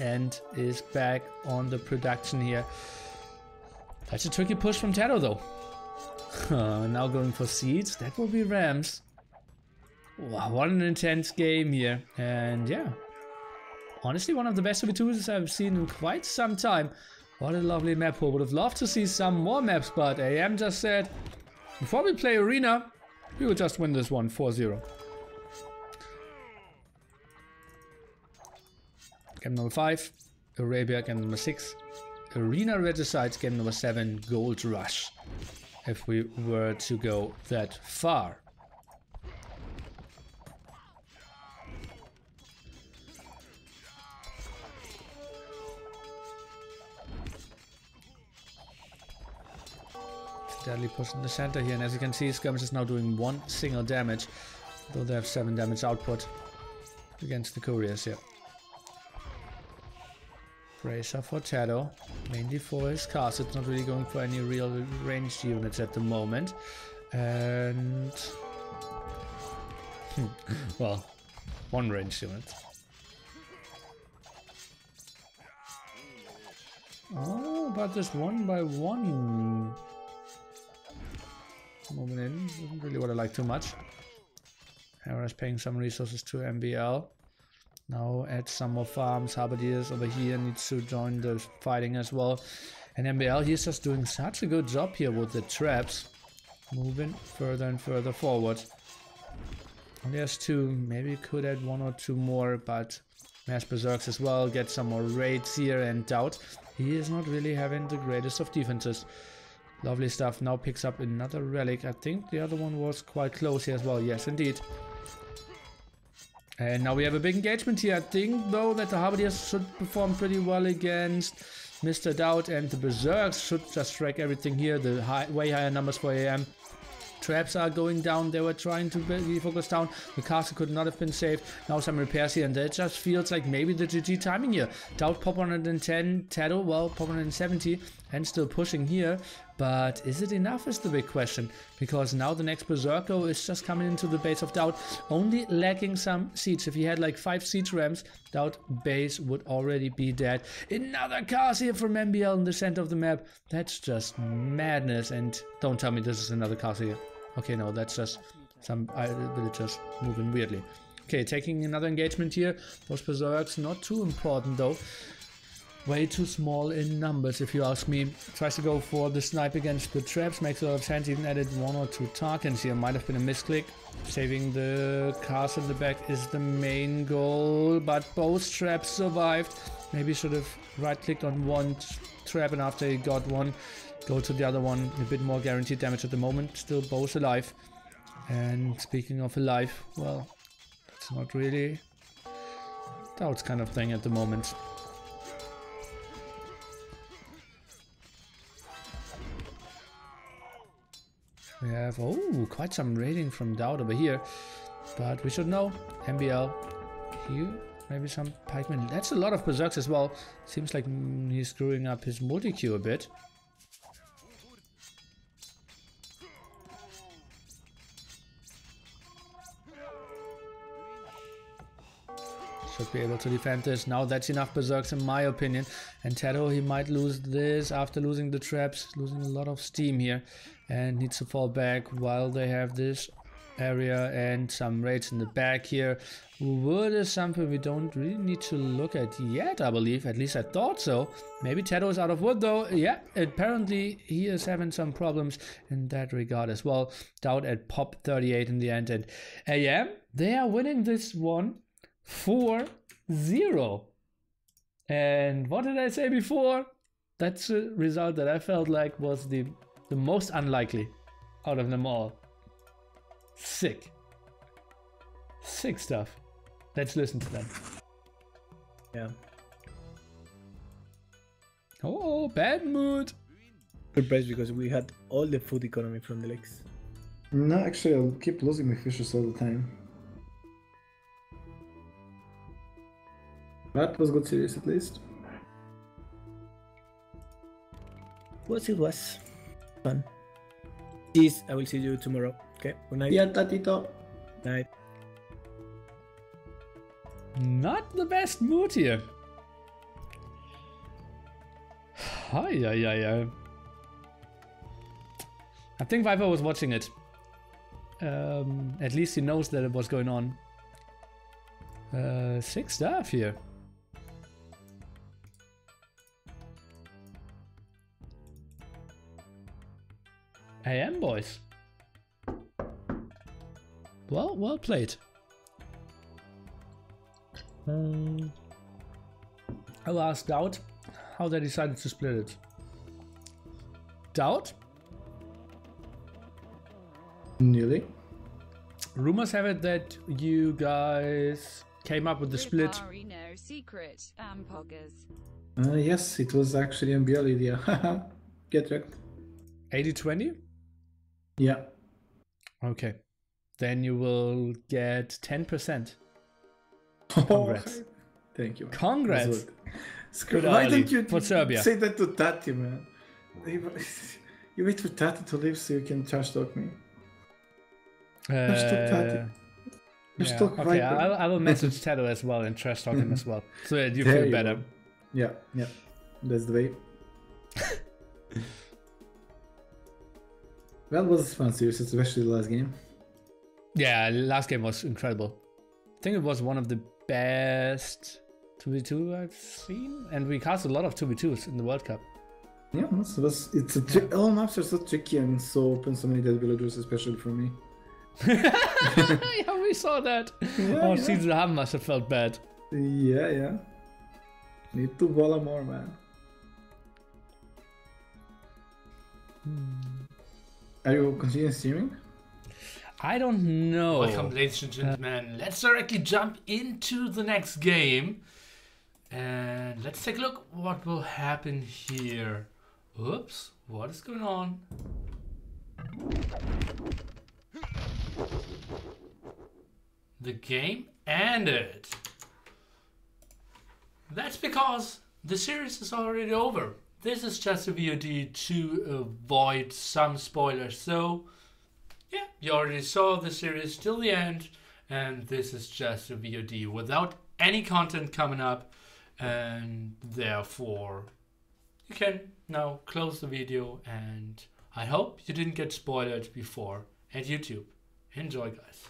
and is back on the production here. That's a tricky push from TaToH though. Now going for seeds, that will be Rams. Wow, what an intense game here. And yeah, honestly one of the best 2v2s I've seen in quite some time. What a lovely map pool. Would have loved to see some more maps, but AM just said, before we play Arena, we will just win this one 4-0. Game number 5, Arabia game number 6, Arena Regicides game number 7, Gold Rush, if we were to go that far. Deadly push in the center here, and as you can see, Skirmish is now doing 1 single damage, though they have 7 damage output against the couriers here. Bracer for TaToH, mainly for his castle. It's not really going for any real ranged units at the moment. And well, 1 ranged unit. Oh, but this 1 by 1 moving in isn't really what I like too much. Hera is paying some resources to MbL. Now add some more farms. Halberdiers over here needs to join the fighting as well. And MbL, he's just doing such a good job here with the traps. Moving further and further forward. Only has 2, maybe could add 1 or 2 more, but mass berserks as well, get some more raids here, and DauT, he is not really having the greatest of defenses. Lovely stuff. Now picks up another relic. I think the other one was quite close here as well. Yes, indeed. And now we have a big engagement here. I think, though, that the Halberdiers should perform pretty well against Mr. DauT, and the Berserks should just wreck everything here. The way higher numbers for AM. Traps are going down. They were trying to refocus down. The castle could not have been saved. Now some repairs here, and that just feels like maybe the GG timing here. DauT pop 110, TaToH, well, pop 170, and still pushing here. But is it enough is the big question, because now the next Berserker is just coming into the base of DauT, only lacking some siege. If he had like 5 siege rams, DauT base would already be dead. Another castle here from MbL in the center of the map. That's just madness, and don't tell me this is another castle here. Okay, no, that's just some villagers moving weirdly. Okay, taking another engagement here. Those Berserks not too important though. Way too small in numbers, if you ask me. Tries to go for the snipe against the traps, makes a lot of sense. Even added 1 or 2 targets here. Might have been a misclick. Saving the castle in the back is the main goal, but both traps survived. Maybe should have right-clicked on one trap, and after he got one, go to the other one. A bit more guaranteed damage at the moment. Still both alive. And speaking of alive, well, it's not really DauT's kind of thing at the moment. We have, oh, quite some raiding from DauT over here. But we should know, MbL, he maybe some pikemen. That's a lot of berserks as well. Seems like he's screwing up his multi-queue a bit. Should be able to defend this. Now that's enough berserks in my opinion. And TaToH, he might lose this after losing the traps. Losing a lot of steam here. And needs to fall back while they have this area and some raids in the back here. Wood is something we don't really need to look at yet, I believe. At least I thought so. Maybe TaToH is out of wood though. Yeah, apparently he is having some problems in that regard as well. DauT at pop 38 in the end. And AM, they are winning this one 4-0. And what did I say before? That's a result that I felt like was the most unlikely out of them all. Sick stuff. Let's listen to them. Yeah. Oh, bad mood. Surprised because we had all the food economy from the lakes. No, actually, I'll keep losing my fishes all the time. That was good series at least. It was fun. Peace. I will see you tomorrow. Okay. Good night. Yeah, Tatito. Night. Not the best mood here. Hi. I think Viper was watching it. At least he knows that it was going on. Sick stuff here. AM boys. Well played. I'll ask DauT how they decided to split it. DauT? Nearly. Rumors have it that you guys came up with the split. No secret, poggers. Yes, it was actually MbL idea. Haha. Get wrecked. 80-20? Yeah. Okay. Then you will get 10%. Congrats. Thank you. Congrats. Good Why early don't you for Serbia. say that to Tati, man? You wait for Tati to leave so you can trash talk me. Trash talk Tati. Trash talk Okay, Viper. I will message TaToH as well and trash talk him as well, so that you There feel you better. go. Yeah. That's the way. Well, it was a fun series, especially the last game. Yeah, last game was incredible. I think it was one of the best 2v2 I've seen, and we cast a lot of 2v2s in the World Cup. Yeah, all maps are so tricky and so open, so many dead villagers, especially for me. Yeah, we saw that. Yeah. Season Ham must have felt bad. Yeah. Need to volla more, man. Are you continuing streaming? I don't know. Welcome, ladies and gentlemen. Let's directly jump into the next game. And let's take a look what will happen here. Oops, what is going on? The game ended. That's because the series is already over. This is just a VOD to avoid some spoilers. So, yeah, you already saw the series till the end. And this is just a VOD without any content coming up. And therefore, you can now close the video. And I hope you didn't get spoiled before at YouTube. Enjoy, guys.